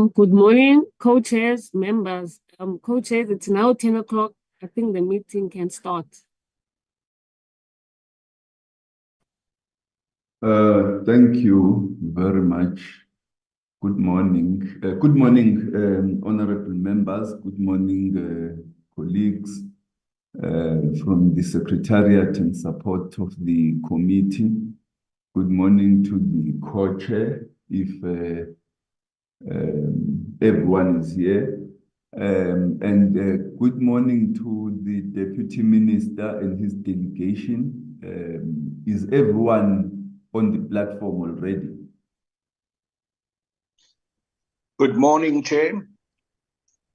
Good morning, co-chairs, members. Co-chairs, it's now 10 o'clock. I think the meeting can start. Thank you very much. Good morning. Good morning, honorable members. Good morning, colleagues from the Secretariat in support of the committee. Good morning to the co-chair, if everyone is here. And good morning to the Deputy Minister and his delegation. Is everyone on the platform already? Good morning, Chair.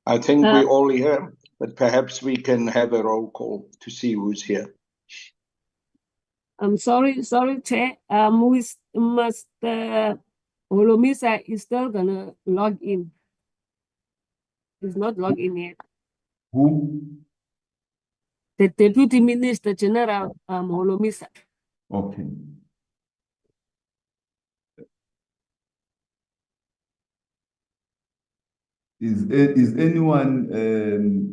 I think we're all here, but perhaps we can have a roll call to see who's here. I'm sorry, Chair. Mr. Holomisa is still gonna log in. He's not logged in yet. Who? The Deputy Minister General Holomisa. Okay. Is anyone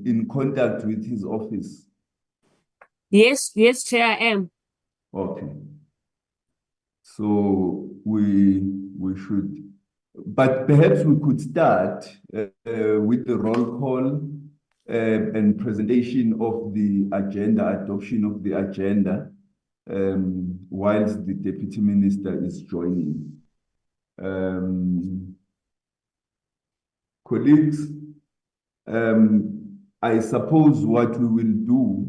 in contact with his office? Yes, Chair, I am. Okay. So we should, but perhaps we could start with the roll call and presentation of the agenda, adoption of the agenda, whilst the Deputy Minister is joining. Colleagues, I suppose what we will do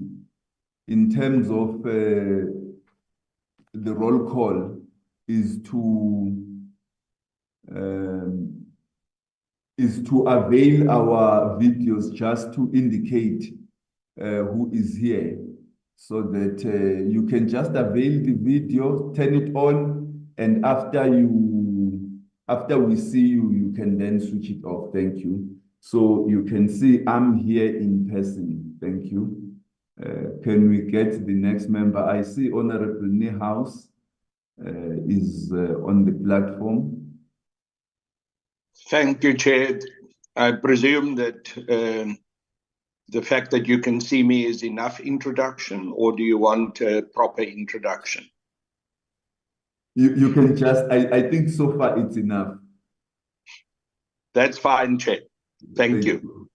in terms of the roll call is to avail our videos just to indicate who is here, so that you can just avail the video, turn it on, and after we see you, you can then switch it off. Thank you. So you can see I'm here in person. Thank you. Can we get the next member? I see Honorable Niehaus is on the platform. Thank you, Chair. I presume that the fact that you can see me is enough introduction, or do you want a proper introduction? You can just, I think so far it's enough. That's fine, Chair. Thank you.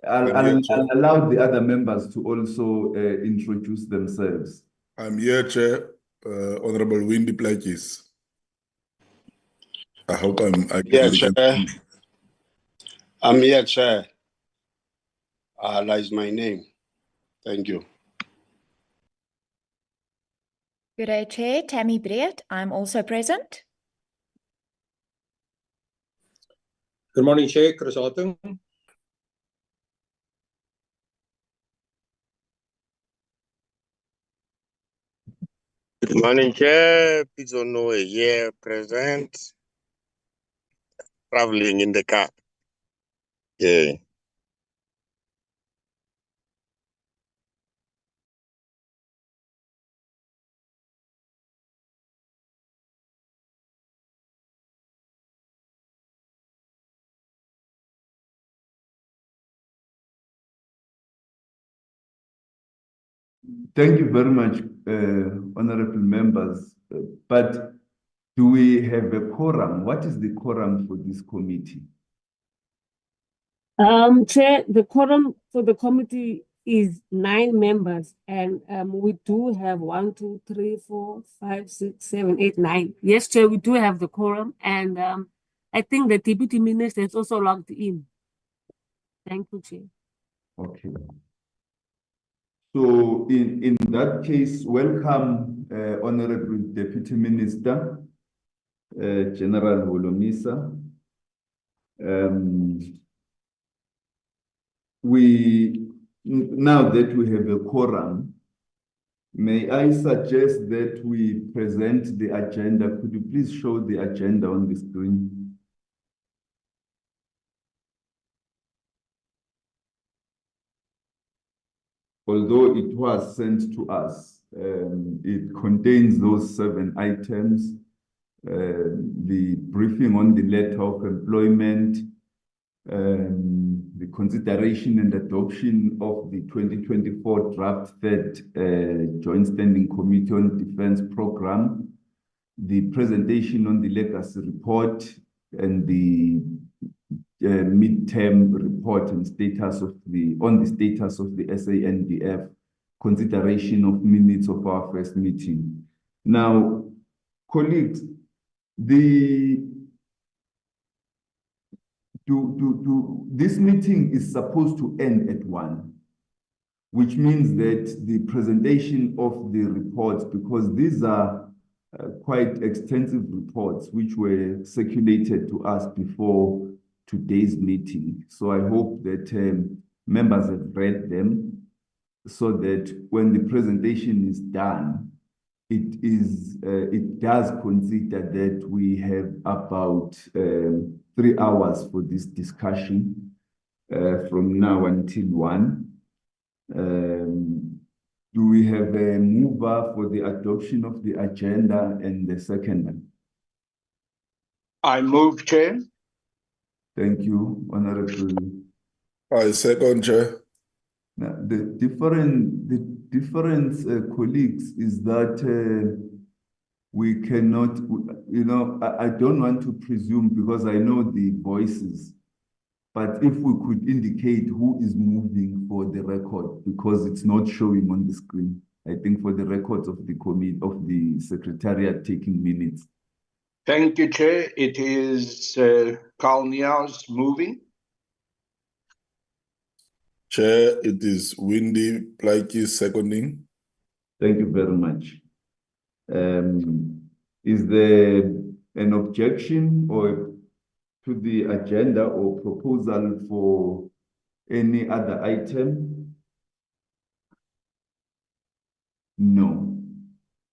I'll allow the other members to also introduce themselves. I'm here, Chair. Honorable Windy Plakis. I hope I yeah, Chair. I'm here, Chair. That is my name. Thank you. Good day, Chair. Tammy Breed. I'm also present. Good morning, Chair. Chris Hartung. Good morning, Chair. Pizzo Noe here, present. Traveling in the car. Yeah. Thank you very much, honorable members. But do we have a quorum? What is the quorum for this committee? Chair, the quorum for the committee is 9 members, and we do have 1, 2, 3, 4, 5, 6, 7, 8, 9. Yes, Chair, we do have the quorum, and I think the Deputy Minister is also logged in. Thank you, Chair. Okay. So in that case, welcome, Honorable Deputy Minister, General Holomisa. Now that we have a quorum, may I suggest that we present the agenda? Could you please show the agenda on the screen? Although it was sent to us, It contains those 7 items. The briefing on the letter of employment, the consideration and adoption of the 2024 draft third Joint Standing Committee on Defense Program, the presentation on the legacy report, and the midterm report and status of the SANDF, consideration of minutes of our first meeting. Now, colleagues, this meeting is supposed to end at 1, which means that the presentation of the reports, because these are quite extensive reports which were circulated to us before today's meeting. So I hope that members have read them, so that when the presentation is done, it does consider that we have about 3 hours for this discussion from now until 1. Do we have a mover for the adoption of the agenda and the seconder? I move, Chair. Thank you, Honorable. I second, Chair. Now, the difference, colleagues, is that we cannot, I don't want to presume, because I know the voices, but if we could indicate who is moving for the record, because it's not showing on the screen, I think for the records of the committee, of the secretariat taking minutes. Thank you, Chair. It is Carl Niaus moving. Chair, it is Windy Plaatje seconding. Thank you very much. Is there an objection or to the agenda or proposal for any other item? No.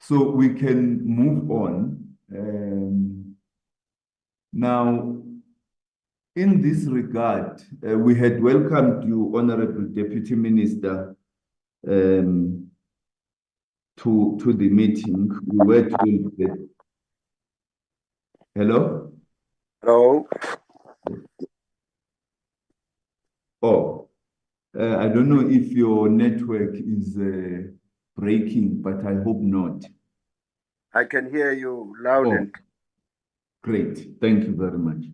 So we can move on. Now, in this regard, we had welcomed you, Honorable Deputy Minister, to the meeting. We were told that. Hello? Hello. Oh, I don't know if your network is breaking, but I hope not. I can hear you loud and great. Thank you very much.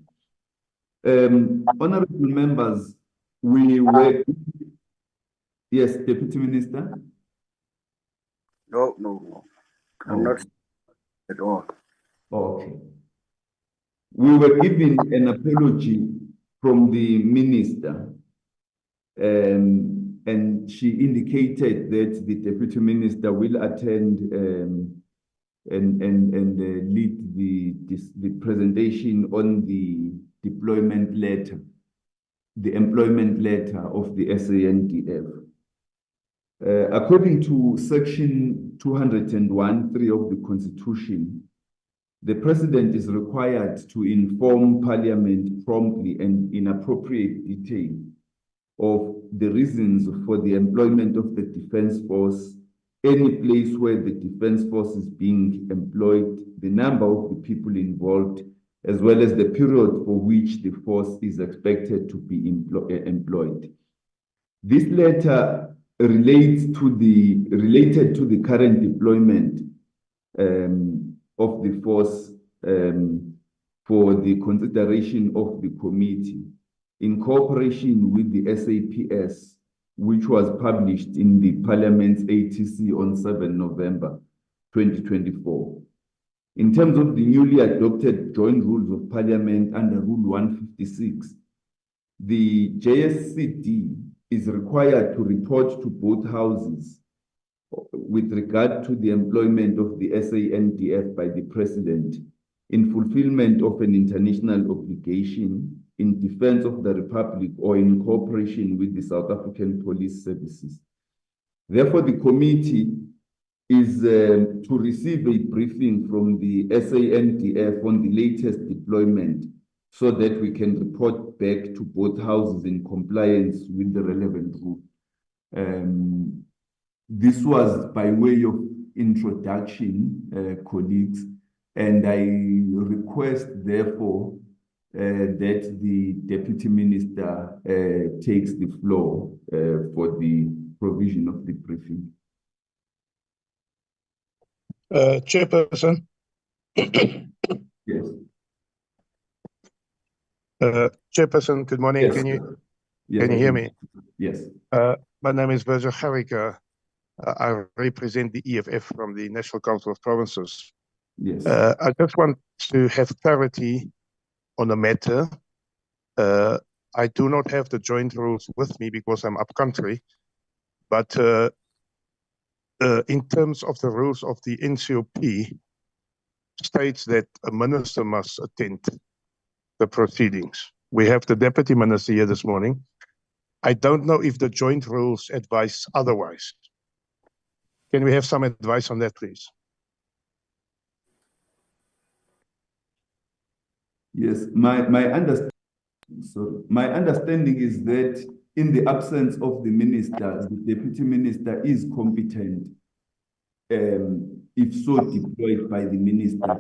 Honorable members, we were... Yes, Deputy Minister? No. I'm not at all. Okay. We were given an apology from the minister, and she indicated that the Deputy Minister will attend and lead the presentation on the deployment letter, the employment letter of the SANDF. According to Section 201(3) of the Constitution, the President is required to inform Parliament promptly and in appropriate detail of the reasons for the employment of the Defence Force, any place where the Defence Force is being employed, the number of the people involved, as well as the period for which the force is expected to be employed. This letter related to the current deployment of the force for the consideration of the committee in cooperation with the SAPS, which was published in the Parliament's ATC on 7 November 2024. In terms of the newly adopted Joint Rules of Parliament under Rule 156, the JSCD is required to report to both houses with regard to the employment of the SANDF by the President in fulfillment of an international obligation in defense of the Republic or in cooperation with the South African Police Services. Therefore, the committee is to receive a briefing from the SANDF on the latest deployment so that we can report back to both houses in compliance with the relevant rule. This was by way of introduction, colleagues, and I request, therefore, that the Deputy Minister takes the floor for the provision of the briefing. Chairperson. Yes. Chairperson, good morning. Yes. Can you Yes, hear me? Yes. My name is Virgil Garika. I represent the EFF from the National Council of Provinces. Yes. I just want to have clarity on the matter. I do not have the joint rules with me because I'm up country, but in terms of the rules of the NCOP, states that a minister must attend the proceedings. We have the Deputy Minister here this morning. I don't know if the joint rules advise otherwise. Can we have some advice on that, please? Yes, my understanding is that in the absence of the minister, the Deputy Minister is competent, if so deployed by the minister,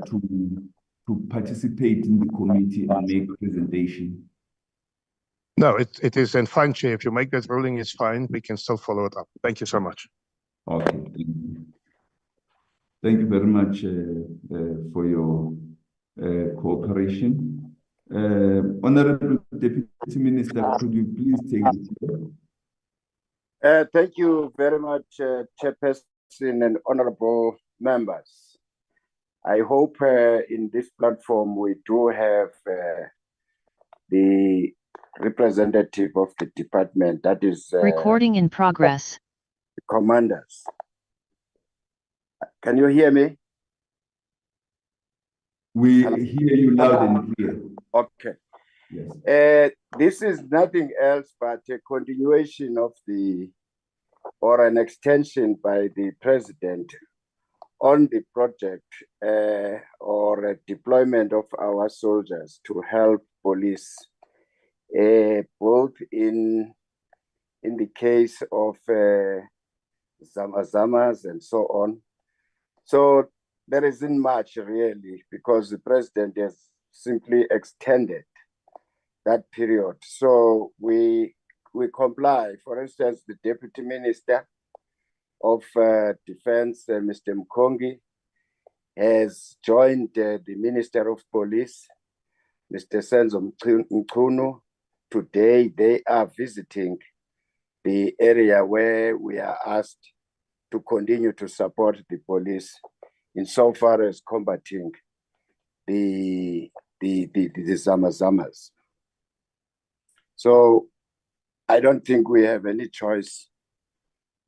to participate in the committee and make a presentation. No, it is fine, Chair. If you make that ruling, it's fine. We can still follow it up. Thank you so much. Okay, thank you. Thank you very much for your cooperation. Honorable Deputy Minister, could you please take the floor? Thank you very much, Chairperson and honorable members. I hope in this platform we do have the representative of the department, that is recording in progress. The commanders. Can you hear me? We hear you loud and clear. Okay. Yes. This is nothing else but a continuation of or an extension by the president on the project or a deployment of our soldiers to help police, both in the case of Zamazamas and so on. So there isn't much really, because the president has simply extended that period. So we comply. For instance, the Deputy Minister of Defense, Mr. Mkongi, has joined the Minister of Police, Mr. Senzo Mkunu. Today, they are visiting the area where we are asked to continue to support the police insofar as combating the Zamazamas. So I don't think we have any choice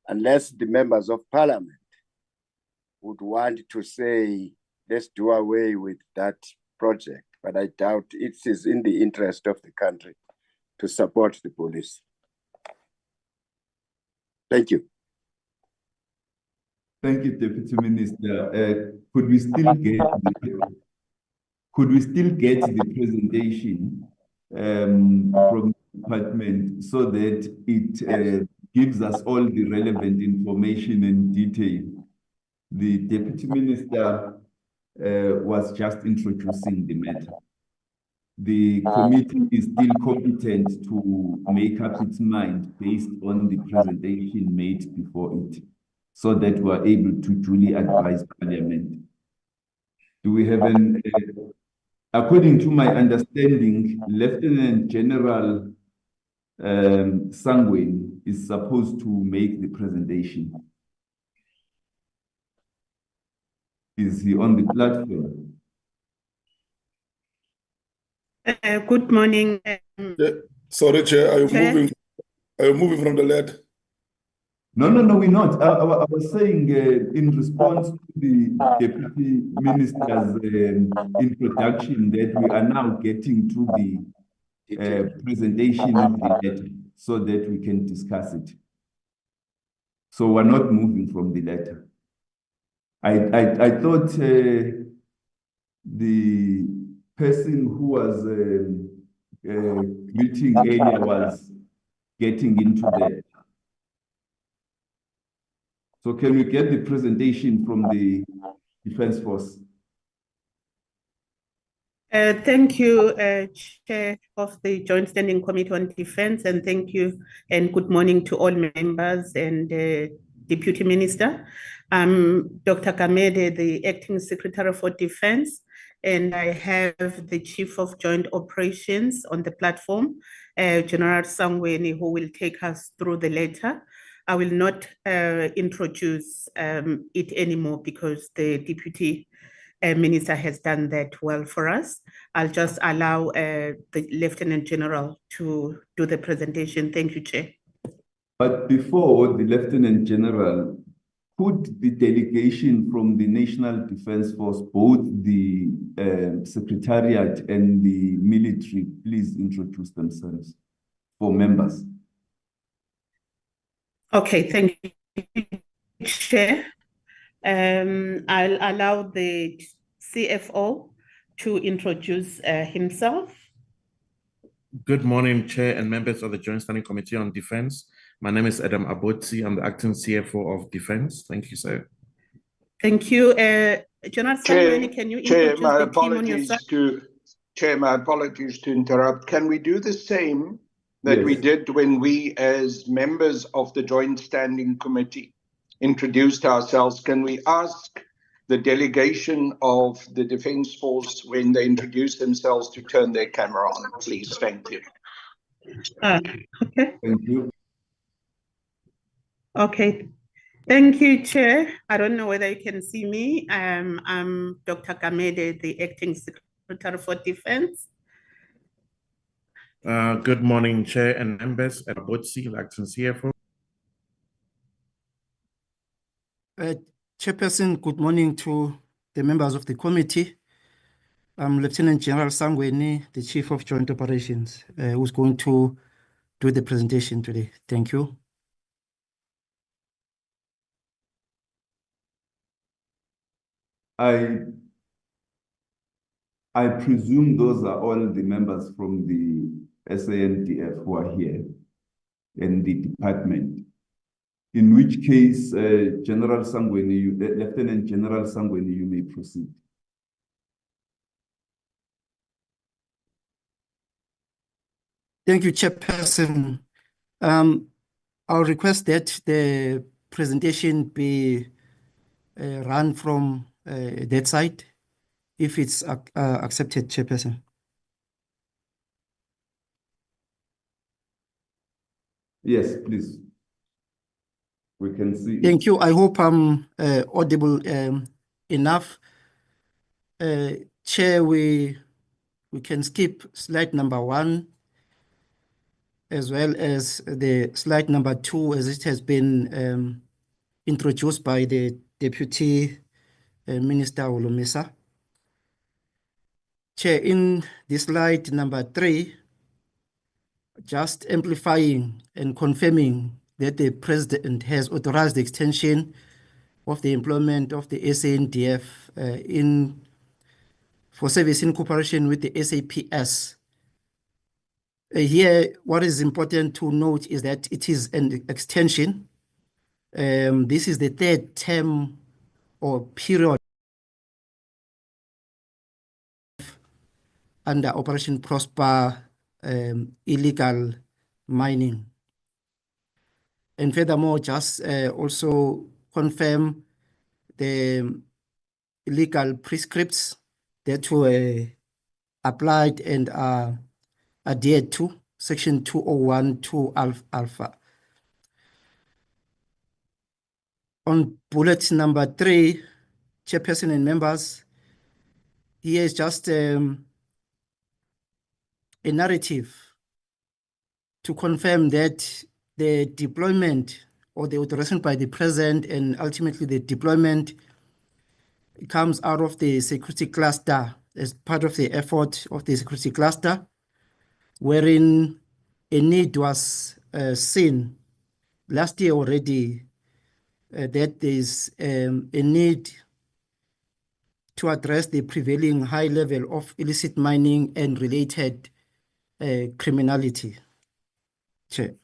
unless the members of parliament would want to say, let's do away with that project. But I doubt it is in the interest of the country to support the police. Thank you. Thank you, Deputy Minister. Could we still get the presentation from the department so that it gives us all the relevant information and detail? The Deputy Minister was just introducing the matter. The committee is still competent to make up its mind based on the presentation made before it, so that we are able to duly advise Parliament. Do we have according to my understanding, Lieutenant General Sangweni is supposed to make the presentation. Is he on the platform? Good morning. Sorry, Chair, are you moving from the lead? No, we're not. I was saying in response to the Deputy Minister's introduction that we are now getting to the presentation of the letter so that we can discuss it. So we're not moving from the letter. I thought the person who was greeting earlier was getting into that. So can we get the presentation from the Defence Force? Thank you, Chair of the Joint Standing Committee on Defence, and thank you and good morning to all members and Deputy Minister. I'm Dr. Kamede, the Acting Secretary for Defence, and I have the Chief of Joint Operations on the platform, General Sangweni, who will take us through the letter. I will not introduce it anymore because the Deputy Minister has done that well for us. I'll just allow the Lieutenant General to do the presentation. Thank you, Chair. But before the Lieutenant General, could the delegation from the National Defence Force, both the Secretariat and the military, please introduce themselves for members? Okay, thank you, Chair. I'll allow the CFO to introduce himself. Good morning, Chair and members of the Joint Standing Committee on Defence. My name is Adam Abotsi. I'm the Acting CFO of Defence. Thank you, sir. Thank you. General Sangweni, can you introduce my the team on your side? Chair, my apologies to interrupt. Can we do the same that we did when we, as members of the Joint Standing Committee, introduced ourselves? Can we ask the delegation of the Defence Force, when they introduce themselves, to turn their camera on, please? Thank you. Okay. Thank you. Okay. Thank you, Chair. I don't know whether you can see me. I'm Dr. Kamede, the Acting Secretary for Defence. Good morning, Chair and members. Adam Abotsi, the Acting CFO. Chairperson, good morning to the members of the committee. I'm Lieutenant General Sangweni, the Chief of Joint Operations, who's going to do the presentation today. Thank you. I presume those are all the members from the SANDF who are here in the department. In which case, General Sangweni, Lieutenant General Sangweni, you may proceed. Thank you, Chairperson. I'll request that the presentation be run from that side, if it's accepted, Chairperson. Yes, please. We can see. Thank you. I hope I'm audible enough. Chair, we can skip slide number 1, as well as the slide number 2, as it has been introduced by the Deputy Minister Olomisa. Chair, in this slide number 3, just amplifying and confirming that the President has authorized the extension of the employment of the SANDF for service in cooperation with the SAPS. Here, what is important to note is that it is an extension. This is the 3rd term or period under Operation Prosper illegal mining. And furthermore, just also confirm the legal prescripts that were applied and are adhered to, Section 201(2) alpha. On bullet number 3, Chairperson and members, here is just a narrative to confirm that the deployment or the authorization by the President and ultimately the deployment comes out of the security cluster as part of the effort of the security cluster, wherein a need was seen last year already that there is a need to address the prevailing high level of illicit mining and related criminality. Chair.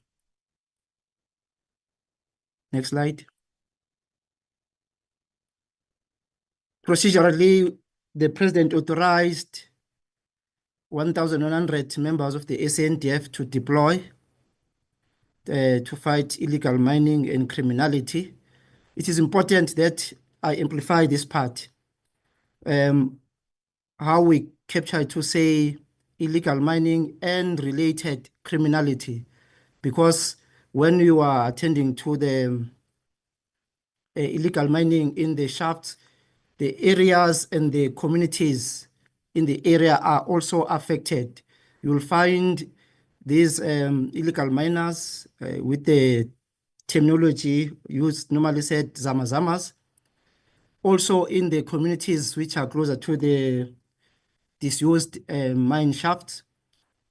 Next slide. Procedurally, the president authorized 1,100 members of the SANDF to deploy to fight illegal mining and criminality. It is important that I amplify this part. How we capture to say illegal mining and related criminality, because when you are attending to the illegal mining in the shafts, the areas and the communities in the area are also affected. You will find these illegal miners with the terminology used normally said zamazamas, also in the communities which are closer to the disused mine shafts,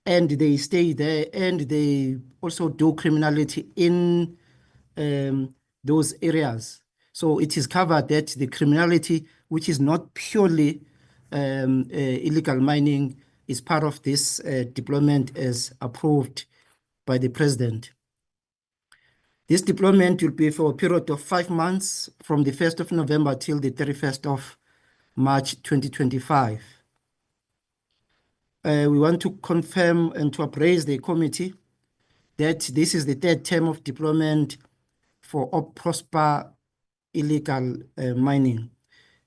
and they stay there and they also do criminality in those areas. So it is covered that the criminality, which is not purely illegal mining, is part of this deployment as approved by the president. This deployment will be for a period of 5 months from the 1st of November till the 31st of March 2025. We want to confirm and to appraise the committee that this is the 3rd term of deployment for Prosper illegal mining.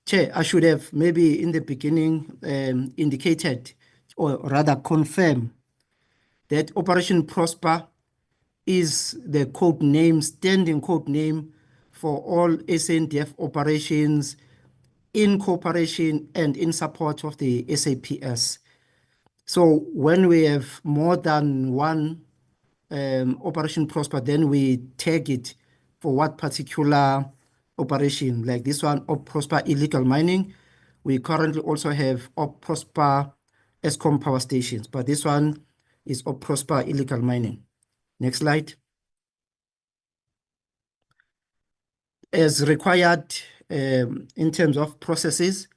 Chair, I should have maybe in the beginning indicated, or rather confirm, that Operation Prosper is the code name, standing code name for all SANDF operations in cooperation and in support of the SAPS. So when we have more than one Operation Prosper, then we tag it for what particular operation, like this one, Prosper illegal mining. We currently also have Prosper Eskom power stations, but this one is Prosper illegal mining. Next slide. As required in terms of processes,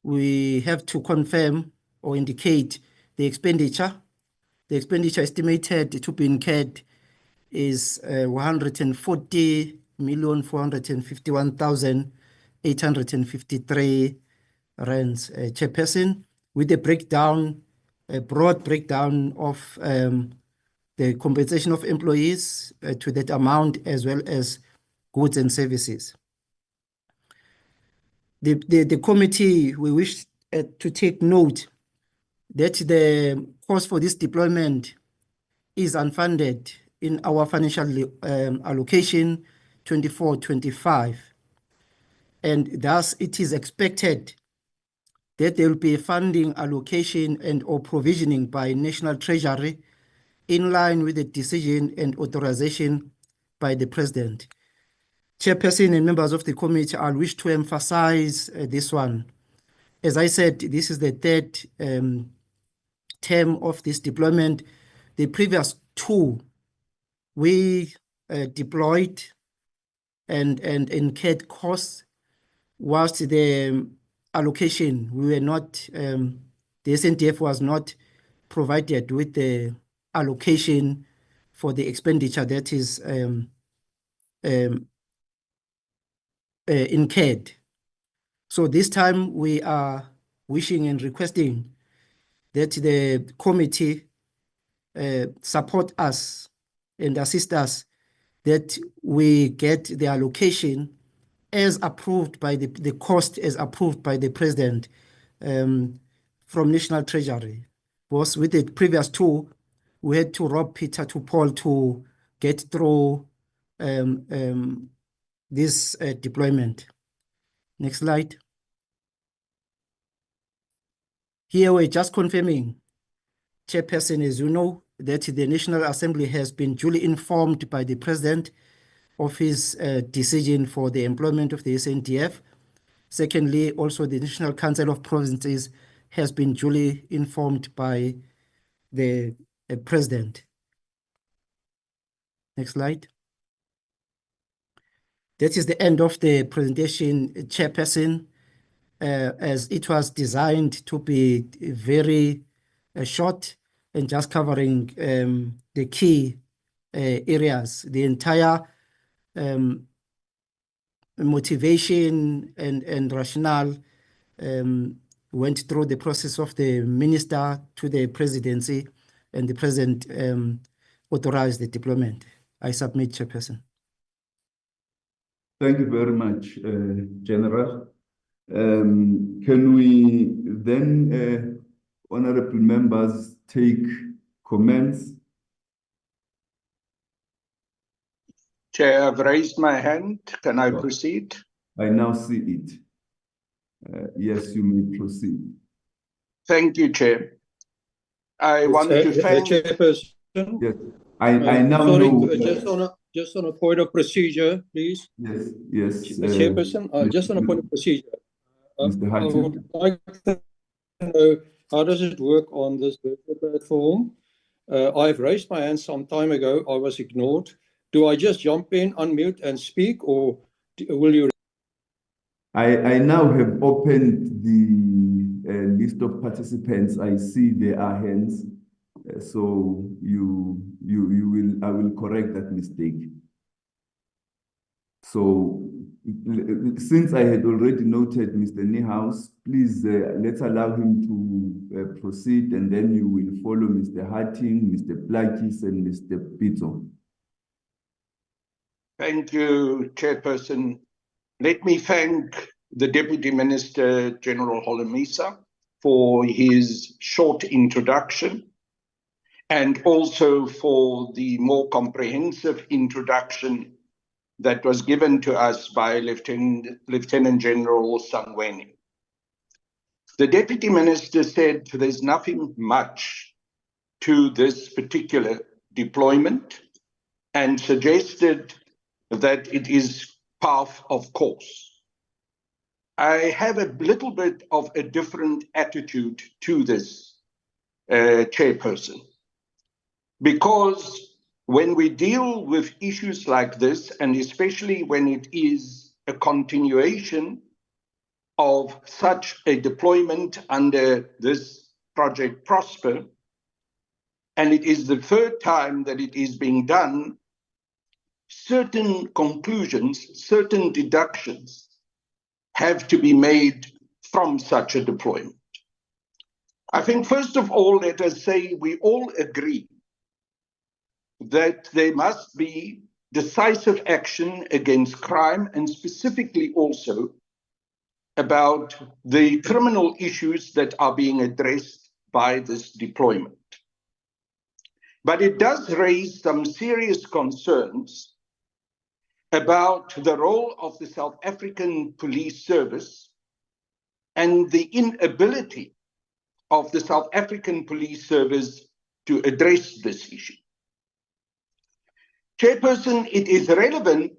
we have to confirm or indicate the expenditure. The expenditure estimated to be incurred is 140,451,853 rands, chairperson, with a breakdown, a broad breakdown of the compensation of employees to that amount, as well as goods and services. The committee, we wish to take note that the cost for this deployment is unfunded in our financial allocation 24-25, and thus it is expected that there will be a funding allocation and or provisioning by National Treasury in line with the decision and authorization by the President. Chairperson and members of the committee, I wish to emphasize this one. As I said, this is the 3rd term of this deployment. The previous 2 we deployed and incurred costs, whilst the allocation, we were not, the SANDF was not provided with the allocation for the expenditure that is incurred. So this time we are wishing and requesting that the committee support us and assist us that we get the allocation as approved by the cost as approved by the President from National Treasury. Because with the previous 2, we had to rob Peter to Paul to get through this deployment. Next slide. Here we're just confirming, Chairperson, as you know, that the National Assembly has been duly informed by the President of his decision for the employment of the SANDF. Secondly, also the National Council of Provinces has been duly informed by the President. Next slide. That is the end of the presentation, Chairperson, as it was designed to be very short and just covering the key areas. The entire motivation and rationale went through the process of the minister to the presidency, and the president authorized the deployment. I submit, Chairperson. Thank you very much, General. Can we then, honorable members, take comments? Chair, I've raised my hand. Can I proceed? I now see it. Yes, you may proceed. Thank you, Chair. I want to thank... Chairperson. Yes, I now sorry, know... just on a point of procedure, please. Yes. Chairperson, just on a point of procedure. Mr. I would like to know, how does it work on this virtual platform? I've raised my hand some time ago. I was ignored. Do I just jump in, unmute, and speak, or will you? I now have opened the list of participants. I see there are hands, so I will correct that mistake. So since I had already noted Mr. Niehaus, please let's allow him to proceed, and then you will follow Mr. Harting, Mr. Plakis, and Mr. Pito. Thank you, Chairperson. Let me thank the Deputy Minister, General Holomisa, for his short introduction, and also for the more comprehensive introduction that was given to us by Lieutenant General Sangweni. The Deputy Minister said there's nothing much to this particular deployment and suggested that it is path of course. I have a little bit of a different attitude to this, Chairperson, because when we deal with issues like this, and especially when it is a continuation of such a deployment under this Project Prosper, and it is the third time that it is being done, certain conclusions, certain deductions have to be made from such a deployment. I think, first of all, let us say we all agree that there must be decisive action against crime, and specifically also about the criminal issues that are being addressed by this deployment. But it does raise some serious concerns about the role of the South African Police Service and the inability of the South African Police Service to address this issue. Chairperson, it is relevant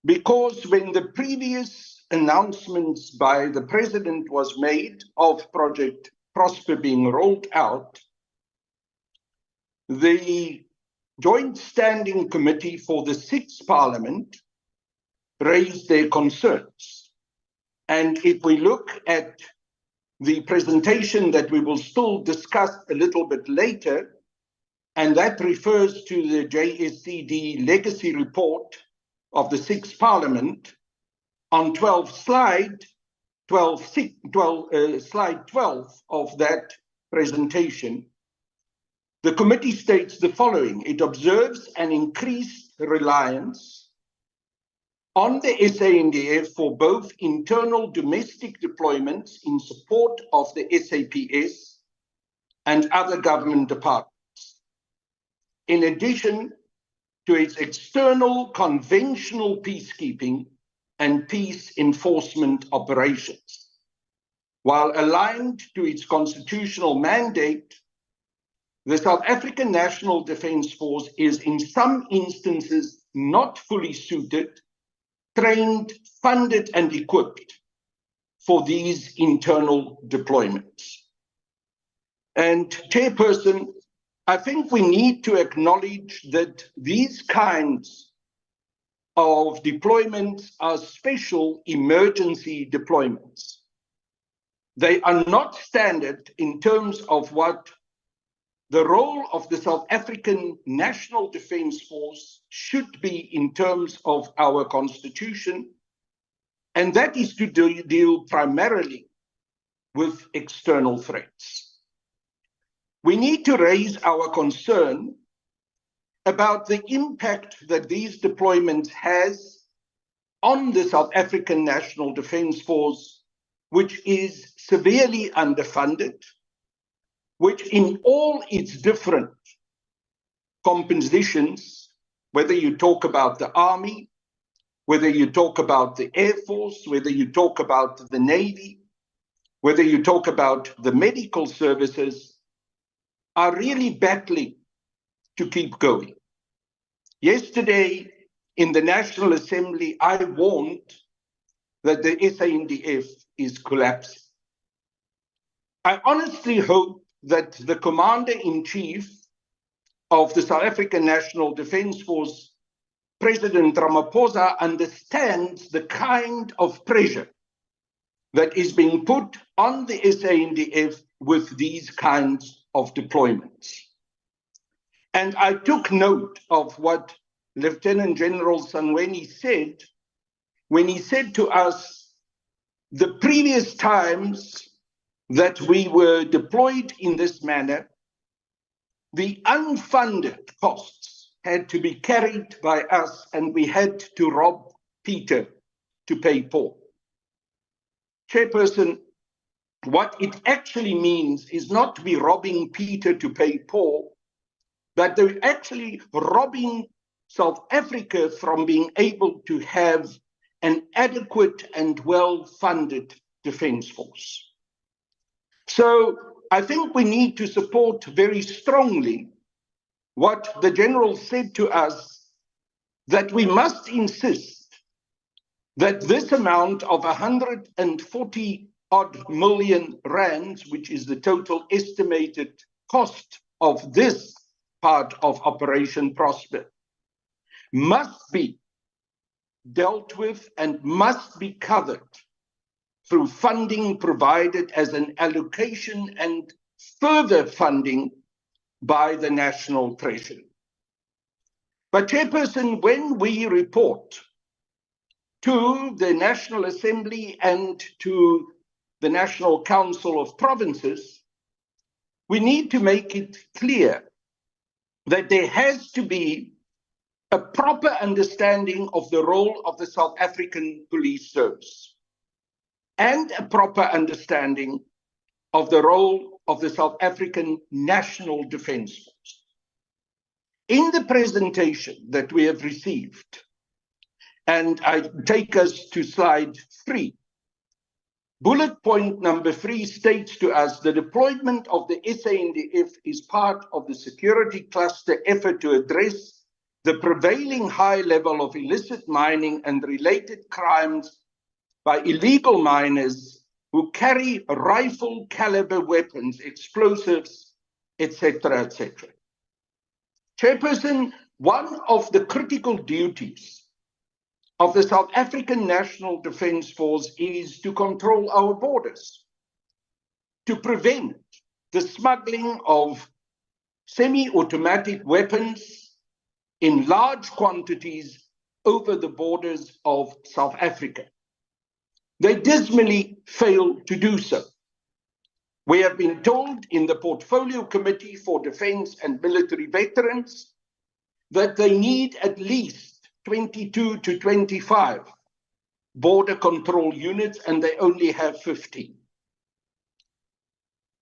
because when the previous announcements by the President was made of Project Prosper being rolled out, the Joint Standing Committee for the 6th Parliament raised their concerns. And if we look at the presentation that we will still discuss a little bit later, and that refers to the JSCD legacy report of the 6th Parliament, on slide 12 of that presentation, the committee states the following: it observes an increased reliance on the SANDF for both internal domestic deployments in support of the SAPS and other government departments, in addition to its external conventional peacekeeping and peace enforcement operations. While aligned to its constitutional mandate, the South African National Defence Force is in some instances not fully suited, trained, funded, and equipped for these internal deployments. And Chairperson, I think we need to acknowledge that these kinds of deployments are special emergency deployments. They are not standard in terms of what the role of the South African National Defence Force should be in terms of our constitution, and that is to deal primarily with external threats. We need to raise our concern about the impact that these deployments has on the South African National Defence Force, which is severely underfunded, which in all its different compositions, whether you talk about the Army, whether you talk about the Air Force, whether you talk about the Navy, whether you talk about the medical services, are really battling to keep going. Yesterday, in the National Assembly, I warned that the SANDF is collapsing. I honestly hope that the Commander-in-Chief of the South African National Defence Force, President Ramaphosa, understands the kind of pressure that is being put on the SANDF with these kinds of deployments. And I took note of what Lieutenant General Sanweni said when he said to us, the previous times that we were deployed in this manner, the unfunded costs had to be carried by us, and we had to rob Peter to pay Paul. Chairperson, what it actually means is not to be robbing Peter to pay Paul, but they're actually robbing South Africa from being able to have an adequate and well-funded defense force. So I think we need to support very strongly what the General said to us, that we must insist that this amount of 140-odd million rands, which is the total estimated cost of this part of Operation Prosper, must be dealt with and must be covered through funding provided as an allocation and further funding by the National Treasury. But Chairperson, when we report to the National Assembly and to the National Council of Provinces, we need to make it clear that there has to be a proper understanding of the role of the South African Police Service and a proper understanding of the role of the South African National Defence Force. In the presentation that we have received, and I take us to slide 3, bullet point number 3 states to us the deployment of the SANDF is part of the security cluster effort to address the prevailing high level of illicit mining and related crimes by illegal miners who carry rifle caliber weapons, explosives, etc., etc. Chairperson, one of the critical duties of the South African National Defence Force is to control our borders, to prevent the smuggling of semi-automatic weapons in large quantities over the borders of South Africa. They dismally fail to do so. We have been told in the Portfolio Committee for Defence and Military Veterans that they need at least 22 to 25 border control units, and they only have 15.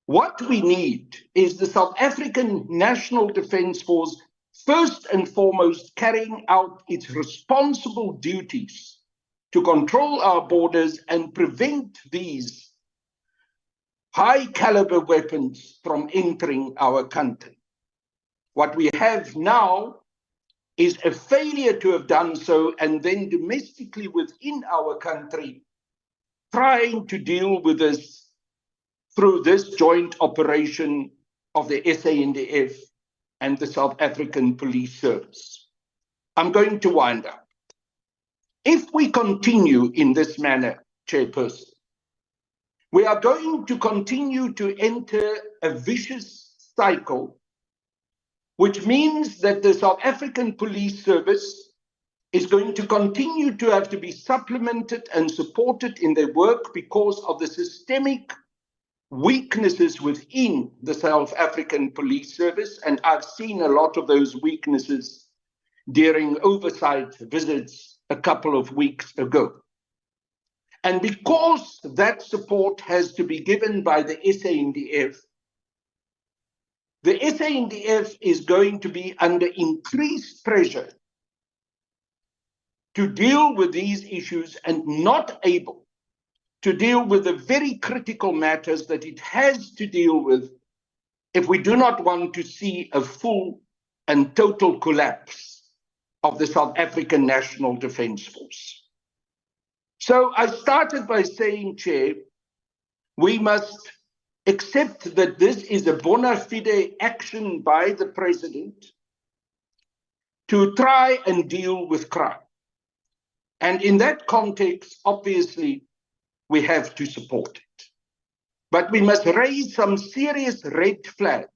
What we need is the South African National Defence Force first and foremost carrying out its responsible duties to control our borders and prevent these high caliber weapons from entering our country. What we have now is a failure to have done so, and then domestically within our country, trying to deal with this through this joint operation of the SANDF and the South African Police Service. I'm going to wind up. If we continue in this manner, Chairperson, we are going to continue to enter a vicious cycle, which means that the South African Police Service is going to continue to have to be supplemented and supported in their work because of the systemic weaknesses within the South African Police Service, and I've seen a lot of those weaknesses during oversight visits a couple of weeks ago. And because that support has to be given by the SANDF is going to be under increased pressure to deal with these issues and not able to deal with the very critical matters that it has to deal with if we do not want to see a full and total collapse of the South African National Defence Force. So I started by saying, Chair, we must accept that this is a bona fide action by the President to try and deal with crime. And in that context, obviously, we have to support it. But we must raise some serious red flags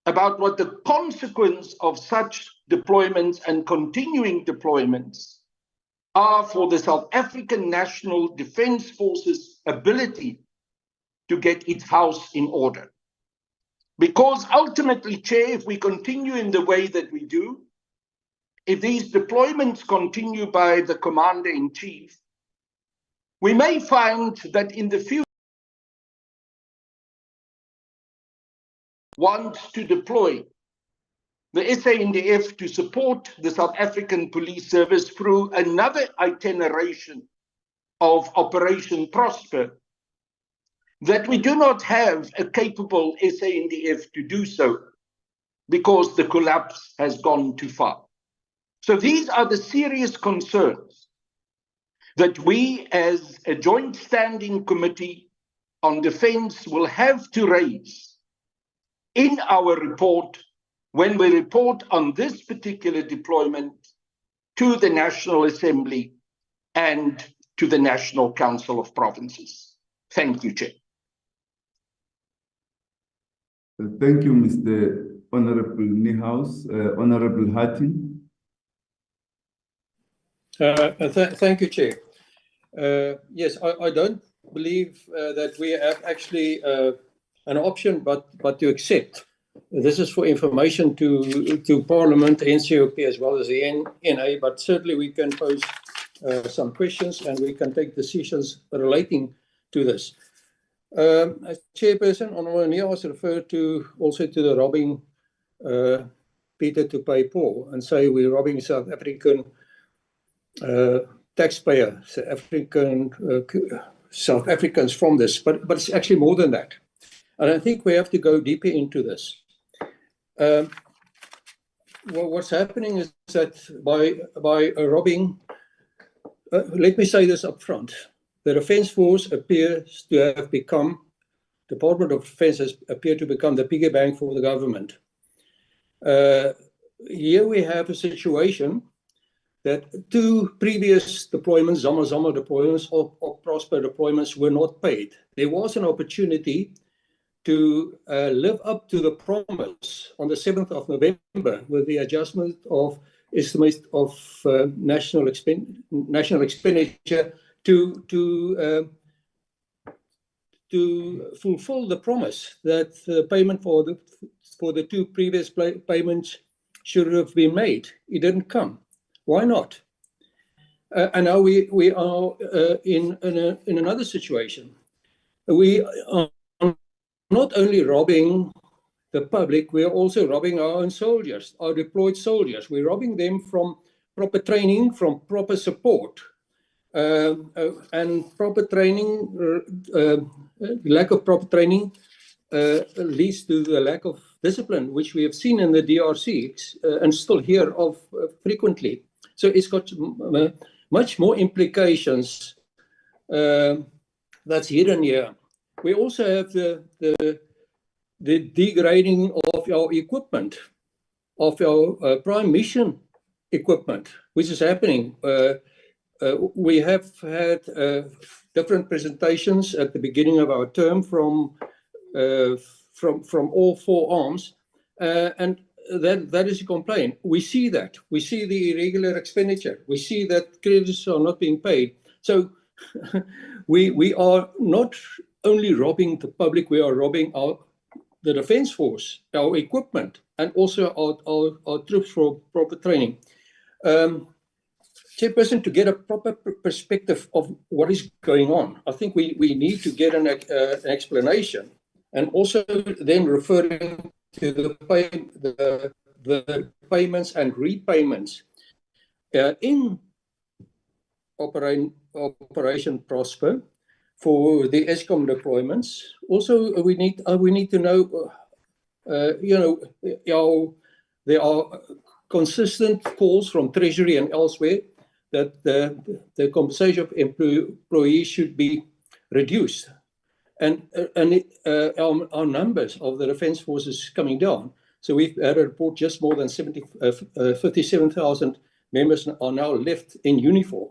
about what the consequence of such deployments and continuing deployments are for the South African National Defence Force's ability to get its house in order. Because ultimately, Chair, if we continue in the way that we do, if these deployments continue by the Commander-in-Chief, we may find that in the future, wants to deploy the SANDF to support the South African Police Service through another itineration of Operation Prosper, that we do not have a capable SANDF to do so because the collapse has gone too far. So these are the serious concerns that we as a joint standing committee on defense will have to raise in our report when we report on this particular deployment to the National Assembly and to the National Council of Provinces. Thank you, Chair. Thank you, Mr. Honorable Niehaus. Honorable Hattie. Thank you, Chair. Yes, I don't believe that we have actually an option but to accept. This is for information to Parliament, NCOP, as well as the NA, but certainly we can pose some questions and we can take decisions relating to this. As Chairperson, Honourable Niehaus referred also to the robbing Peter to pay Paul, and say we're robbing South African taxpayer, South Africans from this, but it's actually more than that. And I think we have to go deeper into this. Well, what's happening is that by robbing, let me say this up front, the Defence Force appears to have become, Department of Defence has appeared to become the piggy bank for the government. Here we have a situation that two previous deployments, Zama deployments or Prosper deployments, were not paid. There was an opportunity to live up to the promise on the 7th of November with the adjustment of estimates of national expenditure to fulfill the promise that the payment for the two previous payments should have been made. It didn't come. Why not? And now we are in another situation. We are not only robbing the public, we are also robbing our own soldiers, our deployed soldiers. We're robbing them from proper training, from proper support. And proper training, lack of proper training leads to the lack of discipline, which we have seen in the DRC and still hear of frequently. So it's got much more implications that's hidden here. We also have the degrading of our equipment, of our prime mission equipment, which is happening. We have had different presentations at the beginning of our term from all four arms, and that is a complaint. We see that. We see the irregular expenditure. We see that credits are not being paid. So we are not only robbing the public, we are robbing the Defence Force, our equipment, and also our troops for proper training. Chairperson, to get a proper perspective of what is going on, I think we need to get an explanation, and also then referring to the payments and repayments in Operation Prosper for the ESCOM deployments. Also, we need to know, there are consistent calls from Treasury and elsewhere that the compensation of employees should be reduced. And our numbers of the Defence Force is coming down. So we've had a report just more than 57,000 members are now left in uniform.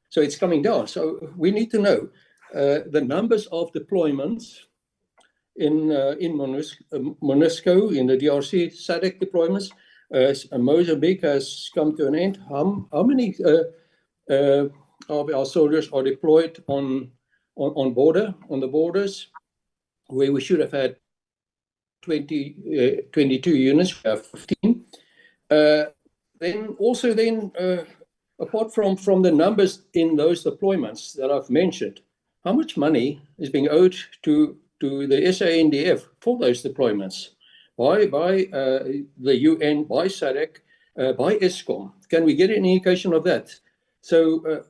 So it's coming down. So we need to know the numbers of deployments in MONUSCO, in the DRC, SADC deployments. Mozambique has come to an end. How many of our soldiers are deployed on the borders, where we should have had 22 units, we have 15. Apart from the numbers in those deployments that I've mentioned, how much money is being owed to the SANDF for those deployments by the UN, by SADC, by ESCOM? Can we get an indication of that? So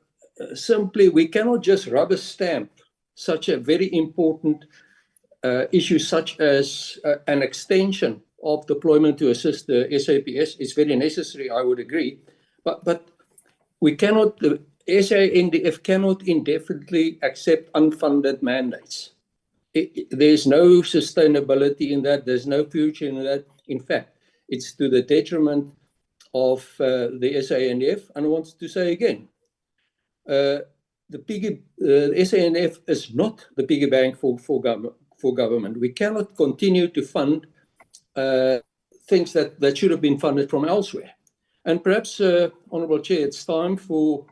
simply, we cannot just rubber stamp such a very important issue, such as an extension of deployment to assist the SAPS. It's very necessary, I would agree, but we cannot, the SANDF cannot indefinitely accept unfunded mandates. There's no sustainability in that. There's no future in that. In fact, it's to the detriment of the SANDF. And I want to say again, the SANDF is not the piggy bank for government. We cannot continue to fund things that should have been funded from elsewhere. And perhaps, Honourable Chair, it's time for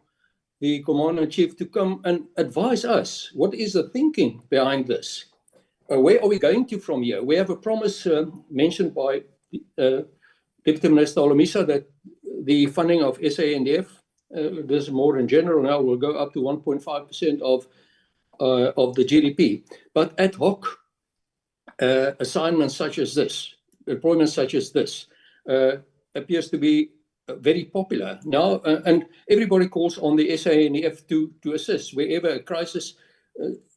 the Commander-in-Chief to come and advise us. What is the thinking behind this? Where are we going to from here? We have a promise mentioned by Deputy Minister Holomisa that the funding of SANDF, this is more in general now, will go up to 1.5% of the GDP. But ad hoc assignments such as this, deployments such as this, appears to be very popular now, and everybody calls on the SANDF to assist wherever a crisis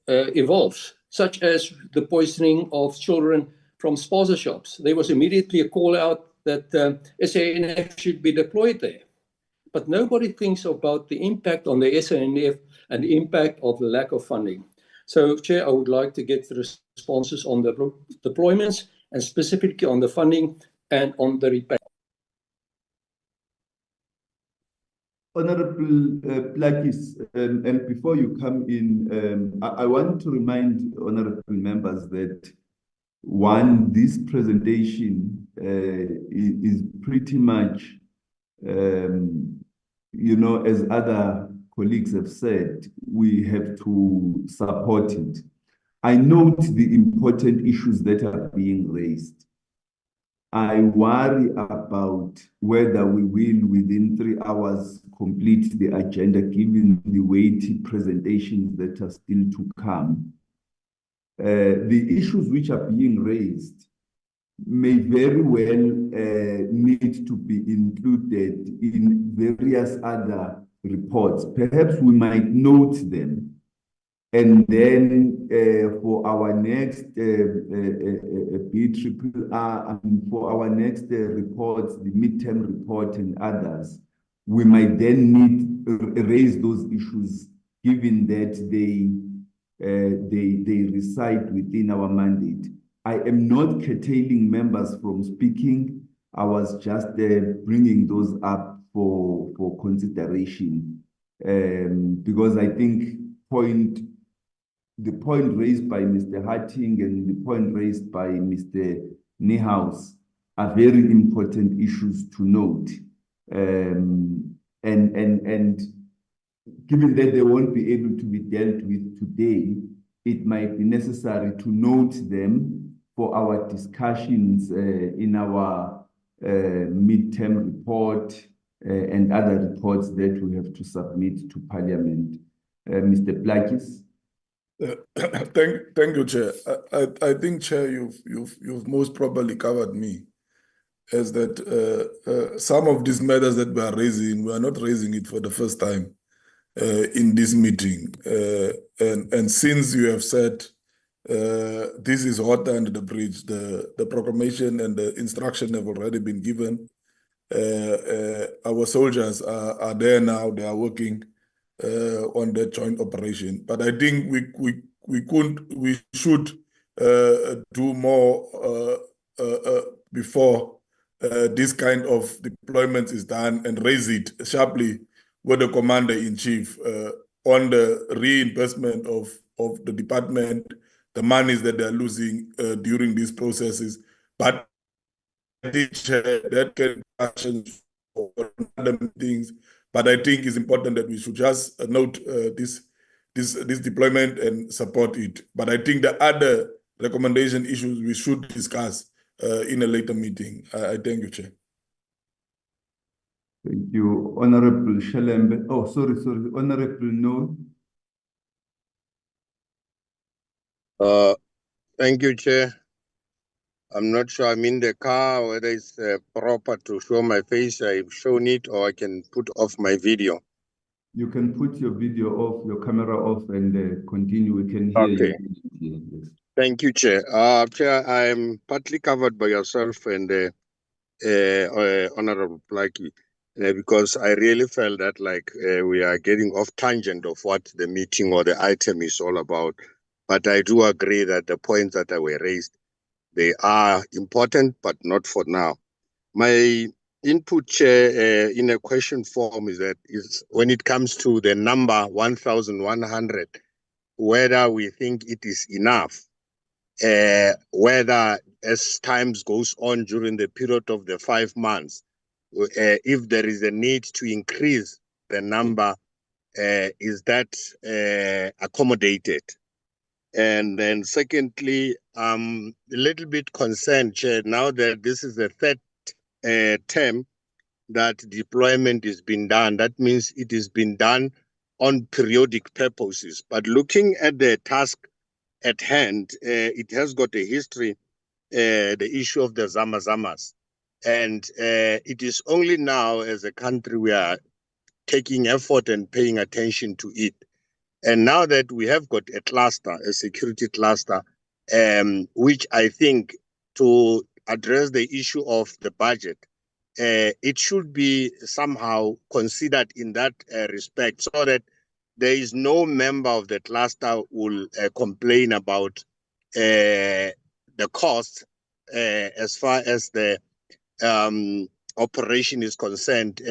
evolves, such as the poisoning of children from spaza shops. There was immediately a call out that SANDF should be deployed there. But nobody thinks about the impact on the SANDF and the impact of the lack of funding. So, Chair, I would like to get the responses on the deployments and specifically on the funding and on the repayment. Honorable Plakis, and before you come in, I want to remind honorable members that one, this presentation is pretty much, as other colleagues have said, we have to support it. I note the important issues that are being raised. I worry about whether we will, within 3 hours, complete the agenda, given the weighty presentations that are still to come. The issues which are being raised may very well need to be included in various other reports. Perhaps we might note them, and then for our next BRRR, and for our next reports, the midterm report and others, we might then need to raise those issues, given that they reside within our mandate. I am not curtailing members from speaking. I was just bringing those up for consideration, because I think the point raised by Mr. Harting and the point raised by Mr. Niehaus are very important issues to note. And given that they won't be able to be dealt with today, it might be necessary to note them for our discussions in our midterm report and other reports that we have to submit to Parliament. Mr. Plakis. Thank you, Chair. I think, Chair, you've most probably covered me, as that some of these matters that we are not raising it for the first time in this meeting. And since you have said this is water under the bridge, the proclamation and the instruction have already been given. Our soldiers are there now. They are working on the joint operation. But I think we should do more before this kind of deployment is done, and raise it sharply with the commander-in-chief on the reimbursement of the department, the monies that they're losing during these processes. But I think that can questions for other things. But I think it's important that we should just note this deployment and support it. But I think the other recommendation issues we should discuss in a later meeting. I thank you, Chair. Thank you, Honorable Shelembe. Oh, sorry, Honorable No. Thank you, Chair. I'm not sure I'm in the car, whether it's proper to show my face. I've shown it, or I can put off my video. You can put your video off, your camera off, and continue. We can hear you. Yes. Thank you, Chair. Chair, I'm partly covered by yourself and Honorable Plaki, because I really felt that we are getting off tangent of what the meeting or the item is all about. But I do agree that the points that were raised, they are important, but not for now. My input, Chair, in a question form is when it comes to the number 1,100, whether we think it is enough, whether as time goes on during the period of the 5 months, if there is a need to increase the number, is that accommodated? And then secondly, I'm a little bit concerned, Chair, now that this is the third term that deployment is being done. That means it is being done on periodic purposes. But looking at the task at hand, it has got a history, the issue of the Zamazamas. And it is only now as a country we are taking effort and paying attention to it. And now that we have got a cluster, a security cluster, which I think to address the issue of the budget, it should be somehow considered in that respect, so that there is no member of the cluster who will complain about the cost as far as the operation is concerned,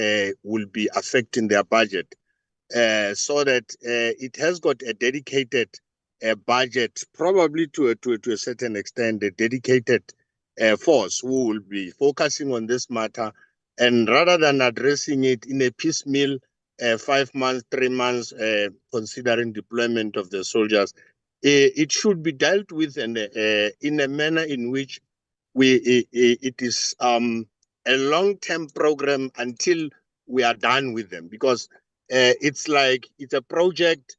will be affecting their budget. So that it has got a dedicated budget, probably to a certain extent, a dedicated force who will be focusing on this matter. And rather than addressing it in a piecemeal 5 months, 3 months, considering deployment of the soldiers, it should be dealt with in a manner in which it is a long-term program until we are done with them. Because it's like it's a project,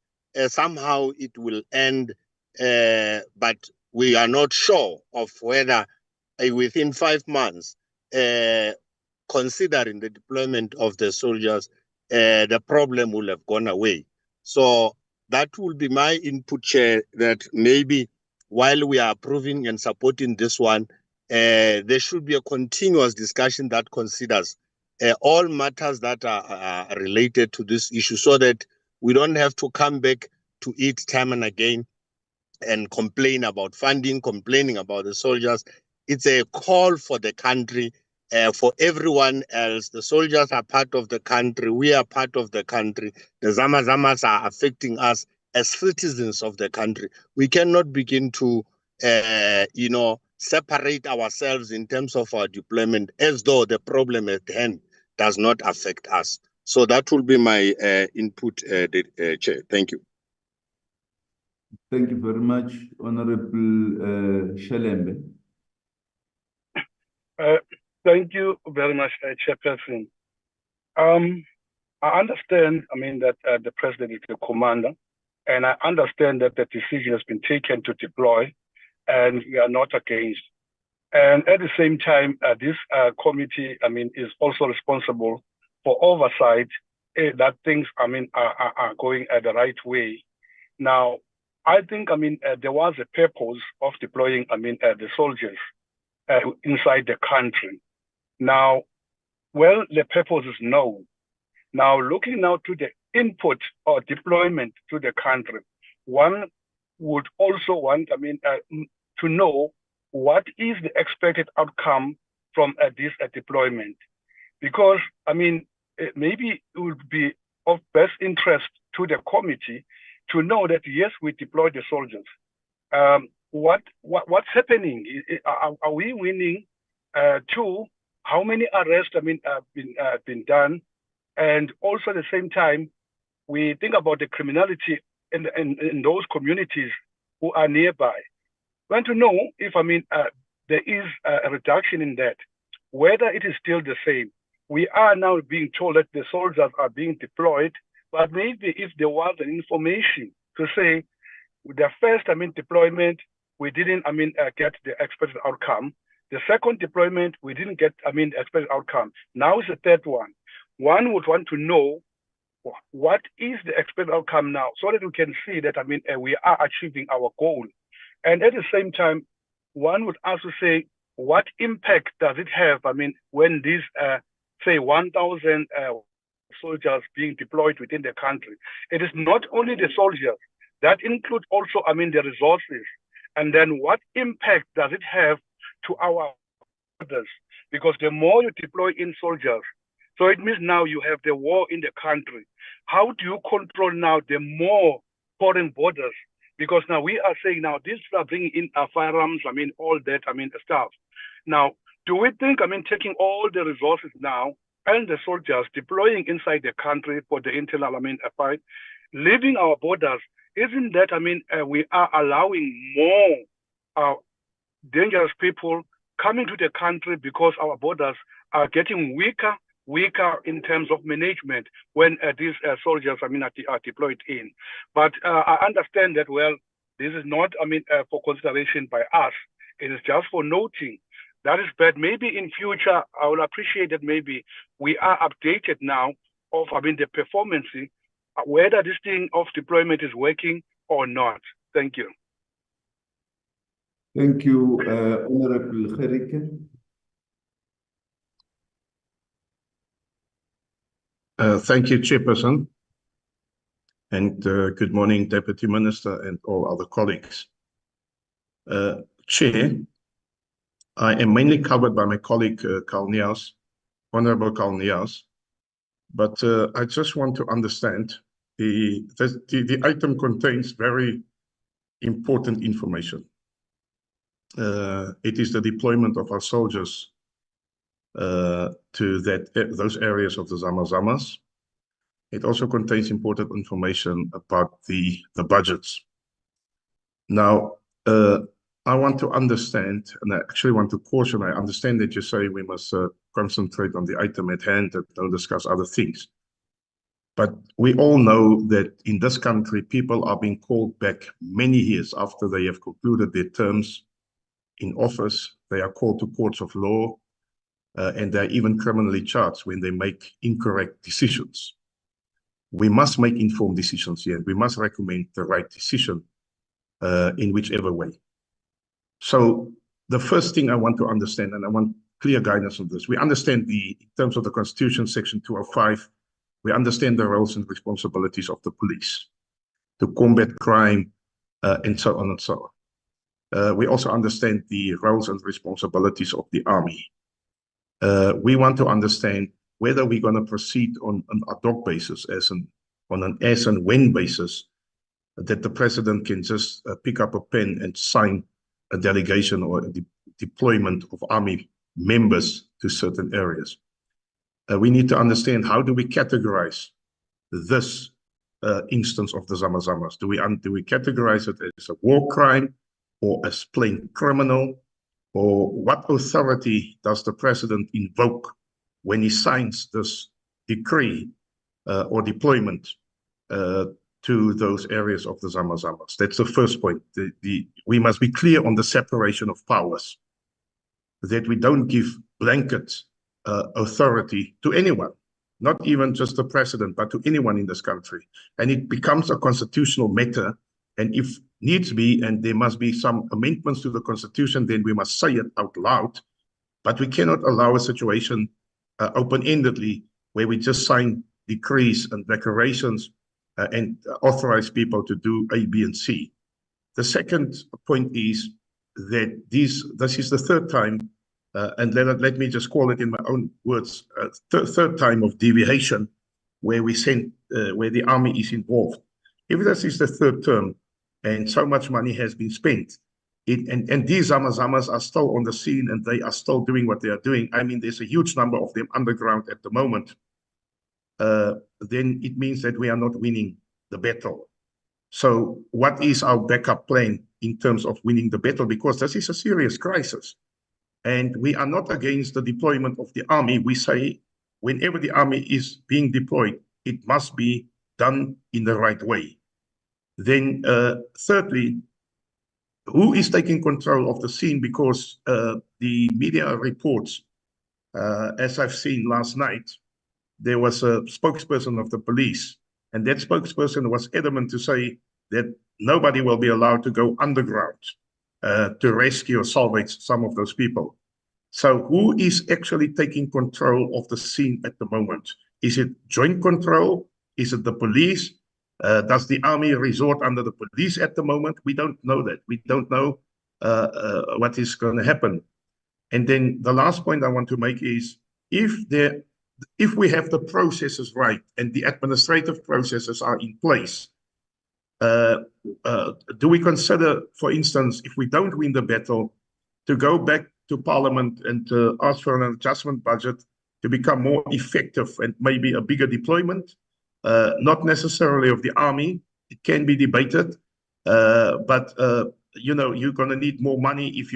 somehow it will end, but we are not sure of whether within 5 months, considering the deployment of the soldiers, the problem will have gone away. So that will be my input, Chair, that maybe while we are approving and supporting this one, there should be a continuous discussion that considers all matters that are related to this issue, so that we don't have to come back to it time and again and complain about funding, complaining about the soldiers. It's a call for the country, for everyone else. The soldiers are part of the country. We are part of the country. The Zamazamas are affecting us as citizens of the country. We cannot begin to, separate ourselves in terms of our deployment as though the problem at hand does not affect us. So that will be my input, Chair. Thank you. Thank you very much, Honorable Shelembe. Thank you very much, Chairperson. I understand, that the President is the commander, and I understand that the decision has been taken to deploy, and we are not against. And at the same time, this committee, is also responsible for oversight that things, are going the right way. Now, I think, there was a purpose of deploying, the soldiers inside the country. Now, well, the purpose is known. Now, looking now to the input or deployment to the country, one would also want, to know what is the expected outcome from this deployment. Because, maybe it would be of best interest to the committee to know that, yes, we deployed the soldiers. What's happening? Are we winning? Two, how many arrests, have been done? And also at the same time, we think about the criminality in those communities who are nearby. We want to know if, there is a reduction in that, whether it is still the same. We are now being told that the soldiers are being deployed, but maybe if there was an information to say, the first, deployment, we didn't, get the expected outcome. The second deployment, we didn't get, the expected outcome. Now is the third one. One would want to know what is the expected outcome now, so that we can see that, we are achieving our goal. And at the same time, one would also say, what impact does it have, when these, say, 1,000 soldiers being deployed within the country? It is not only the soldiers, that includes also, the resources. And then what impact does it have to our borders? Because the more you deploy in soldiers, so it means now you have the war in the country. How do you control now the more foreign borders? Because now we are saying now this are bringing in firearms, all that, stuff. Now, do we think, taking all the resources now and the soldiers deploying inside the country for the internal, fight, leaving our borders, isn't that, we are allowing more dangerous people coming to the country because our borders are getting weaker in terms of management when these soldiers, are deployed in. But I understand that, well, this is not, for consideration by us. It is just for noting. That is bad. Maybe in future, I will appreciate that maybe we are updated now of, the performance, whether this thing of deployment is working or not. Thank you. Thank you, Honorable Gericke. Thank you, Chairperson. And good morning, Deputy Minister and all other colleagues. Chair, I am mainly covered by my colleague, Honorable Carl Nias, but I just want to understand the item contains very important information. It is the deployment of our soldiers to those areas of the Zamazamas. It also contains important information about the budgets. Now, I want to understand, and I actually want to caution, I understand that you say we must concentrate on the item at hand and don't discuss other things. But we all know that in this country, people are being called back many years after they have concluded their terms in office. They are called to courts of law, and they're even criminally charged when they make incorrect decisions. We must make informed decisions here. We must recommend the right decision in whichever way. So the first thing I want to understand, and I want clear guidance on this, we understand in terms of the Constitution, Section 205, we understand the roles and responsibilities of the police to combat crime and so on and so on. We also understand the roles and responsibilities of the army. We want to understand whether we're going to proceed on an ad hoc basis, on an as and when basis, that the president can just pick up a pen and sign a delegation or a deployment of army members to certain areas. We need to understand, how do we categorize this instance of the Zamazamas? Do we categorize it as a war crime or as plain criminal? Or what authority does the president invoke when he signs this decree or deployment to those areas of the Zamazamas? That's the first point. We must be clear on the separation of powers, that we don't give blanket authority to anyone, not even just the president, but to anyone in this country. And it becomes a constitutional matter. And if needs be, and there must be some amendments to the Constitution, then we must say it out loud. But we cannot allow a situation open-endedly where we just sign decrees and declarations and authorize people to do A, B, and C. The second point is that this is the third time, and let me just call it in my own words, third time of deviation where where the army is involved. If this is the third term and so much money has been spent, and these Zamazamas are still on the scene and they are still doing what they are doing, I mean, there's a huge number of them underground at the moment, then it means that we are not winning the battle. So what is our backup plan in terms of winning the battle? Because this is a serious crisis. And we are not against the deployment of the army. We say whenever the army is being deployed, it must be done in the right way. Then thirdly, who is taking control of the scene? Because the media reports, as I've seen last night, there was a spokesperson of the police, and that spokesperson was adamant to say that nobody will be allowed to go underground to rescue or salvage some of those people. So who is actually taking control of the scene at the moment? Is it joint control? Is it the police? Does the army resort under the police at the moment? We don't know that. We don't know what is going to happen. And then the last point I want to make is if we have the processes right and the administrative processes are in place, do we consider, for instance, if we don't win the battle, to go back to Parliament and to ask for an adjustment budget to become more effective and maybe a bigger deployment? Not necessarily of the army, it can be debated, but you know, you're going to need more money if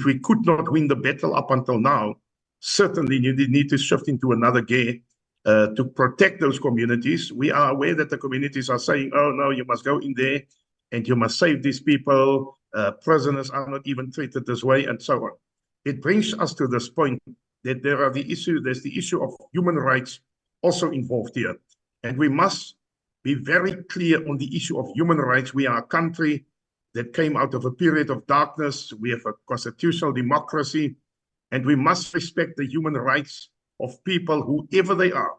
we could not win the battle up until now. Certainly you need to shift into another gear to protect those communities. We are aware that the communities are saying, oh no, you must go in there and you must save these people. Prisoners are not even treated this way, and so on. It brings us to this point that there's the issue of human rights also involved here. And we must be very clear on the issue of human rights. We are a country that came out of a period of darkness. We have a constitutional democracy, and we must respect the human rights of people, whoever they are.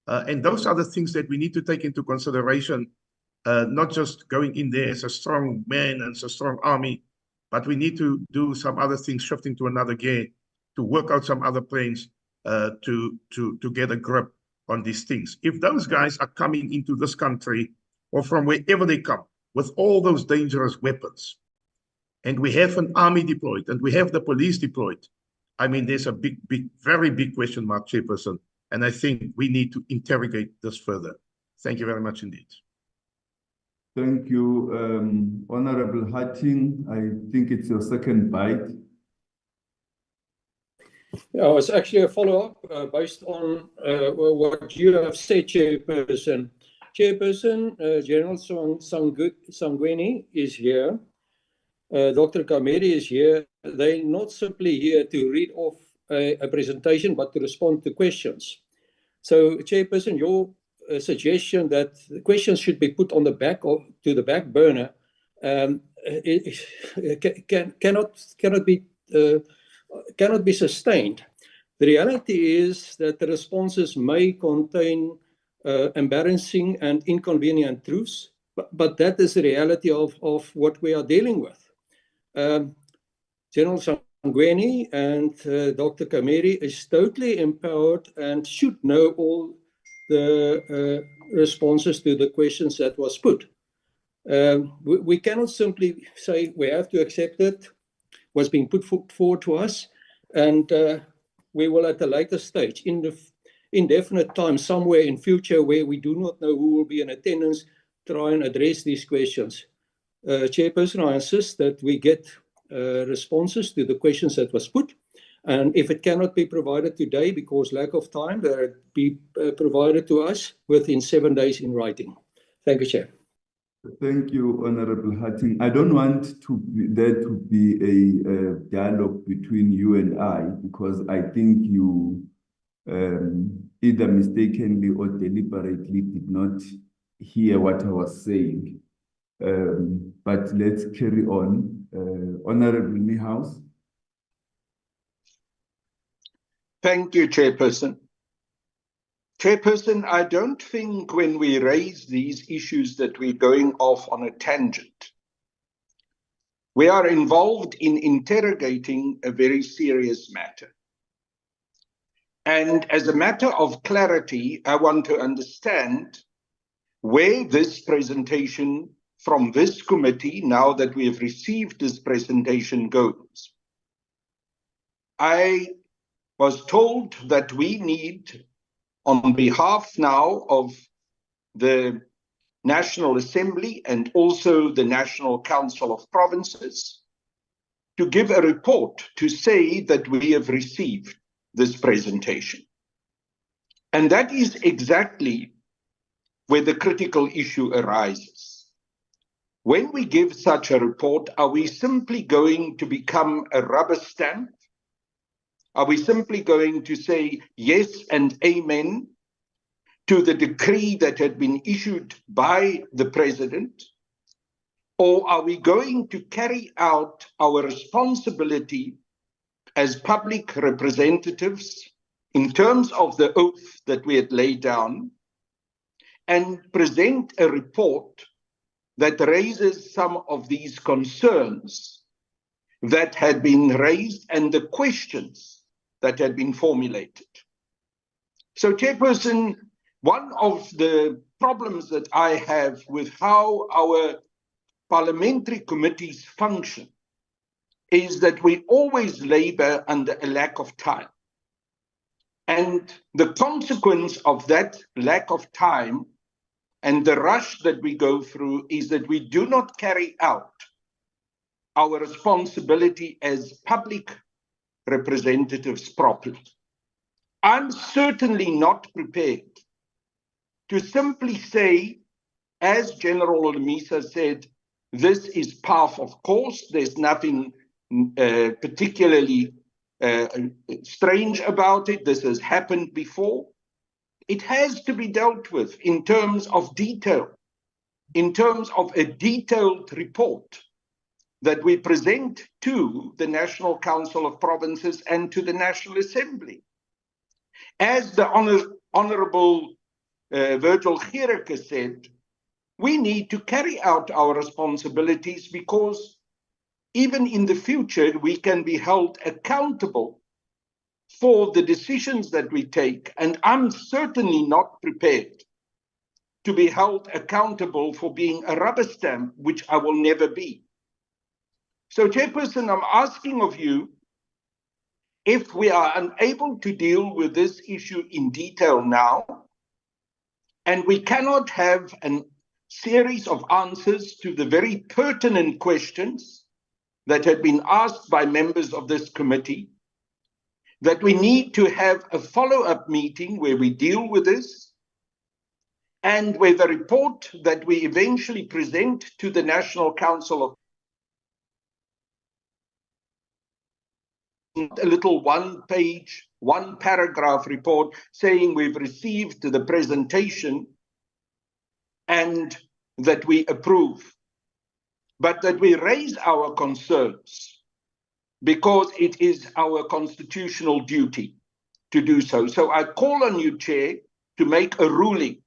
And those are the things that we need to take into consideration, not just going in there as a strong man and as a strong army, but we need to do some other things, shifting to another gear, to work out some other plans to get a grip on these things. If those guys are coming into this country or from wherever they come with all those dangerous weapons, and we have an army deployed and we have the police deployed, I mean, there's a very big question mark, Chairperson, and I think we need to interrogate this further. Thank you very much indeed. Thank you, Honorable Hatting. I think it's your second bite. Yeah, it's actually a follow-up based on what you have said, Chairperson. Chairperson, General Sangweni is here. Dr. Kameri is here. They're not simply here to read off a presentation, but to respond to questions. So, Chairperson, your suggestion that the questions should be put on the back to the back burner cannot be sustained. The reality is that the responses may contain embarrassing and inconvenient truths, but that is the reality of what we are dealing with. General Sangweni and Dr. Kameri is totally empowered and should know all the responses to the questions that was put. We cannot simply say we have to accept it, what's being put forward to us, and we will at a later stage, indefinite time somewhere in future where we do not know who will be in attendance, try and address these questions. Chairperson, I insist that we get responses to the questions that was put. And if it cannot be provided today because lack of time, that it be provided to us within 7 days in writing. Thank you, Chair. Thank you, Honorable Hatting. I don't want there to be a dialogue between you and I, because I think you either mistakenly or deliberately did not hear what I was saying. But let's carry on. Honorable Niehaus. Thank you, Chairperson. Chairperson, I don't think when we raise these issues that we're going off on a tangent. We are involved in interrogating a very serious matter. And as a matter of clarity, I want to understand where this presentation from this committee, now that we have received this presentation, goes. I was told that we need, on behalf now of the National Assembly and also the National Council of Provinces, to give a report to say that we have received this presentation. And that is exactly where the critical issue arises. When we give such a report, are we simply going to become a rubber stamp? Are we simply going to say yes and amen to the decree that had been issued by the president? Or are we going to carry out our responsibility as public representatives in terms of the oath that we had laid down and present a report that raises some of these concerns that had been raised and the questions that had been formulated? So, Chairperson, one of the problems that I have with how our parliamentary committees function is that we always labor under a lack of time. And the consequence of that lack of time and the rush that we go through is that we do not carry out our responsibility as public representatives properly. I'm certainly not prepared to simply say, as General Lemisa said, this is par of course, there's nothing particularly strange about it, this has happened before. It has to be dealt with in terms of detail, in terms of a detailed report that we present to the National Council of Provinces and to the National Assembly. As the Honourable Virgil Gericke said, we need to carry out our responsibilities because even in the future, we can be held accountable for the decisions that we take. And I'm certainly not prepared to be held accountable for being a rubber stamp, which I will never be. So, Chairperson, I'm asking of you, if we are unable to deal with this issue in detail now, and we cannot have a series of answers to the very pertinent questions that had been asked by members of this committee, that we need to have a follow-up meeting where we deal with this, and where the report that we eventually present to the National Council of a little one-page, one-paragraph report saying we've received the presentation and that we approve, but that we raise our concerns because it is our constitutional duty to do so. So I call on you, Chair, to make a ruling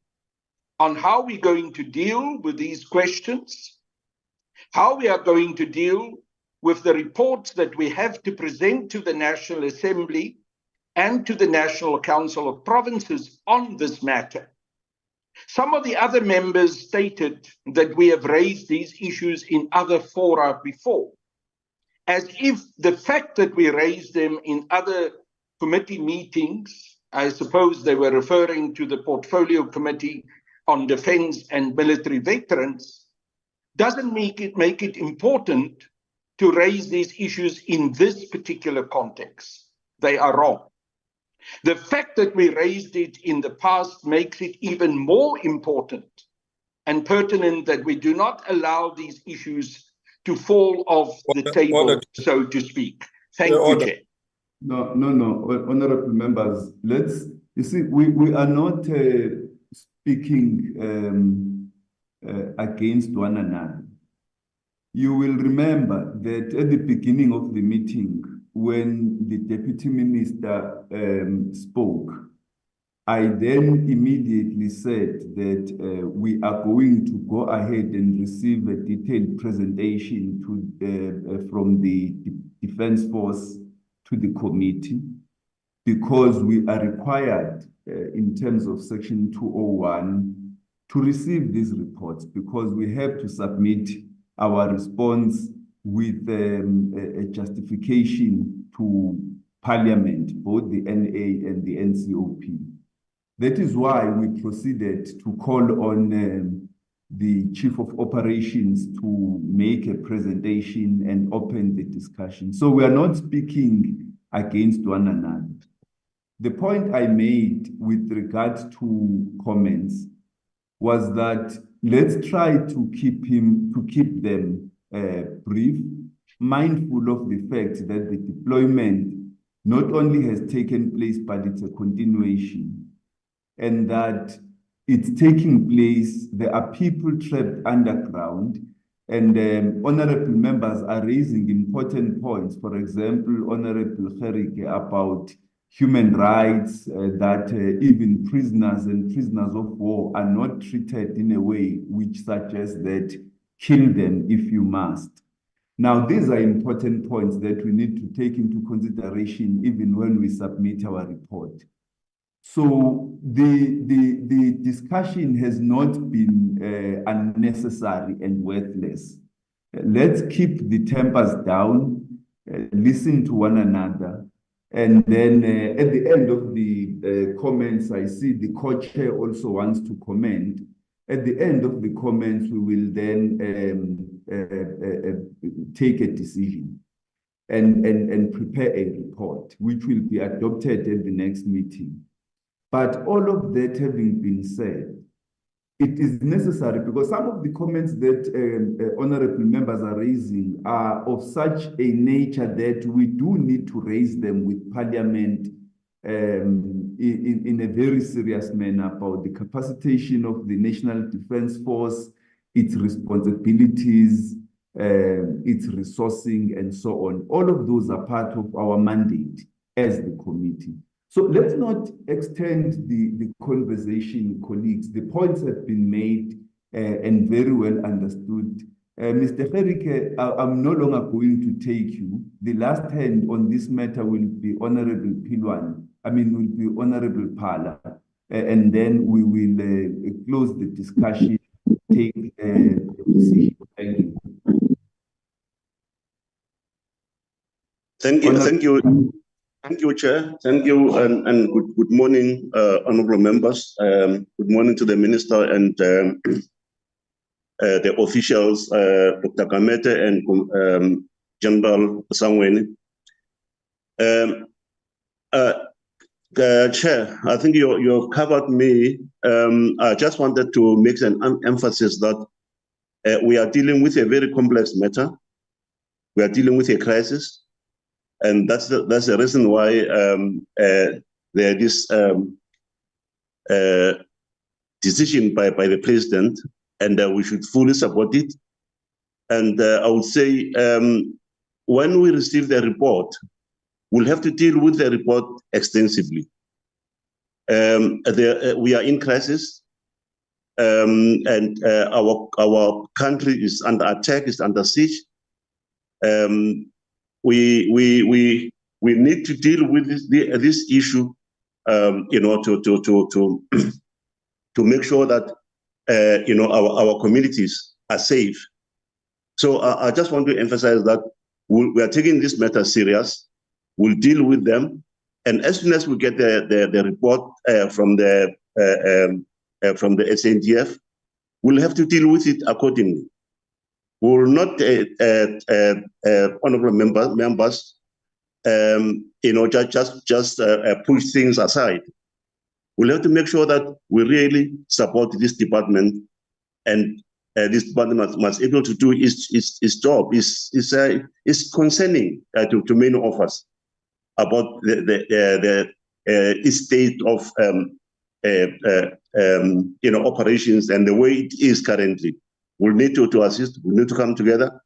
on how we're going to deal with these questions, how we are going to deal with the reports that we have to present to the National Assembly and to the National Council of Provinces on this matter. Some of the other members stated that we have raised these issues in other fora before, as if the fact that we raised them in other committee meetings I suppose they were referring to the Portfolio Committee on Defense and Military Veterans, doesn't make it important to raise these issues in this particular context. They are wrong. The fact that we raised it in the past makes it even more important and pertinent that we do not allow these issues to fall off the table, so to speak. Thank you, Chair. No, honorable members, you see, we are not speaking against one another. You will remember that at the beginning of the meeting, when the Deputy Minister spoke, I then immediately said that we are going to go ahead and receive a detailed presentation from the Defence Force to the committee, because we are required in terms of Section 201 to receive these reports, because we have to submit our response with a justification to Parliament, both the NA and the NCOP. That is why we proceeded to call on the Chief of Operations to make a presentation and open the discussion. So we are not speaking against one another. The point I made with regard to comments was that let's try to keep them brief, mindful of the fact that the deployment not only has taken place, but it's a continuation, and that it's taking place. There are people trapped underground, and honorable members are raising important points. For example, Honorable Gerike about human rights, that even prisoners and prisoners of war are not treated in a way which suggests that kill them if you must. Now, these are important points that we need to take into consideration even when we submit our report. So the discussion has not been unnecessary and worthless. Let's keep the tempers down, listen to one another, and then at the end of the comments, I see the co-chair also wants to comment. At the end of the comments, we will then take a decision and prepare a report, which will be adopted at the next meeting. But all of that having been said, it is necessary, because some of the comments that honorable members are raising are of such a nature that we do need to raise them with Parliament in a very serious manner about the capacitation of the National Defence Force, its responsibilities, its resourcing, and so on. All of those are part of our mandate as the committee. So let's not extend the conversation, colleagues. The points have been made and very well understood. Mr. Gerike, I'm no longer going to take you. The last hand on this matter will be Honorable will be Honorable Pala. And then we will close the discussion, take a decision. Thank you. Thank you, Chair. Thank you, and good morning, honorable members. Good morning to the Minister and the officials, Dr. Kamete and General Sangweni. Chair, I think you have covered me. I just wanted to make an emphasis that we are dealing with a very complex matter. We are dealing with a crisis. And that's the reason why there is this decision by the president, and we should fully support it. And I would say when we receive the report, we'll have to deal with the report extensively. We are in crisis, and our country is under attack, is under siege. We need to deal with this issue, to make sure that our communities are safe. So I just want to emphasize that we are taking this matter serious. We'll deal with them, And as soon as we get the report from the SANDF, we'll have to deal with it accordingly. We will not, honorable members, just push things aside. We'll have to make sure that we really support this department, and this department must able to do its job. Is concerning to many of us about the state of operations and the way it is currently. We'll need to assist. We need to come together.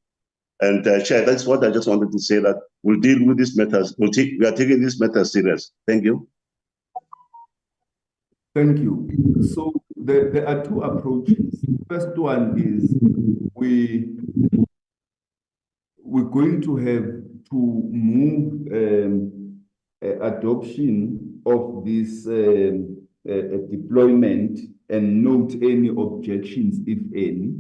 And Chair, that's what I just wanted to say, that we'll deal with these matters. We are taking these matters serious. Thank you. Thank you. So there are two approaches. First one is we're going to have to move adoption of this deployment and note any objections, if any.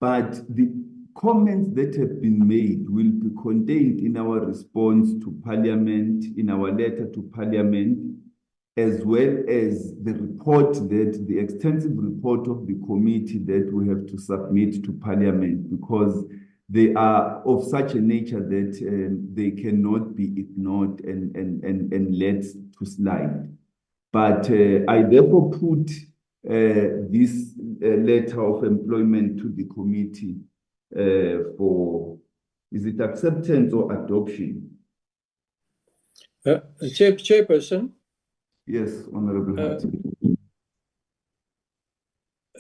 But the comments that have been made will be contained in our response to Parliament, in our letter to Parliament, as well as the report, that the extensive report of the committee that we have to submit to Parliament, because they are of such a nature that they cannot be ignored and let to slide. But I therefore put this letter of employment to the committee for, is it acceptance or adoption? Chairperson? Yes, Honorable Hart.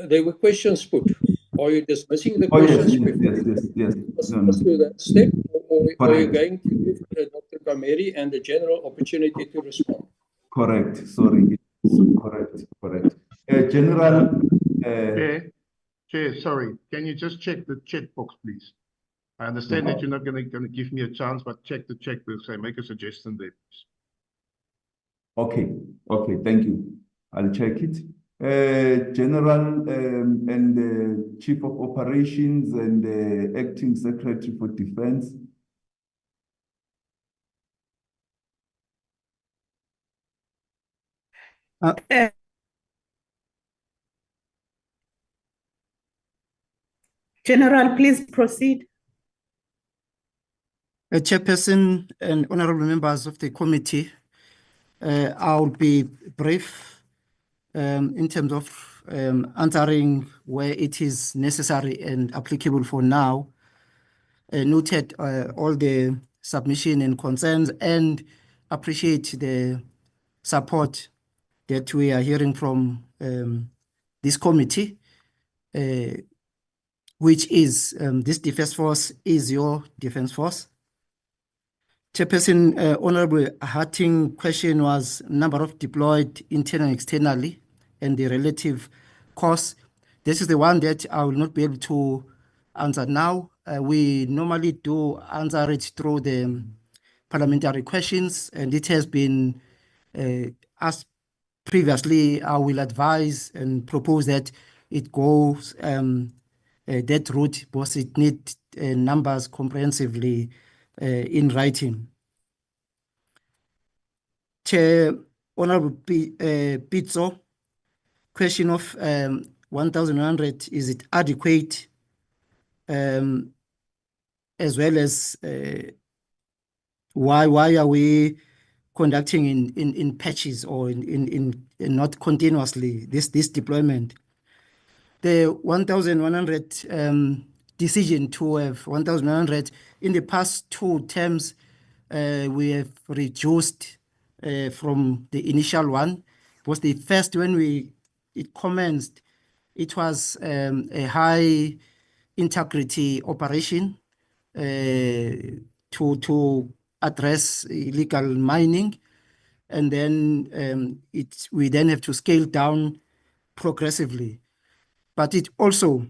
There were questions put. Are you dismissing the questions? Yes. To that step, or are you going to give Dr. Kameri and the general opportunity to respond? Correct. Sorry. Correct. General. Chair, sorry. Can you just check the chat box, please? I understand that you're not going to give me a chance, but check the chat box and make a suggestion there, please. Okay. Thank you. I'll check it. General and Chief of Operations and Acting Secretary for Defense. General, please proceed. Chairperson and honorable members of the committee, I'll be brief in terms of answering where it is necessary and applicable for now. Noted all the submission and concerns, and appreciate the support that we are hearing from this committee, which is this defense force is your defense force. Chairperson, Honorable Harting question was number of deployed internally and externally and the relative costs. This is the one that I will not be able to answer now. We normally do answer it through the parliamentary questions, and it has been asked previously. I will advise and propose that it goes that route, because it needs numbers comprehensively in writing. Chair, Honorable Pitso, question of 1,100, is it adequate? As well as why are we conducting in patches or in not continuously this deployment? The 1,100 decision to have 1,100 in the past 2 terms, we have reduced from the initial one. Was the first when it commenced, it was a high integrity operation to address illegal mining, and then we then have to scale down progressively. But it also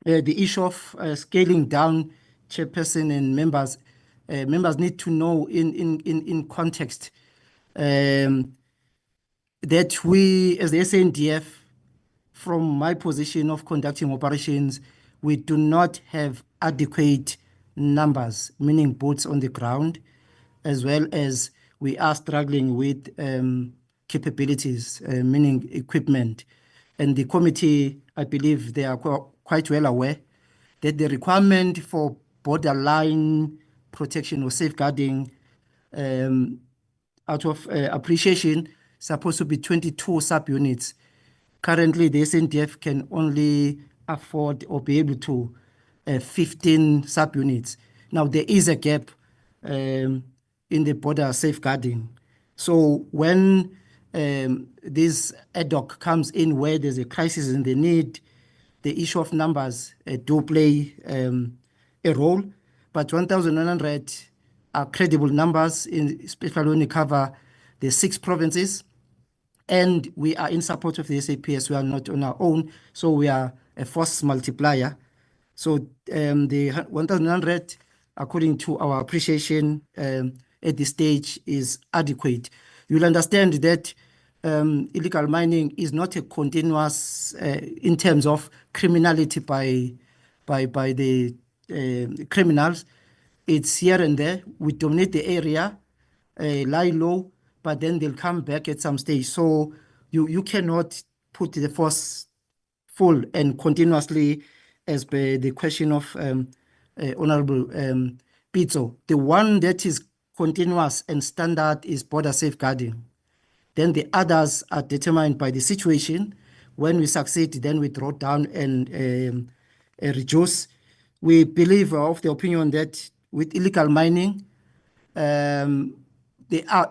the issue of scaling down, Chairperson and members need to know in context that we, as the SANDF, from my position of conducting operations, we do not have adequate numbers, meaning boots on the ground, as well as we are struggling with capabilities, meaning equipment. And the committee, I believe they are quite well aware that the requirement for borderline protection or safeguarding out of appreciation supposed to be 22 subunits. Currently, the SANDF can only afford or be able to 15 subunits. Now, there is a gap in the border safeguarding. So when this ad hoc comes in where there's a crisis and the need, the issue of numbers do play a role. But 1,100 are credible numbers, especially when you cover the 6 provinces. And we are in support of the SAPS. We are not on our own, so we are a force multiplier. So the 1,100, according to our appreciation at this stage, is adequate. You'll understand that illegal mining is not a continuous in terms of criminality by the criminals. It's here and there. We dominate the area, lie low, but then they'll come back at some stage. So you cannot put the force full and continuously as per the question of Honorable Pitso. The one that is continuous and standard is border safeguarding. Then the others are determined by the situation. When we succeed, then we draw down and reduce. We believe of the opinion that with illegal mining, there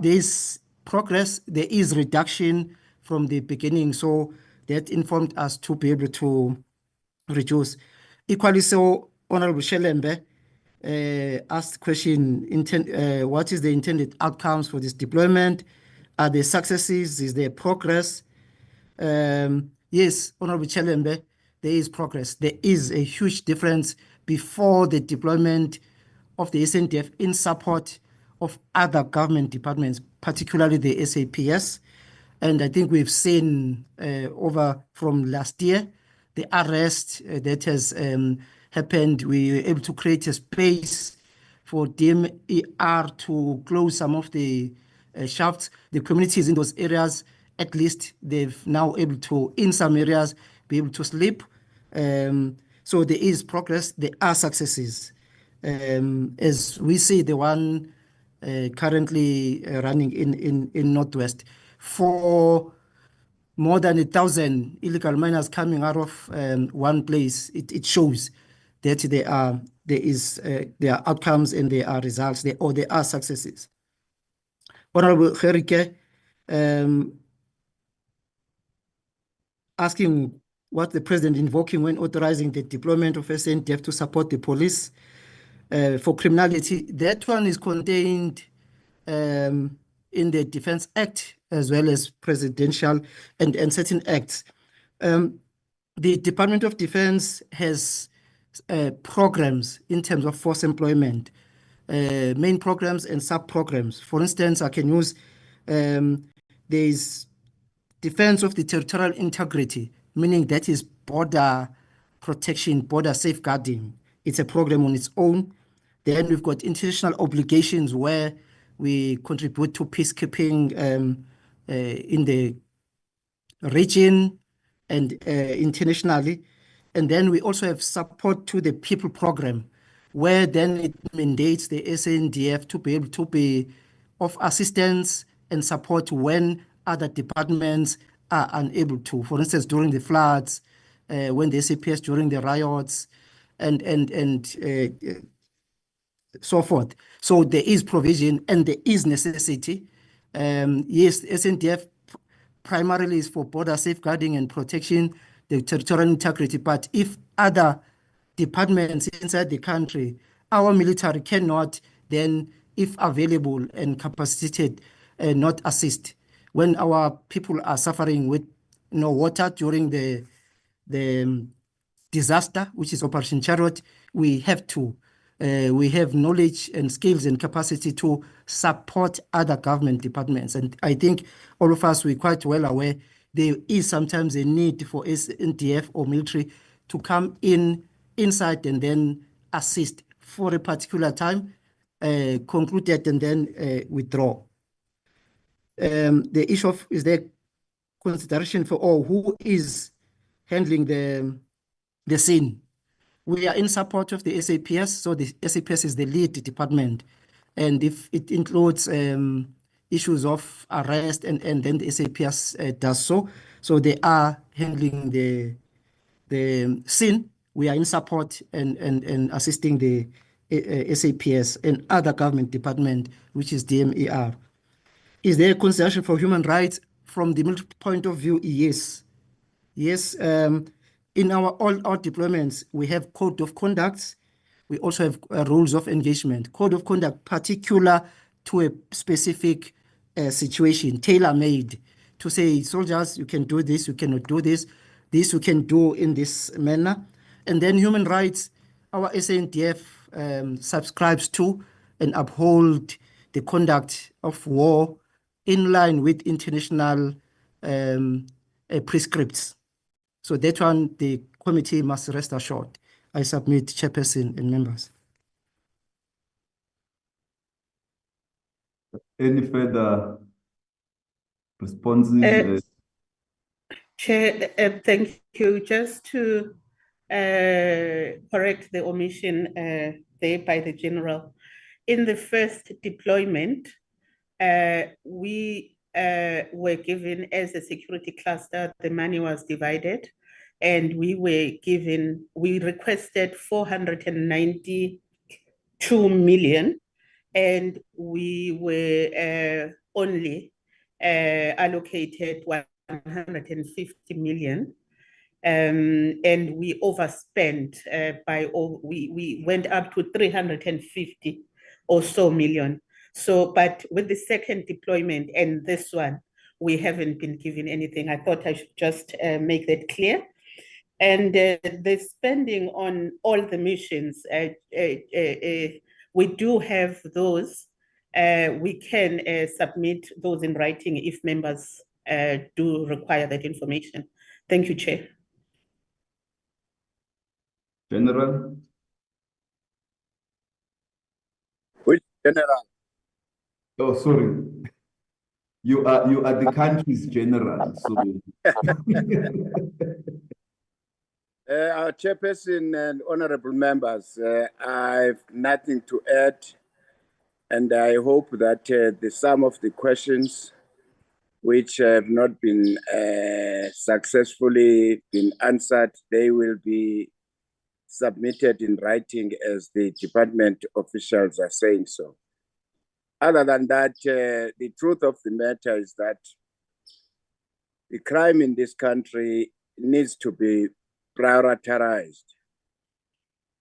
is progress, there is reduction from the beginning. So that informed us to be able to reduce. Equally so, Honorable Shelembe asked the question, what is the intended outcomes for this deployment? Are there successes? Is there progress? Yes, Honorable Shelembe, there is progress. There is a huge difference before the deployment of the SANDF in support of other government departments, particularly the SAPS. And I think we've seen over from last year, the arrest that has happened. We were able to create a space for DMER to close some of the shafts. The communities in those areas, at least they've now able to, in some areas, be able to sleep. So there is progress, there are successes. As we see the one currently running in Northwest, for more than 1,000 illegal miners coming out of one place, it shows that there are outcomes and there are results, there are successes. Honorable Gerike, asking what the president invoking when authorizing the deployment of SANDF to support the police for criminality. That one is contained in the Defense Act as well as presidential and certain acts. The Department of Defense has programs in terms of force employment, main programs and sub-programs. For instance, I can use, there's defense of the territorial integrity, meaning that is border protection, border safeguarding. It's a program on its own. Then we've got international obligations where we contribute to peacekeeping in the region and internationally. And then we also have support to the people program, where then it mandates the SANDF to be able to be of assistance and support when other departments are unable to. For instance, during the floods, when the SAPS during the riots, and so forth. So there is provision and there is necessity. Yes, SANDF primarily is for border safeguarding and protection, the territorial integrity. But if other departments inside the country, our military cannot then, if available and capacitated, not assist. When our people are suffering with no water during the disaster, which is Operation Chariot, we have to. We have knowledge and skills and capacity to support other government departments. And I think all of us, we're quite well aware there is sometimes a need for SANDF or military to come inside and then assist for a particular time, conclude that and then withdraw. the issue of is there consideration for all who is handling the scene. We are in support of the SAPS, so the SAPS is the lead department, and if it includes issues of arrest and then the SAPS does so. So they are handling the scene. We are in support and assisting the SAPS and other government department, which is DMER. Is there consideration for human rights from the military point of view? Yes. Yes, in all our deployments, we have code of conduct. We also have rules of engagement. Code of conduct particular to a specific situation, tailor-made, to say, soldiers, you can do this, you cannot do this, this you can do in this manner. And then human rights, our SANDF subscribes to and uphold the conduct of war in line with international prescripts. So that one, the committee must rest assured. I submit, Chairperson and members. Any further responses? Chair, thank you. Just to correct the omission there by the General. In the first deployment, we were given as a security cluster, the money was divided, and we requested 492 million, and we were only allocated 150 million. And we overspent we went up to 350 or so million. So, but with the second deployment and this one, we haven't been given anything. I thought I should just make that clear. And the spending on all the missions, we do have those. We can submit those in writing if members do require that information. Thank you, Chair. General? Which general? Oh, sorry. You are the country's general. So. Our chairperson and honorable members, I have nothing to add, and I hope that some of the questions which have not been successfully been answered, they will be submitted in writing as the department officials are saying so. Other than that, the truth of the matter is that the crime in this country needs to be prioritized.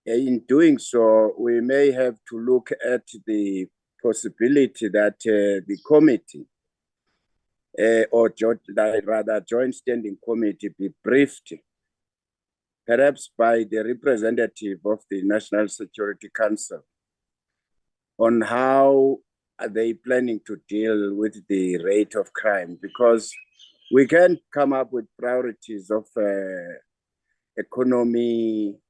In doing so, we may have to look at the possibility that the committee, or rather joint standing committee, be briefed, perhaps by the representative of the National Security Council, on how are they planning to deal with the rate of crime, because we can come up with priorities of economy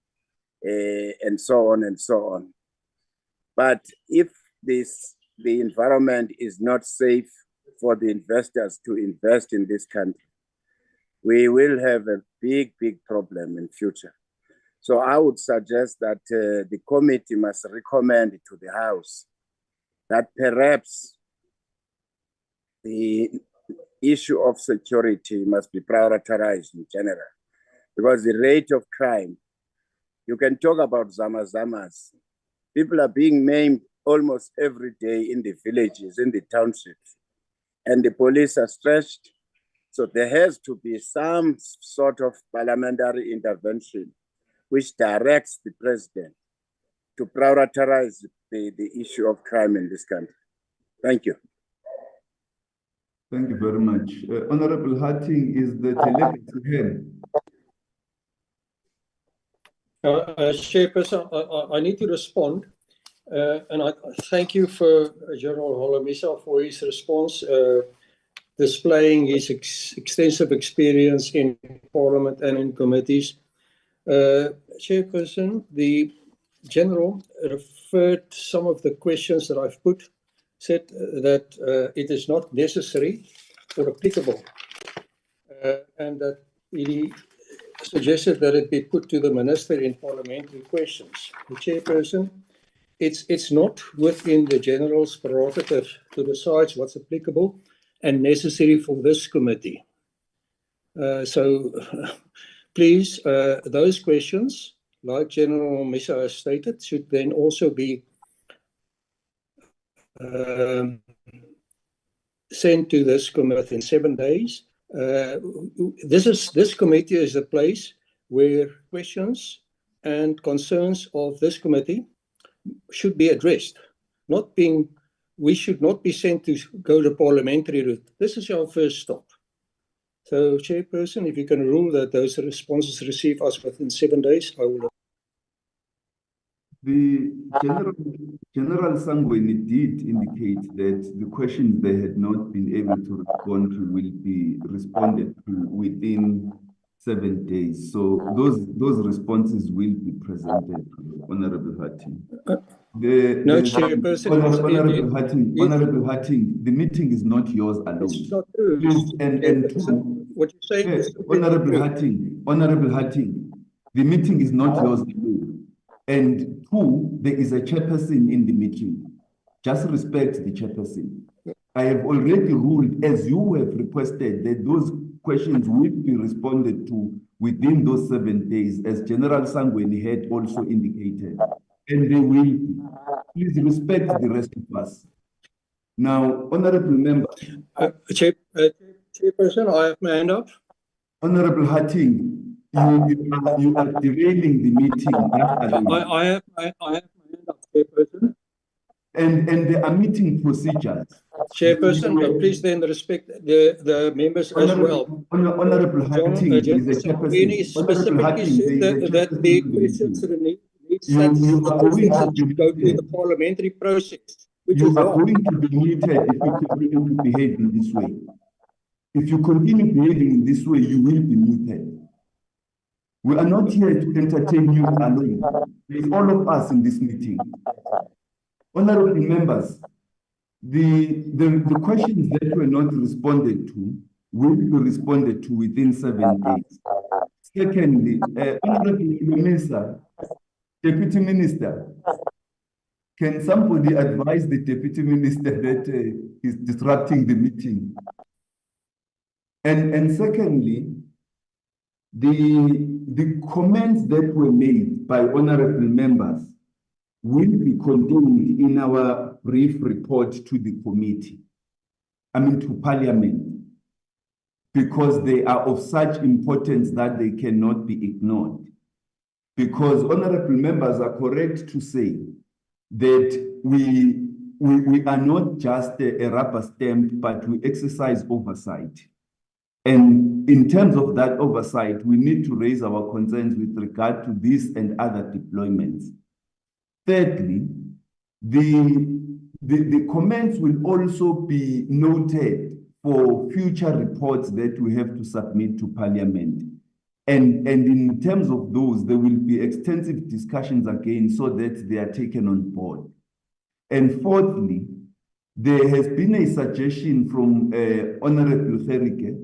and so on and so on. But if the environment is not safe for the investors to invest in this country, we will have a big problem in future. So I would suggest that the committee must recommend to the House that perhaps the issue of security must be prioritized in general, because the rate of crime, you can talk about zamazamas. People are being maimed almost every day in the villages, in the townships, and the police are stretched. So there has to be some sort of parliamentary intervention which directs the president to prioritize the issue of crime in this country. Thank you. Thank you very much. Honorable Harting, is the telepathy here? Chairperson, I need to respond. And I thank you for General Holomisa for his response, displaying his extensive experience in Parliament and in committees. Chairperson, the General referred some of the questions that I've put said that it is not necessary or applicable, and that he suggested that it be put to the Minister in parliamentary questions. The Chairperson, it's not within the General's prerogative to decide what's applicable and necessary for this committee. So please, those questions, like General Misa has stated, should then also be sent to this committee in 7 days. This committee is a place where questions and concerns of this committee should be addressed. We should not be sent to go the parliamentary route. This is our first stop. So, Chairperson, if you can rule that those responses receive us within 7 days, I will. The General Sangweni did indicate that the questions they had not been able to respond to will be responded to within 7 days. So those responses will be presented to Honorable Hatting. No, Chairperson. Honorable Hatting, the meeting is not yours alone. It's not true. Please, and two, what you're saying is Honorable Hatting, the meeting is not yours alone. And two, there is a chairperson in the meeting. Just respect the chairperson. I have already ruled, as you have requested, that those questions will be responded to within those 7 days, as General Sangweni had also indicated. And they will be. Please respect the rest of us. Now, Honorable Member. Chairperson, I have my hand up. Honorable Hatting, you are derailing the meeting. I have my hand up, Chairperson. And there are meeting procedures. Chairperson, but please then respect the members as well. Honorable Hatting is a chairperson. Specifically said that the questions you are going to be go through the parliamentary process. You are going to be muted if you continue to behave in this way. If you continue behaving in this way, you will be muted. We are not here to entertain you alone. There's all of us in this meeting. Honorable members, the questions that were not responded to will be responded to within 7 days. Secondly, Honorable Minister, Deputy Minister, can somebody advise the Deputy Minister that is disrupting the meeting? And secondly, the comments that were made by honorable members will be contained in our brief report to the committee, to Parliament, because they are of such importance that they cannot be ignored. Because honorable members are correct to say that we are not just a rubber stamp, but we exercise oversight. And in terms of that oversight, we need to raise our concerns with regard to this and other deployments. Thirdly, the comments will also be noted for future reports that we have to submit to Parliament. And in terms of those, there will be extensive discussions again so that they are taken on board. And fourthly, there has been a suggestion from Honorable Gerike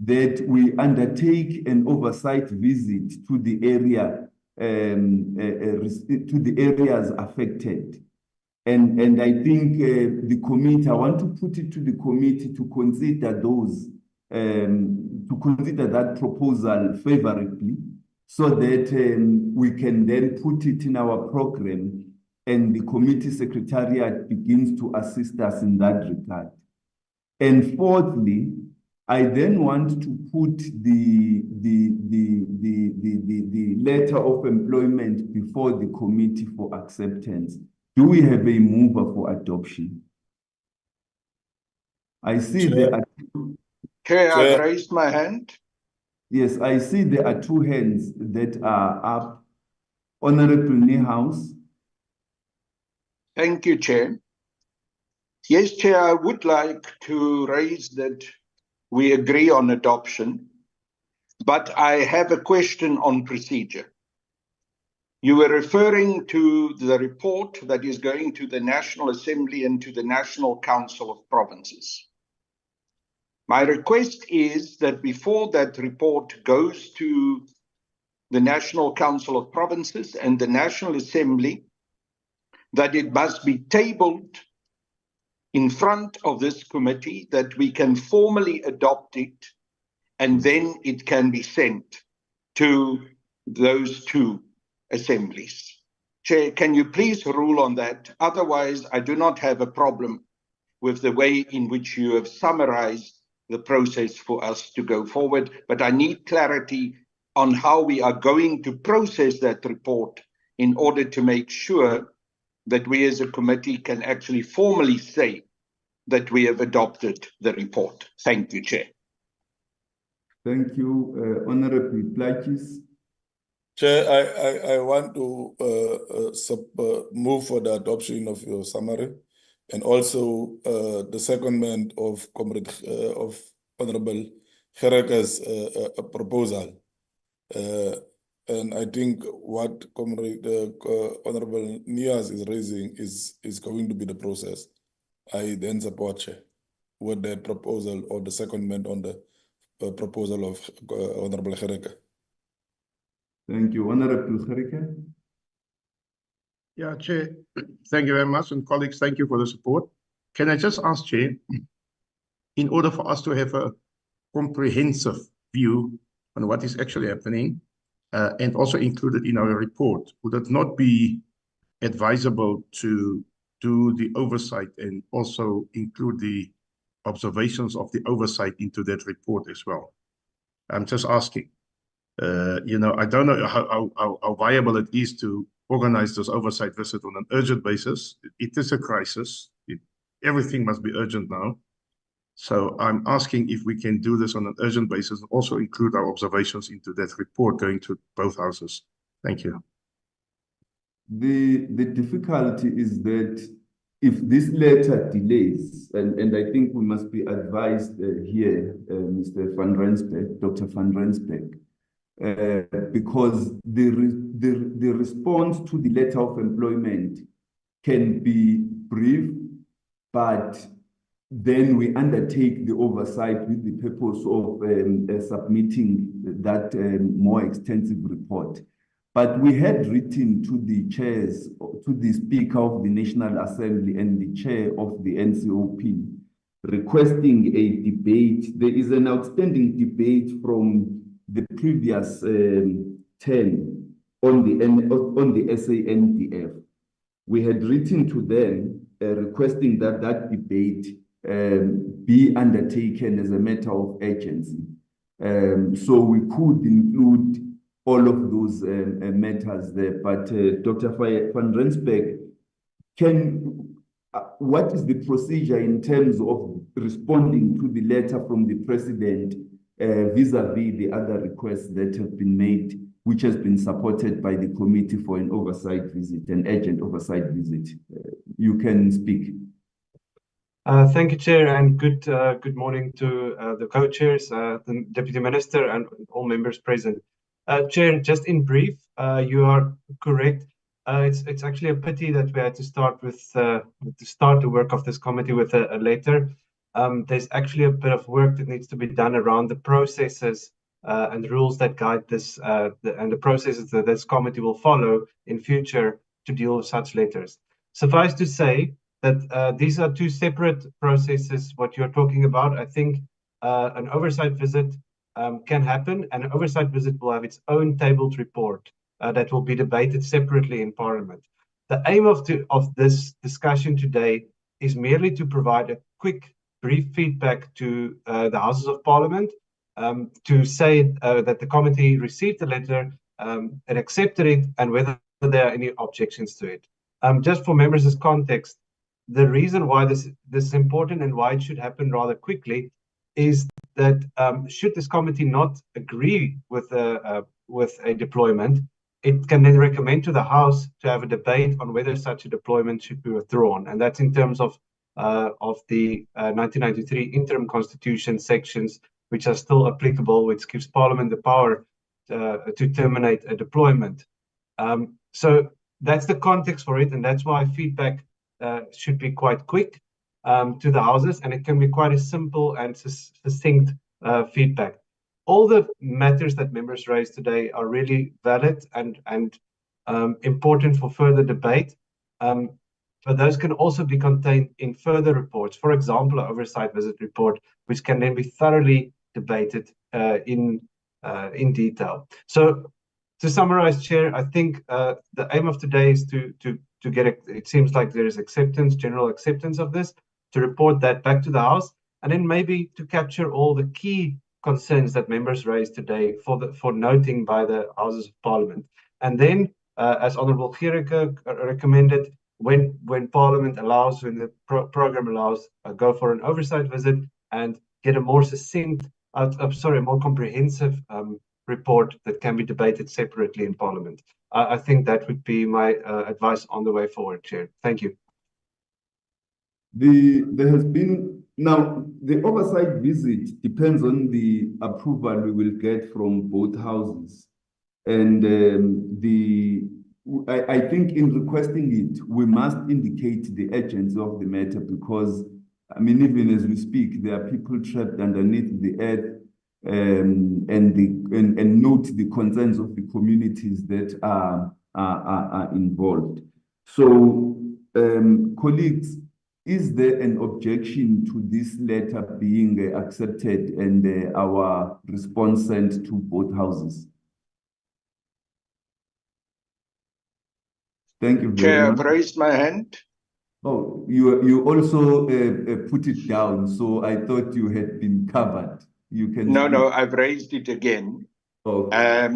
that we undertake an oversight visit to the area, to the areas affected. And I think the committee, I want to put it to the committee to consider those, to consider that proposal favorably so that we can then put it in our program and the committee secretariat begins to assist us in that regard. And fourthly, I then want to put the letter of employment before the committee for acceptance. Do we have a mover for adoption? I see there are two. Chair, I've raised my hand. Yes, I see there are two hands that are up. Honorable Niehaus. Thank you, Chair. Yes, Chair, I would like to raise that we agree on adoption, but I have a question on procedure. You were referring to the report that is going to the National Assembly and to the National Council of Provinces. My request is that before that report goes to the National Council of Provinces and the National Assembly, that it must be tabled in front of this committee, that we can formally adopt it, and then it can be sent to those two assemblies. Chair, can you please rule on that? Otherwise, I do not have a problem with the way in which you have summarized the process for us to go forward, but I need clarity on how we are going to process that report in order to make sure that we as a committee can actually formally say that we have adopted the report. Thank you, Chair. Thank you, Honorable Plakis. Chair, I want to move for the adoption of your summary, and also the secondment of Honorable Gereka's proposal. And I think what Honorable Nias is raising is going to be the process. I then support, Chair, with the proposal or the secondment on the proposal of Honorable Gereka. Thank you. Honorable Gereka. Yeah, Chair, thank you very much. And colleagues, thank you for the support. Can I just ask, Chair, in order for us to have a comprehensive view on what is actually happening, and also included in our report, would it not be advisable to do the oversight and also include the observations of the oversight into that report as well? I'm just asking. You know, I don't know how viable it is to organize this oversight visit on an urgent basis. It is a crisis. Everything must be urgent now. So I'm asking if we can do this on an urgent basis and also include our observations into that report going to both houses. Thank you. The difficulty is that if this letter delays, and I think we must be advised here, Mr. Van Rensburg, Dr. Van Rensburg, because the response to the letter of employment can be brief, but then we undertake the oversight with the purpose of submitting that more extensive report. But we had written to the chairs, to the Speaker of the National Assembly and the Chair of the NCOP, requesting a debate. There is an outstanding debate from the previous term on the SANDF. We had written to them requesting that debate be undertaken as a matter of urgency. So we could include all of those matters there. But Dr. Van Rensburg, what is the procedure in terms of responding to the letter from the President vis-a-vis the other requests that have been made, which has been supported by the Committee for an Oversight Visit, an urgent oversight visit? You can speak. Thank you, Chair, and good morning to the co-chairs, the Deputy Minister, and all members present. Chair, just in brief, you are correct. It's actually a pity that we had to start the work of this committee with a letter. There's actually a bit of work that needs to be done around the processes and rules that guide this, and the processes that this committee will follow in future to deal with such letters. Suffice to say that these are two separate processes. What you're talking about, I think, an oversight visit can happen, and an oversight visit will have its own tabled report that will be debated separately in Parliament. The aim of this discussion today is merely to provide a quick, brief feedback to the Houses of Parliament, to say that the committee received the letter and accepted it, and whether there are any objections to it. Just for members' as context, the reason why this is important and why it should happen rather quickly is that should this committee not agree with a deployment, it can then recommend to the House to have a debate on whether such a deployment should be withdrawn, and that's in terms of the 1993 interim constitution sections, which are still applicable, which gives Parliament the power to terminate a deployment. So that's the context for it, and that's why feedback should be quite quick to the houses, and it can be quite a simple and succinct feedback. All the matters that members raised today are really valid and important for further debate. But those can also be contained in further reports, for example, an oversight visit report, which can then be thoroughly debated in detail. So to summarize, Chair, I think the aim of today is to get it seems like there is acceptance, general acceptance of this, to report that back to the House, and then maybe to capture all the key concerns that members raised today for noting by the Houses of Parliament. And then, as Honourable Gericke recommended, when Parliament allows, when the program allows, go for an oversight visit and get a more succinct, a more comprehensive report that can be debated separately in Parliament. I think that would be my advice on the way forward, Chair. Thank you. There has been, now the oversight visit depends on the approval we will get from both houses. And I think in requesting it, we must indicate the urgency of the matter, because, I mean, even as we speak, there are people trapped underneath the earth, and note the concerns of the communities that are involved. So, colleagues, is there an objection to this letter being accepted and our response sent to both houses? Thank you very Chair, much. I've raised my hand. Oh, you also put it down, so I thought you had been covered. You can No, speak. no, I've raised it again. Okay.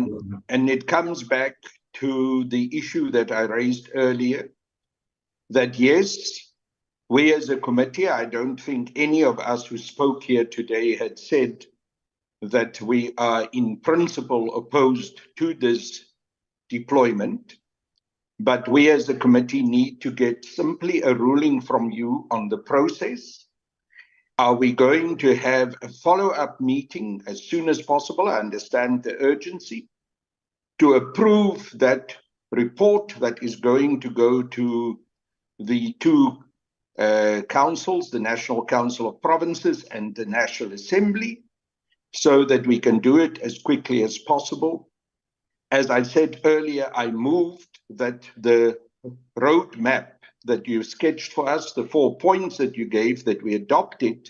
And it comes back to the issue that I raised earlier, that yes, we as a committee, I don't think any of us who spoke here today had said that we are in principle opposed to this deployment. But we as a committee need to get simply a ruling from you on the process. Are we going to have a follow-up meeting as soon as possible? I understand the urgency to approve that report that is going to go to the two councils, the National Council of Provinces and the National Assembly, so that we can do it as quickly as possible. As I said earlier, I moved that the roadmap that you sketched for us, the 4 points that you gave, that we adopt it,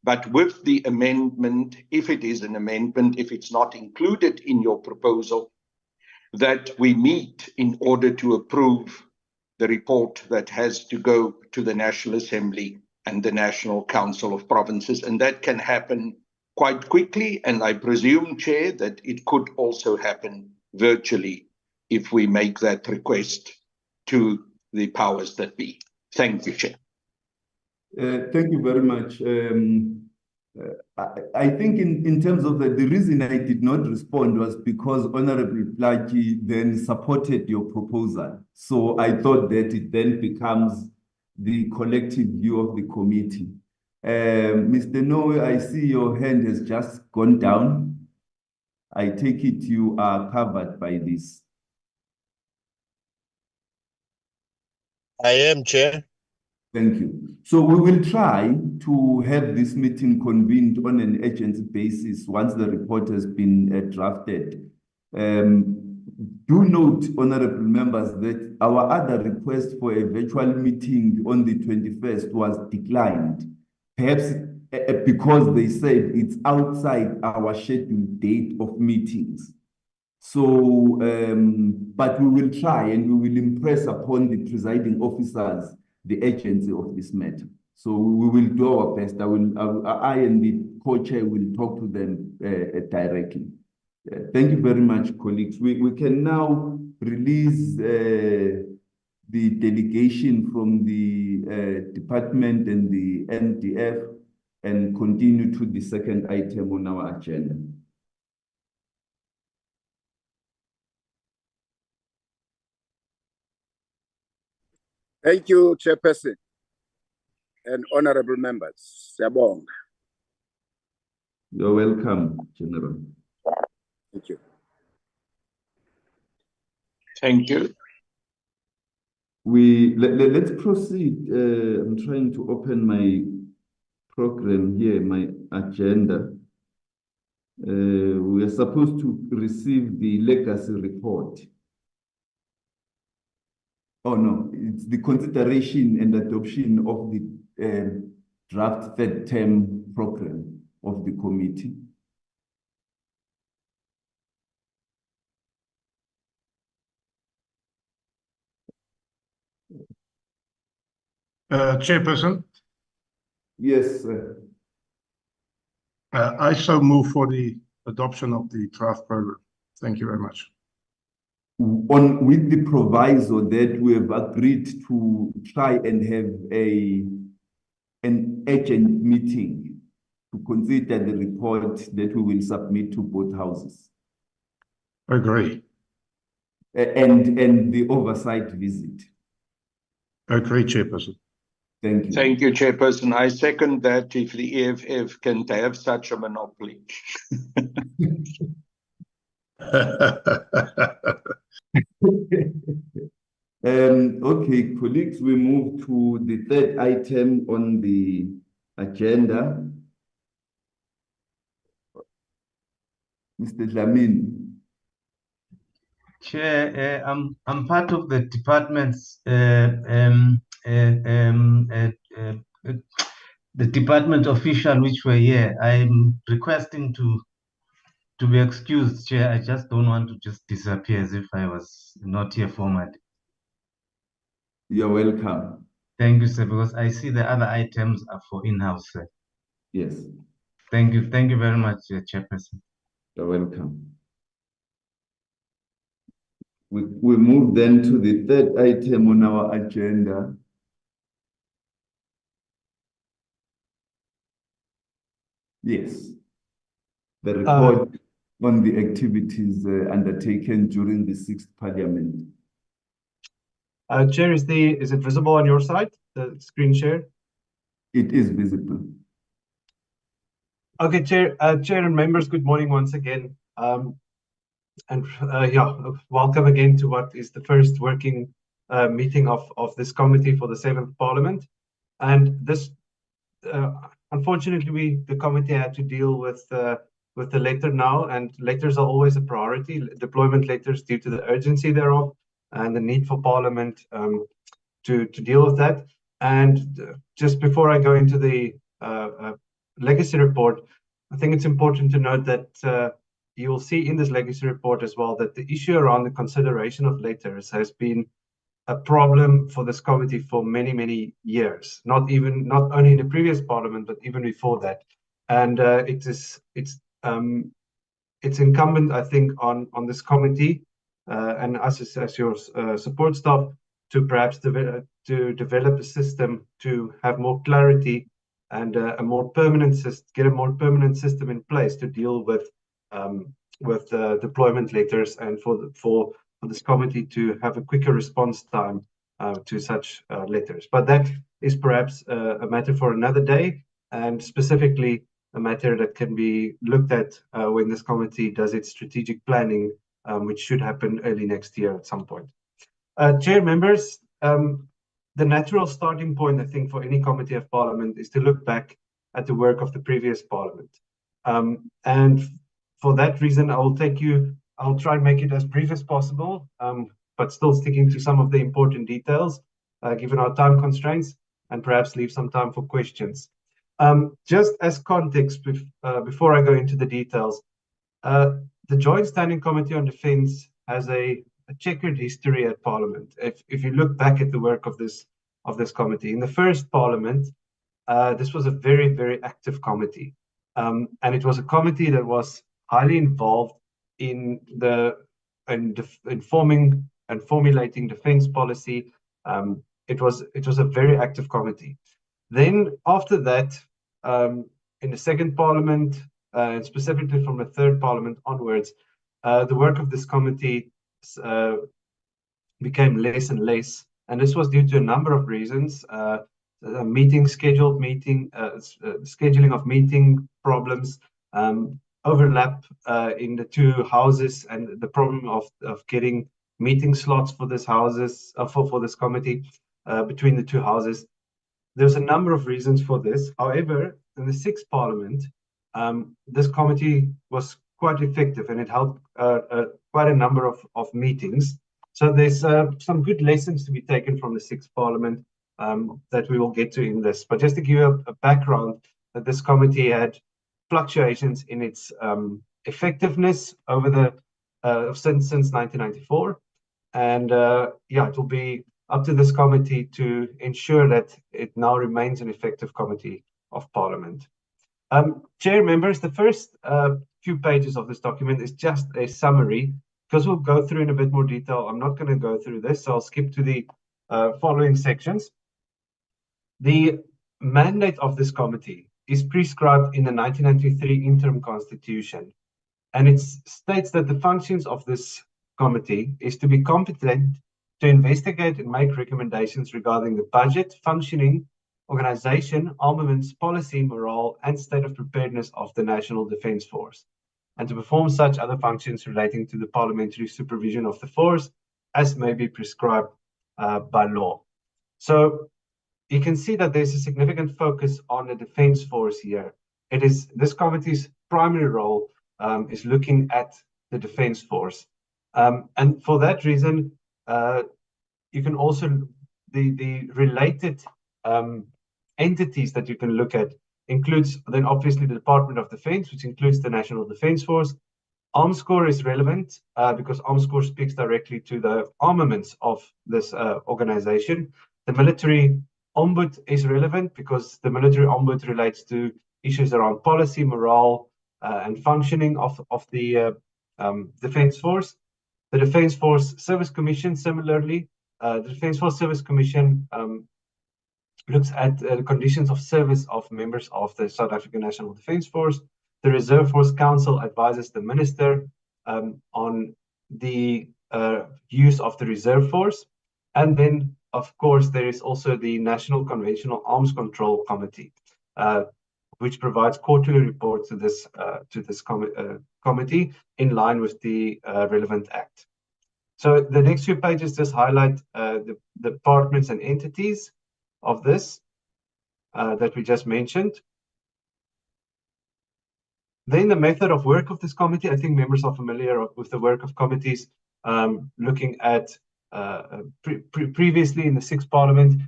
but with the amendment, if it is an amendment, if it's not included in your proposal, that we meet in order to approve the report that has to go to the National Assembly and the National Council of Provinces. And that can happen quite quickly. And I presume, Chair, that it could also happen virtually if we make that request to the powers that be. Thank you, Chair. Thank you very much. I think in terms of the reason I did not respond was because Honorable Plaki then supported your proposal. So I thought that it then becomes the collective view of the committee. Mr. Noe, I see your hand has just gone down. I take it you are covered by this. I am, Chair. Thank you. So we will try to have this meeting convened on an urgency basis once the report has been drafted. Do note, honorable members, that our other request for a virtual meeting on the 21st was declined, perhaps because they said it's outside our scheduled date of meetings. So, but we will try and we will impress upon the presiding officers the urgency of this matter. So we will do our best. I and the co-chair will talk to them directly. Thank you very much, colleagues. We can now release the delegation from the department and the NDF and continue to the second item on our agenda. Thank you, Chairperson and honorable members. Siyabonga. You're welcome, General. Thank you. Thank you. Let's proceed. I'm trying to open my program here, my agenda. We are supposed to receive the legacy report. Oh no, it's the consideration and adoption of the draft third term program of the committee. Chairperson, Yes, sir. I so move for the adoption of the draft program. Thank you very much. With the proviso that we have agreed to try and have an urgent meeting to consider the report that we will submit to both houses. Agree. And the oversight visit. Agree, Chairperson. Thank you. Thank you, Chairperson. I second that if the EFF can have such a monopoly. Okay, colleagues, we move to the third item on the agenda. Mr. Dlamini. Chair, I'm part of the department's the department official which were here. I'm requesting to be excused, Chair. I just don't want to just disappear as if I was not here formally. You're welcome. Thank you, sir, because I see the other items are for in-house, sir. Yes. Thank you. Thank you very much, Chairperson. You're welcome. We move then to the third item on our agenda. Yes. The report on the activities undertaken during the 6th Parliament. Chair, is it visible on your side, the screen share? It is visible. Okay, Chair and members, good morning once again. Welcome again to what is the first working meeting of this committee for the 7th Parliament. And this, unfortunately, the committee had to deal with the letter now, and letters are always a priority, deployment letters, due to the urgency thereof and the need for Parliament to deal with that. And just before I go into the legacy report, I think it's important to note that you will see in this legacy report as well that the issue around the consideration of letters has been a problem for this committee for many, many years, not only in the previous Parliament, but even before that. And it's incumbent, I think, on this committee and us as your support staff to perhaps develop a system to have more clarity and get a more permanent system in place to deal with deployment letters, and for this committee to have a quicker response time to such letters. But that is perhaps a matter for another day, and specifically a matter that can be looked at when this committee does its strategic planning, which should happen early next year at some point. Chair, members, the natural starting point, I think, for any committee of Parliament is to look back at the work of the previous Parliament. And for that reason, I'll try and make it as brief as possible, but still sticking to some of the important details, given our time constraints, and perhaps leave some time for questions. Just as context, before I go into the details, the Joint Standing Committee on Defence has a checkered history at Parliament. If you look back at the work of this committee, in the first Parliament, this was a very, very active committee. And it was a committee that was highly involved in forming and formulating defence policy. It was a very active committee. Then after that, in the second Parliament, and specifically from the third Parliament onwards, the work of this committee became less and less. And this was due to a number of reasons. Scheduling of meeting problems, overlap in the two houses, and the problem of getting meeting slots for this houses for this committee between the two houses. There's a number of reasons for this. However, in the sixth parliament, this committee was quite effective and it held quite a number of meetings. So there's some good lessons to be taken from the sixth parliament that we will get to in this. But just to give you a background, that this committee had fluctuations in its effectiveness over the since 1994, and yeah, it will be up to this committee to ensure that it now remains an effective committee of Parliament. Chair, members, the first few pages of this document is just a summary, because we'll go through in a bit more detail. I'm not going to go through this, so I'll skip to the following sections. The mandate of this committee is prescribed in the 1993 interim constitution, and it states that the functions of this committee is to be competent to investigate and make recommendations regarding the budget, functioning, organization, armaments, policy, morale, and state of preparedness of the National Defence Force, and to perform such other functions relating to the parliamentary supervision of the force as may be prescribed by law. So you can see that there's a significant focus on the Defence Force here. It is this committee's primary role is looking at the Defence Force. And for that reason, you can also, the related entities that you can look at includes then obviously the Department of Defence, which includes the National Defence Force. Armscor is relevant because Armscor speaks directly to the armaments of this organization. The Military Ombud is relevant because the Military Ombud relates to issues around policy, morale, and functioning of the Defence Force. The Defence Force Service Commission, similarly, the Defence Force Service Commission looks at the conditions of service of members of the South African National Defence Force. The Reserve Force Council advises the Minister on the use of the Reserve Force. And then, of course, there is also the National Conventional Arms Control Committee, which provides quarterly reports to this committee in line with the relevant act. So the next few pages just highlight the departments and entities of this that we just mentioned. Then the method of work of this committee, I think members are familiar with the work of committees, looking at previously in the sixth parliament,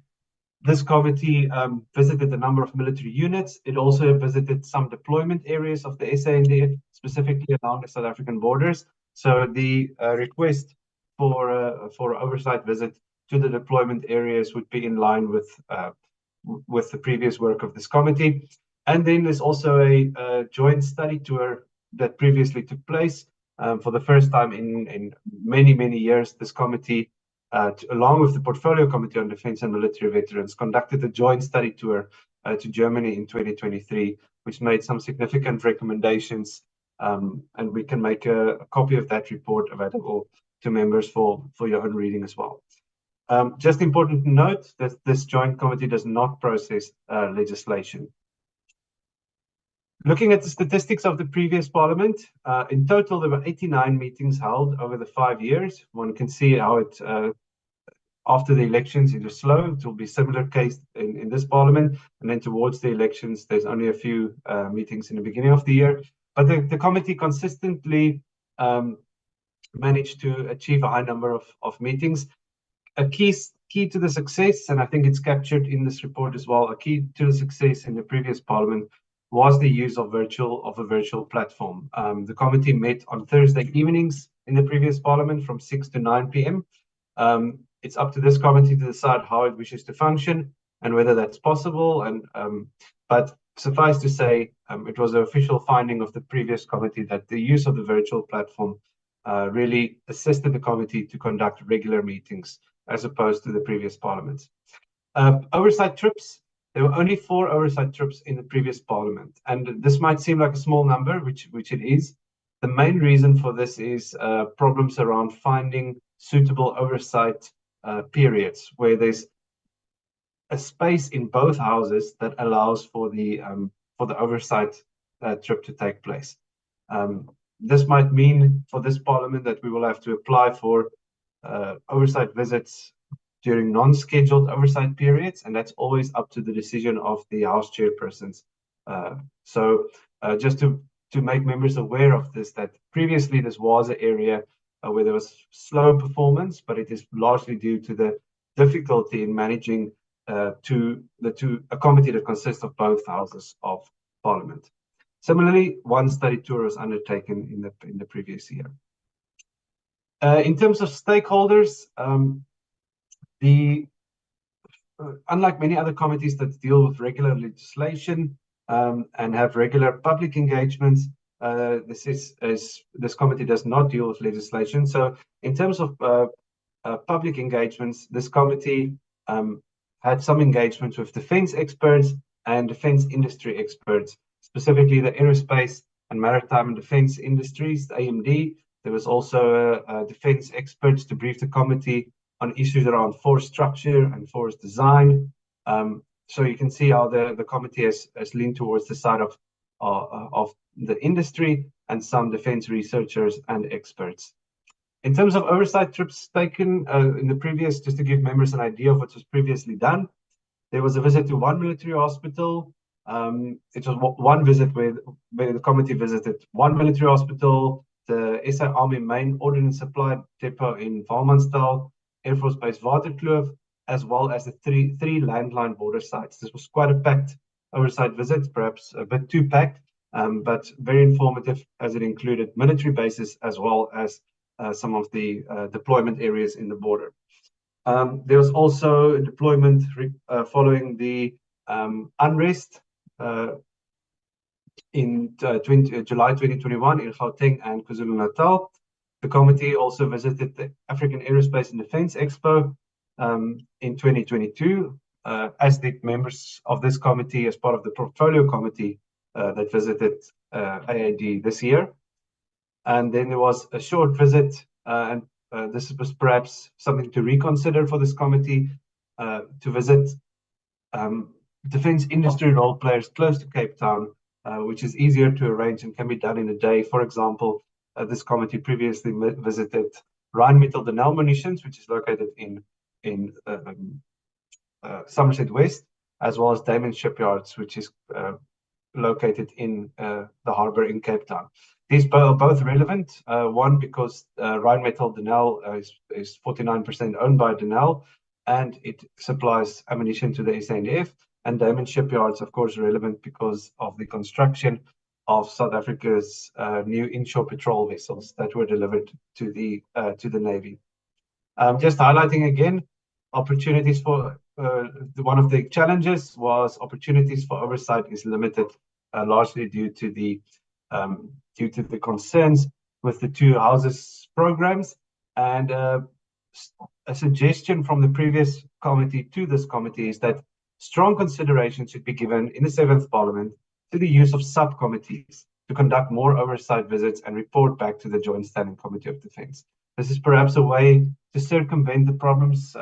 this committee visited a number of military units. It also visited some deployment areas of the SANDF, specifically along the South African borders. So the request for oversight visit to the deployment areas would be in line with the previous work of this committee. And then there's also a joint study tour that previously took place. For the first time in many, many years, this committee, along with the Portfolio Committee on Defence and Military Veterans, conducted a joint study tour to Germany in 2023, which made some significant recommendations. And we can make a copy of that report available to members for your own reading as well. Just important to note that this joint committee does not process legislation. Looking at the statistics of the previous parliament, in total there were 89 meetings held over the 5 years. One can see how it, after the elections, it was slow. It will be similar case in this parliament, and then towards the elections, there's only a few meetings in the beginning of the year. But the committee consistently managed to achieve a high number of meetings. A key to the success, and I think it's captured in this report as well, a key to the success in the previous parliament was the use of a virtual platform. The committee met on Thursday evenings in the previous parliament from 6 to 9 p.m. It's up to this committee to decide how it wishes to function and whether that's possible. But suffice to say, it was an official finding of the previous committee that the use of the virtual platform really assisted the committee to conduct regular meetings as opposed to the previous parliaments. Oversight trips. There were only 4 oversight trips in the previous parliament, and this might seem like a small number, which it is. The main reason for this is problems around finding suitable oversight periods where there's a space in both houses that allows for the oversight trip to take place. This might mean for this parliament that we will have to apply for oversight visits during non-scheduled oversight periods, and that's always up to the decision of the House chairpersons. Just to make members aware of this, that previously this was an area where there was slow performance, but it is largely due to the difficulty in managing a committee that consists of both houses of Parliament. Similarly, one study tour was undertaken in the previous year. In terms of stakeholders, unlike many other committees that deal with regular legislation and have regular public engagements, this committee does not deal with legislation. So in terms of public engagements, this committee had some engagements with defense experts and defense industry experts, specifically the aerospace and maritime and defense industries, the AMD. There was also defense experts to brief the committee on issues around force structure and force design. So you can see how the committee has leaned towards the side of the industry and some defense researchers and experts. In terms of oversight trips taken in the previous, just to give members an idea of what was previously done, there was a visit to one military hospital. It was one visit where the committee visited one military hospital, the SA Army main ordnance supply depot in Valmansdal, Air Force Base Waterkloof, as well as the three landline border sites. This was quite a packed oversight visit, perhaps a bit too packed, but very informative as it included military bases as well as some of the deployment areas in the border. There was also a deployment following the unrest in July 2021 in Gauteng and KwaZulu-Natal. The committee also visited the African Aerospace and Defense Expo in 2022, as did members of this committee as part of the portfolio committee that visited AAD this year. And then there was a short visit, and this was perhaps something to reconsider for this committee, to visit defense industry role players close to Cape Town, which is easier to arrange and can be done in a day. For example, this committee previously visited Rheinmetall Denel Munitions, which is located in Somerset West, as well as Damon Shipyards, which is located in the harbour in Cape Town. These are both relevant. One, because Rheinmetall Denel is 49% owned by Denel, and it supplies ammunition to the SANDF. And Damon Shipyards, of course, relevant because of the construction of South Africa's new inshore patrol vessels that were delivered to the Navy. Just highlighting again, opportunities for one of the challenges was opportunities for oversight is limited, largely due to the concerns with the two houses programs. And a suggestion from the previous committee to this committee is that strong consideration should be given in the 7th Parliament to the use of subcommittees to conduct more oversight visits and report back to the Joint Standing Committee of Defence. This is perhaps a way to circumvent the problems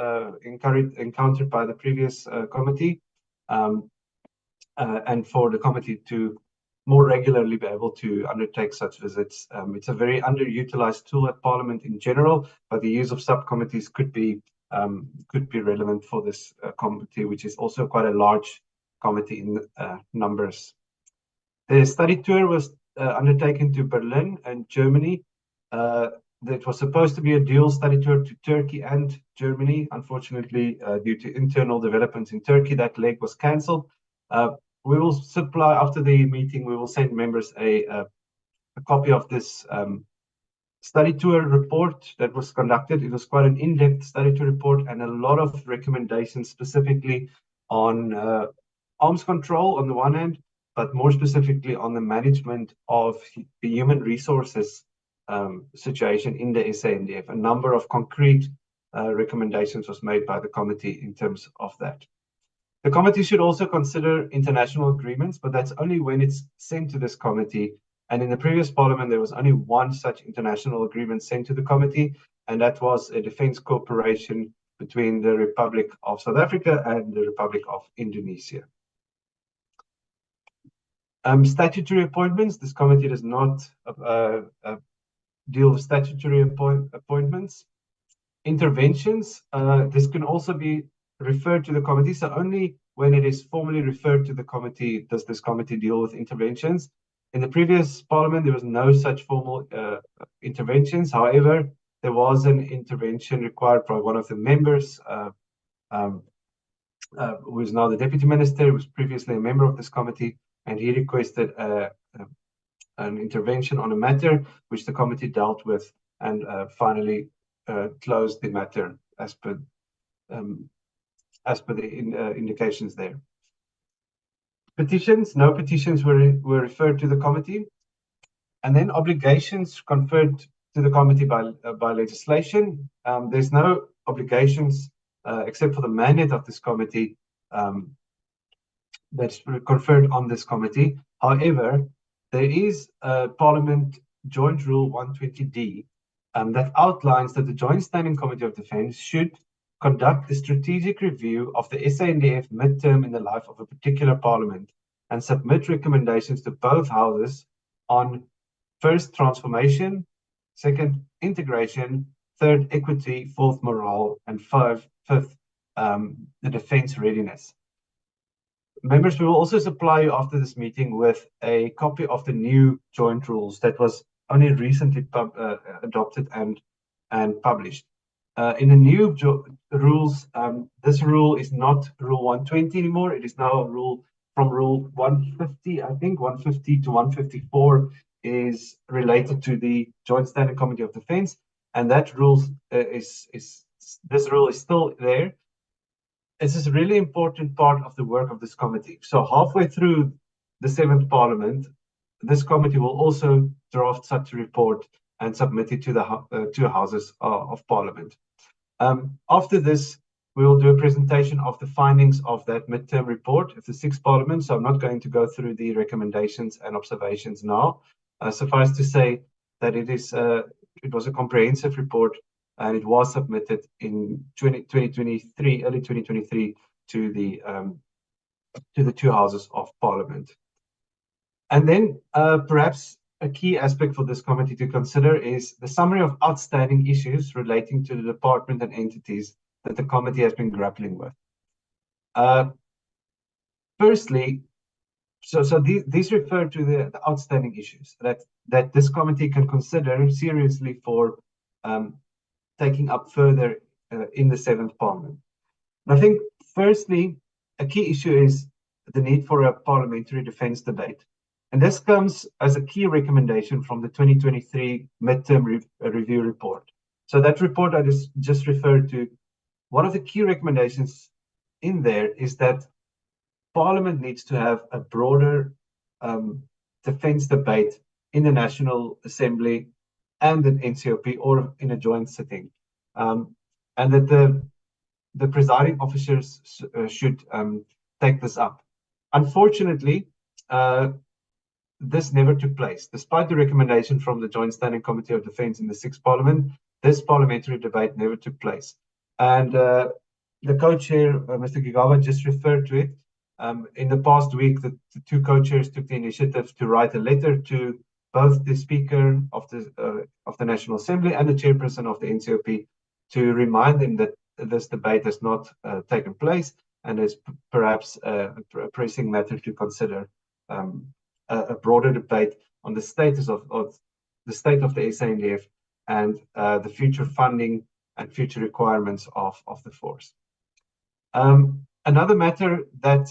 encountered by the previous committee, and for the committee to more regularly be able to undertake such visits. It's a very underutilized tool at Parliament in general, but the use of subcommittees could be relevant for this committee, which is also quite a large committee in numbers. The study tour was undertaken to Berlin and Germany. It was supposed to be a dual study tour to Turkey and Germany. Unfortunately, due to internal developments in Turkey, that leg was cancelled. We will supply, after the meeting, we will send members a copy of this study tour report that was conducted. It was quite an in-depth study tour report and a lot of recommendations specifically on arms control on the one hand, but more specifically on the management of the human resources situation in the SANDF. A number of concrete recommendations was made by the committee in terms of that. The committee should also consider international agreements, but that's only when it's sent to this committee. And in the previous Parliament, there was only one such international agreement sent to the committee, and that was a defence cooperation between the Republic of South Africa and the Republic of Indonesia. Statutory appointments. This committee does not deal with statutory appointments. Interventions, this can also be referred to the committee. So only when it is formally referred to the committee does this committee deal with interventions. In the previous parliament, there was no such formal interventions. However, there was an intervention required by one of the members, who is now the deputy minister, who was previously a member of this committee, and he requested an intervention on a matter which the committee dealt with and finally closed the matter as per the indications there. Petitions, no petitions were referred to the committee. And then obligations conferred to the committee by legislation. There's no obligations except for the mandate of this committee that's conferred on this committee. However, there is a Parliament Joint Rule 120D that outlines that the Joint Standing Committee of Defence should conduct a strategic review of the SANDF midterm in the life of a particular parliament and submit recommendations to both houses on first, transformation, second, integration, third, equity, fourth, morale, and fifth, the defence readiness. Members, we will also supply you after this meeting with a copy of the new joint rules that was only recently adopted and published. In the new rules, this rule is not Rule 120 anymore. It is now a rule from Rule 150, I think, 150 to 154 is related to the Joint Standing Committee of Defence, and that rule this rule is still there. This is a really important part of the work of this committee. So halfway through the 7th Parliament, this committee will also draft such a report and submit it to the two houses of Parliament. After this, we will do a presentation of the findings of that midterm report of the 6th Parliament. So I'm not going to go through the recommendations and observations now. Suffice to say that it was a comprehensive report, and it was submitted in 2023, early 2023, to the two houses of Parliament. And then perhaps a key aspect for this committee to consider is the summary of outstanding issues relating to the department and entities that the committee has been grappling with. Firstly, so these refer to the outstanding issues that this committee can consider seriously for taking up further in the 7th Parliament. And I think, firstly, a key issue is the need for a parliamentary defence debate. And this comes as a key recommendation from the 2023 midterm review report. So that report I just referred to, one of the key recommendations in there is that Parliament needs to have a broader defence debate in the National Assembly and in NCOP or in a joint sitting, and that the presiding officers should take this up. Unfortunately, this never took place. Despite the recommendation from the Joint Standing Committee of Defence in the 6th Parliament, this parliamentary debate never took place. And the co-chair, Mr. Gigaba, just referred to it. In the past week, the two co-chairs took the initiative to write a letter to both the Speaker of the National Assembly and the Chairperson of the NCOP to remind them that this debate has not taken place and is perhaps a pressing matter to consider a broader debate on the status of the state of the SANDF and the future funding and future requirements of the force. Another matter that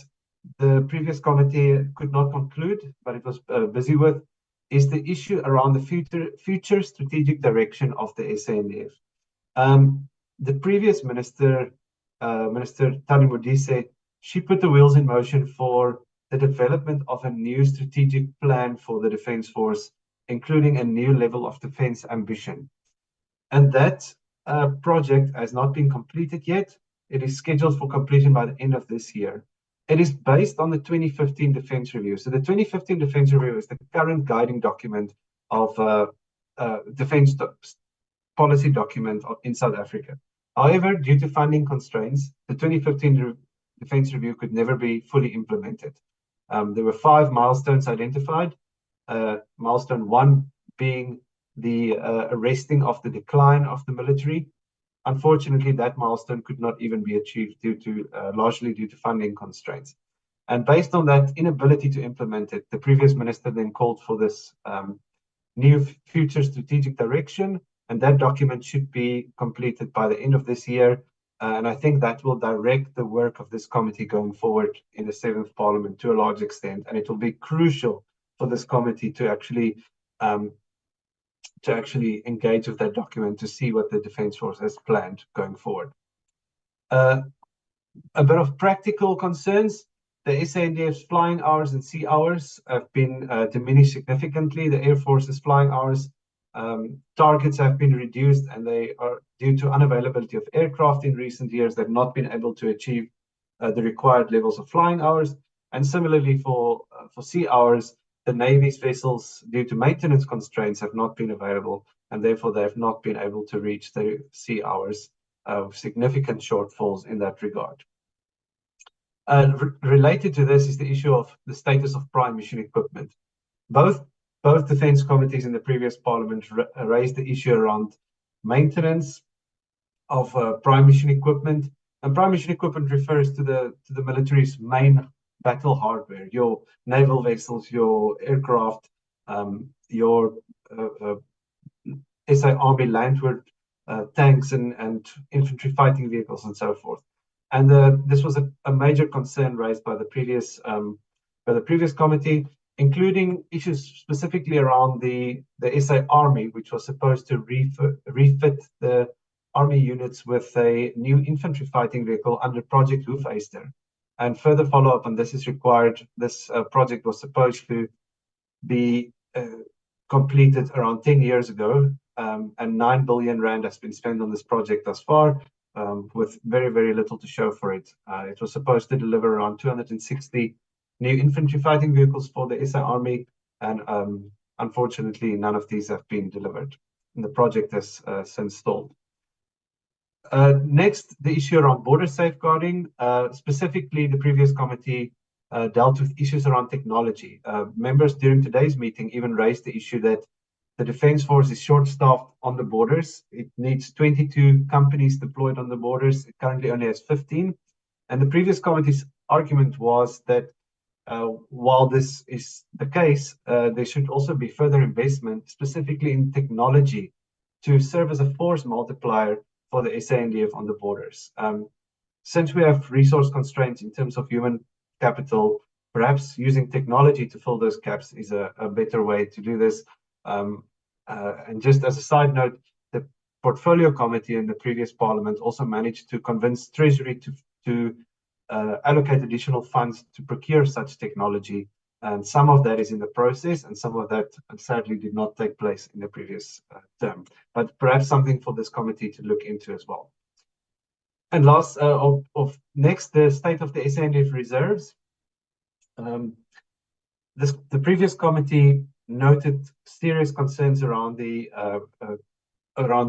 the previous committee could not conclude, but it was busy with, is the issue around the future strategic direction of the SANDF. The previous minister, Minister Tani Modise, she put the wheels in motion for the development of a new strategic plan for the Defence Force, including a new level of defence ambition. And that project has not been completed yet. It is scheduled for completion by the end of this year. It is based on the 2015 Defence Review. So the 2015 Defence Review is the current guiding document of defence policy document in South Africa. However, due to funding constraints, the 2015 Defence Review could never be fully implemented. There were 5 milestones identified. Milestone 1 being the arresting of the decline of the military. unfortunately, that milestone could not even be achieved largely due to funding constraints. And based on that inability to implement it, the previous minister then called for this new future strategic direction, and that document should be completed by the end of this year. And I think that will direct the work of this committee going forward in the 7th Parliament to a large extent, and it will be crucial for this committee to actually engage with that document to see what the Defence Force has planned going forward. A bit of practical concerns. The SANDF's flying hours and sea hours have been diminished significantly. The Air Force's flying hours targets have been reduced, and they are due to unavailability of aircraft in recent years. They've not been able to achieve the required levels of flying hours. And similarly for sea hours, the Navy's vessels, due to maintenance constraints, have not been available, and therefore they have not been able to reach the sea hours, significant shortfalls in that regard. Related to this is the issue of the status of prime mission equipment. Both defence committees in the previous Parliament raised the issue around maintenance of prime mission equipment. And prime mission equipment refers to the military's main battle hardware, your naval vessels, your aircraft, your SA Army landward tanks and infantry fighting vehicles and so forth. And this was a major concern raised by the previous committee, including issues specifically around the SA Army, which was supposed to refit the Army units with a new infantry fighting vehicle under Project Hoefyster. And further follow-up on this is required. This project was supposed to be completed around 10 years ago, and 9 billion rand has been spent on this project thus far, with very, very little to show for it. It was supposed to deliver around 260 new infantry fighting vehicles for the SA Army, and unfortunately, none of these have been delivered. And the project has since stalled. Next, the issue around border safeguarding. Specifically, the previous committee dealt with issues around technology. Members during today's meeting even raised the issue that the Defence Force is short-staffed on the borders. It needs 22 companies deployed on the borders. It currently only has 15. And the previous committee's argument was that while this is the case, there should also be further investment, specifically in technology, to serve as a force multiplier for the SANDF on the borders. Since we have resource constraints in terms of human capital, perhaps using technology to fill those gaps is a better way to do this. And just as a side note, the Portfolio Committee in the previous Parliament also managed to convince Treasury to allocate additional funds to procure such technology. And some of that is in the process, and some of that sadly did not take place in the previous term. But perhaps something for this committee to look into as well. And last, next, the state of the SANDF reserves. The previous committee noted serious concerns around the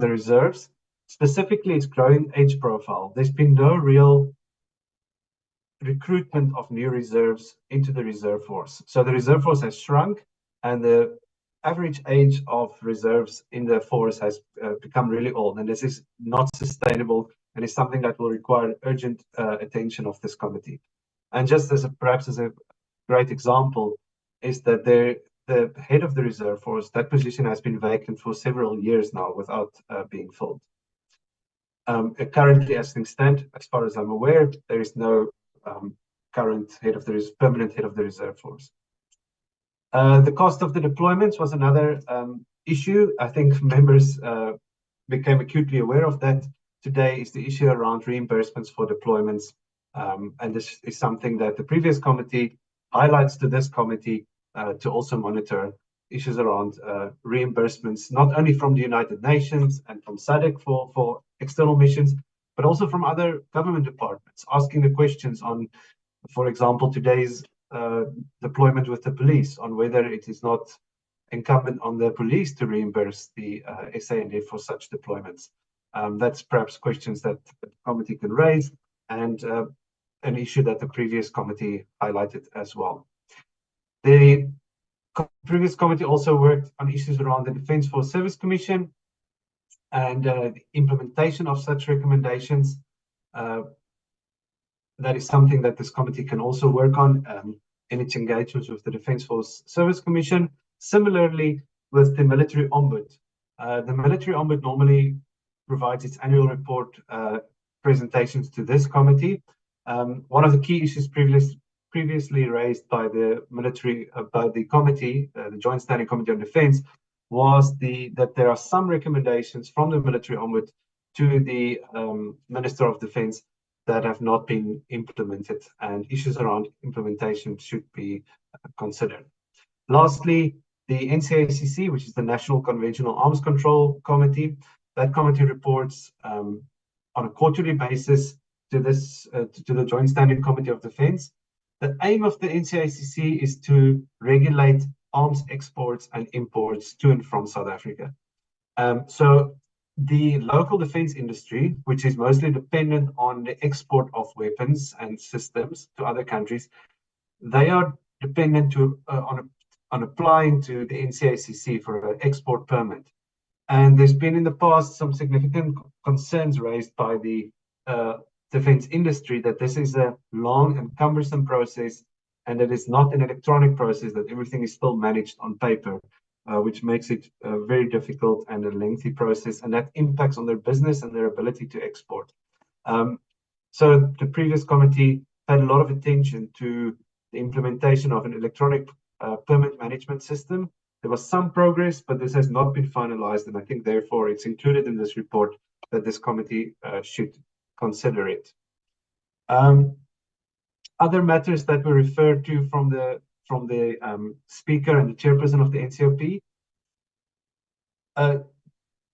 reserves, specifically its growing age profile. There's been no real recruitment of new reserves into the reserve force. So the reserve force has shrunk, and the average age of reserves in the force has become really old, and this is not sustainable, and is something that will require urgent attention of this committee. And just as perhaps as a great example is that the head of the reserve force, that position has been vacant for several years now without being filled. Currently, as things stand, as far as I'm aware, there is no current permanent head of the reserve force. The cost of the deployments was another issue. I think members became acutely aware of that today, is the issue around reimbursements for deployments. And this is something that the previous committee highlights to this committee to also monitor issues around reimbursements, not only from the United Nations and from SADC for external missions, but also from other government departments, asking the questions on, for example, today's deployment with the police, on whether it is not incumbent on the police to reimburse the SANDF for such deployments. That's perhaps questions that the committee can raise, and an issue that the previous committee highlighted as well. The previous committee also worked on issues around the Defence Force Service Commission, and the implementation of such recommendations. That is something that this committee can also work on in its engagements with the Defence Force Service Commission. Similarly, with the Military Ombud. The Military Ombud normally provides its annual report presentations to this committee. One of the key issues previously raised by the committee, the Joint Standing Committee on Defence, was that there are some recommendations from the Military Ombud to the Minister of Defence that have not been implemented, and issues around implementation should be considered. Lastly, the NCACC, which is the National Conventional Arms Control Committee, that committee reports on a quarterly basis to the Joint Standing Committee of Defence. The aim of the NCACC is to regulate arms exports and imports to and from South Africa. So the local defence industry, which is mostly dependent on the export of weapons and systems to other countries, they are dependent on applying to the NCACC for an export permit. And there's been in the past some significant concerns raised by the defence industry that this is a long and cumbersome process, and that it's not an electronic process, that everything is still managed on paper, which makes it very difficult and a lengthy process, and that impacts on their business and their ability to export. So the previous committee paid a lot of attention to the implementation of an electronic permit management system. There was some progress, but this has not been finalized, and I think therefore it's included in this report that this committee should consider it. Other matters that were referred to from the speaker and the chairperson of the NCOP.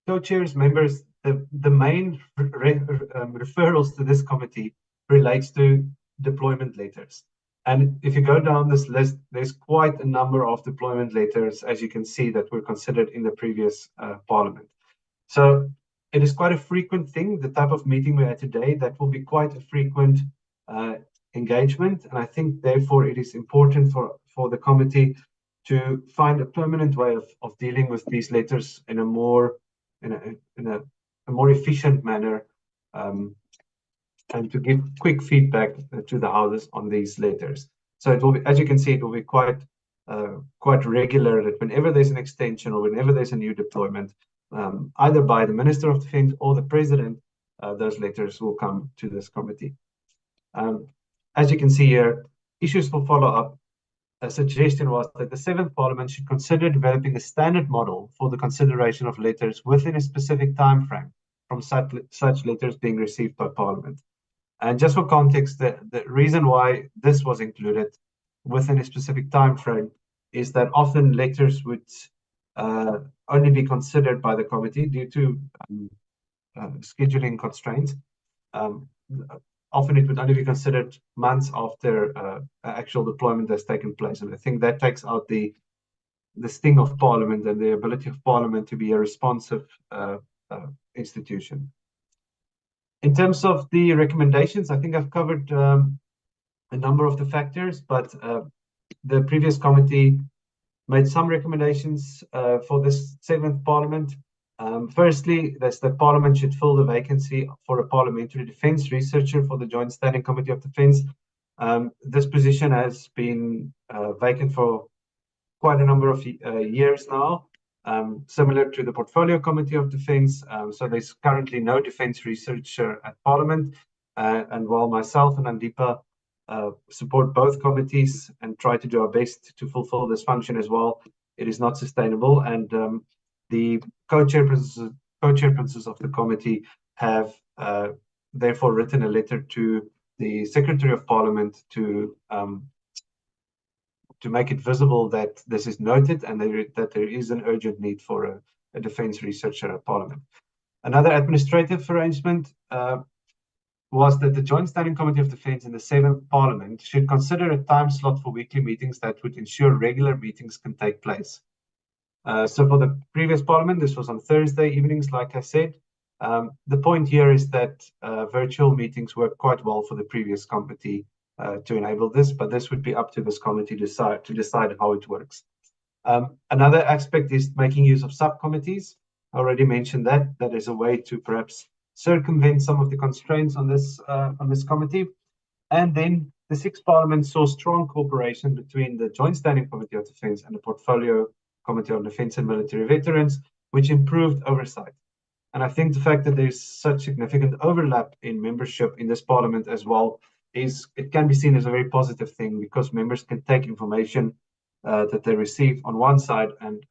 Co-chairs, members, the main referrals to this committee relates to deployment letters. And if you go down this list, there's quite a number of deployment letters, as you can see, that were considered in the previous parliament. So it is quite a frequent thing, the type of meeting we had today, that will be quite a frequent engagement. And I think, therefore, it is important for the committee to find a permanent way of dealing with these letters in a more efficient manner, and to give quick feedback to the houses on these letters. So it will be, as you can see, it will be quite regular that whenever there's an extension or whenever there's a new deployment, either by the Minister of Defence or the President, those letters will come to this committee. As you can see here, issues for follow-up. A suggestion was that the 7th Parliament should consider developing a standard model for the consideration of letters within a specific time frame from such letters being received by Parliament. And just for context, the reason why this was included within a specific time frame is that often letters would only be considered by the committee due to scheduling constraints. Often it would only be considered months after actual deployment has taken place. And I think that takes out the sting of Parliament and the ability of Parliament to be a responsive institution. In terms of the recommendations, I think I've covered a number of the factors, but the previous committee made some recommendations for this 7th Parliament. Firstly, that's that Parliament should fill the vacancy for a parliamentary defence researcher for the Joint Standing Committee of Defence. This position has been vacant for quite a number of years now, similar to the Portfolio Committee of Defence. So there's currently no defence researcher at Parliament. And while myself and Andipa support both committees and try to do our best to fulfill this function as well, it is not sustainable. And the co-chairpersons of the committee have therefore written a letter to the Secretary of Parliament to make it visible that this is noted and that there is an urgent need for a defence researcher at Parliament. Another administrative arrangement was that the Joint Standing Committee of Defence in the 7th Parliament should consider a time slot for weekly meetings that would ensure regular meetings can take place. So for the previous Parliament, this was on Thursday evenings, like I said. The point here is that virtual meetings worked quite well for the previous committee to enable this, but this would be up to this committee to decide how it works. Another aspect is making use of subcommittees. I already mentioned that is a way to perhaps circumvent some of the constraints on this committee. And then the Sixth Parliament saw strong cooperation between the Joint Standing Committee of Defence and the Portfolio Committee on Defence and Military Veterans, which improved oversight. And I think the fact that there's such significant overlap in membership in this Parliament as well it can be seen as a very positive thing, because members can take information that they receive on one side and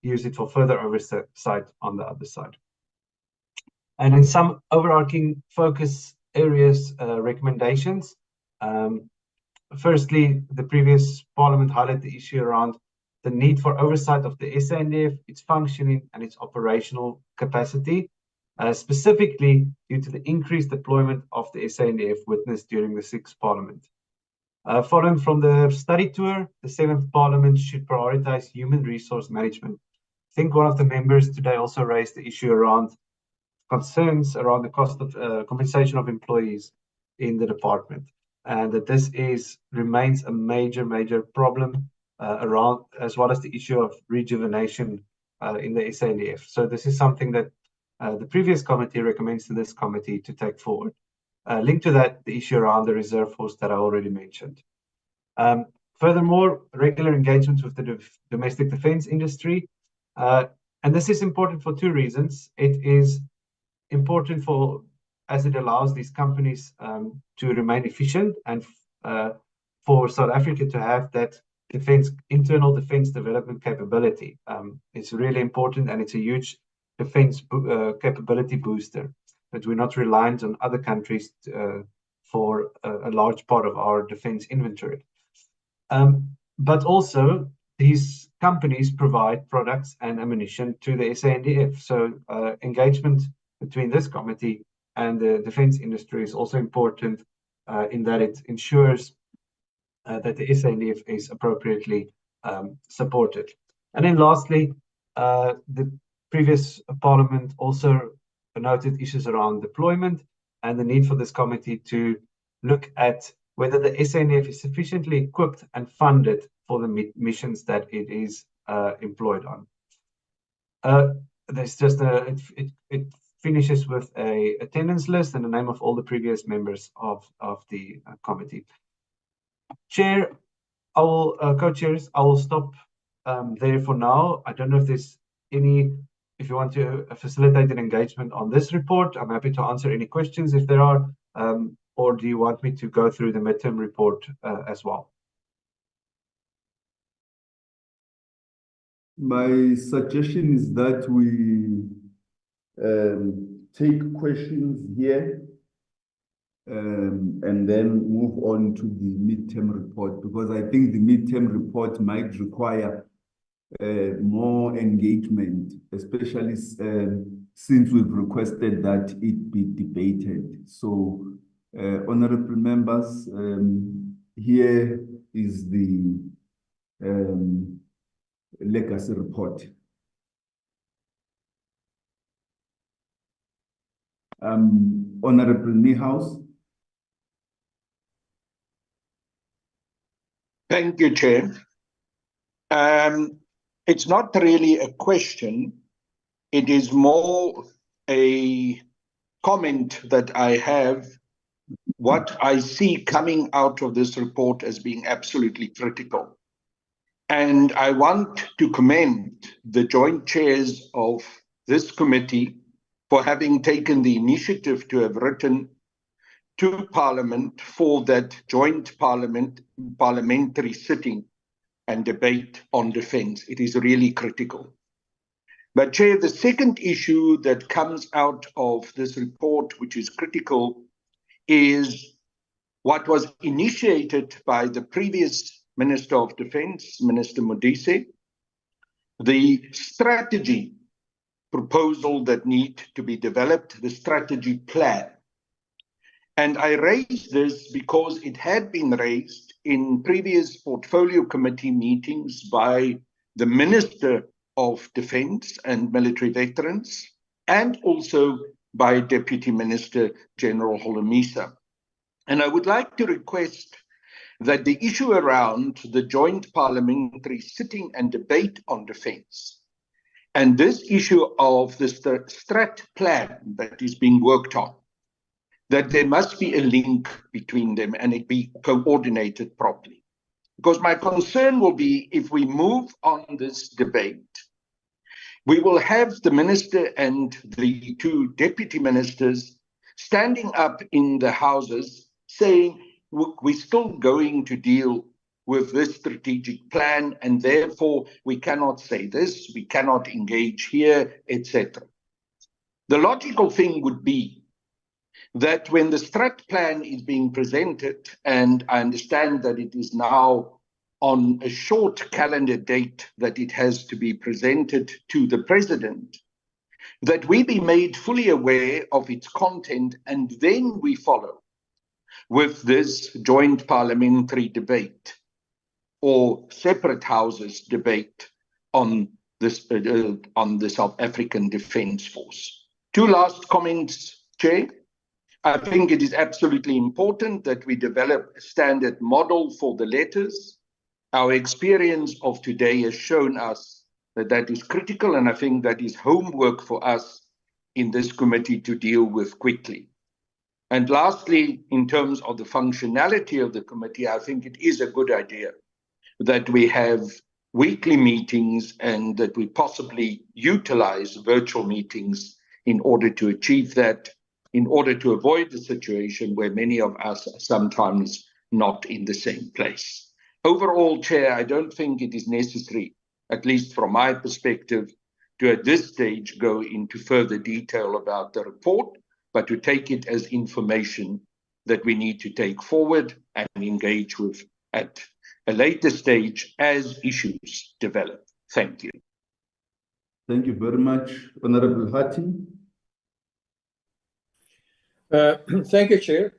use it for further oversight on the other side. And in some overarching focus areas, recommendations. Firstly, the previous Parliament highlighted the issue around the need for oversight of the SANDF, its functioning and its operational capacity, specifically due to the increased deployment of the SANDF witnessed during the Sixth Parliament. Following from the study tour, the Seventh Parliament should prioritize human resource management. I think one of the members today also raised the issue around concerns around the cost of compensation of employees in the department, and that this remains a major problem around, as well as the issue of rejuvenation in the SANDF. So this is something that the previous committee recommends to this committee to take forward. Linked to that, the issue around the reserve force that I already mentioned. Furthermore, regular engagement with the domestic defense industry. And this is important for two reasons. It is important as it allows these companies to remain efficient, and for South Africa to have that internal defense development capability. It's really important, and it's a huge defense capability booster, that we're not reliant on other countries for a large part of our defense inventory. But also, these companies provide products and ammunition to the SANDF. So engagement between this committee and the defense industry is also important in that it ensures that the SANDF is appropriately supported. And then lastly, the previous Parliament also noted issues around deployment and the need for this committee to look at whether the SANDF is sufficiently equipped and funded for the missions that it is employed on. There's just it finishes with a attendance list and the name of all the previous members of the committee. Chair, co-chairs, I will stop there for now. I don't know if there's if you want to facilitate an engagement on this report, I'm happy to answer any questions if there are, or do you want me to go through the midterm report as well? My suggestion is that we take questions here and then move on to the midterm report, because I think the midterm report might require more engagement, especially since we've requested that it be debated. So, honorable members, here is the legacy report. Honorable Niehaus. Thank you, Chair. It's not really a question. It is more a comment that I have, what I see coming out of this report as being absolutely critical. And I want to commend the joint chairs of this committee for having taken the initiative to have written to Parliament for that joint parliamentary sitting and debate on defense. It is really critical. But Chair, the second issue that comes out of this report, which is critical, is what was initiated by the previous Minister of Defense, Minister Modise, the strategy proposal that need to be developed, the strategy plan. And I raise this because it had been raised in previous portfolio committee meetings by the Minister of Defense and Military Veterans, and also by Deputy Minister General Holomisa. And I would like to request that the issue around the joint parliamentary sitting and debate on defense And this issue of the strat plan that is being worked on, that there must be a link between them and it be coordinated properly. Because my concern will be if we move on this debate, we will have the minister and the two deputy ministers standing up in the houses saying, we're still going to deal with this strategic plan, and therefore we cannot say this, we cannot engage here, etc. The logical thing would be that when the strat plan is being presented, and I understand that it is now on a short calendar date that it has to be presented to the president, that we be made fully aware of its content, and then we follow with this joint parliamentary debate or separate houses debate on this on the South African Defence Force. Two last comments, Chair. I think it is absolutely important that we develop a standard model for the letters. Our experience of today has shown us that that is critical, and I think that is homework for us in this committee to deal with quickly. And lastly, in terms of the functionality of the committee, I think it is a good idea that we have weekly meetings and that we possibly utilize virtual meetings in order to achieve that, in order to avoid the situation where many of us are sometimes not in the same place. Overall, Chair, I don't think it is necessary, at least from my perspective, to at this stage go into further detail about the report, but to take it as information that we need to take forward and engage with at a later stage as issues develop. Thank you. Thank you very much, Honorable Hattie. Thank you, Chair.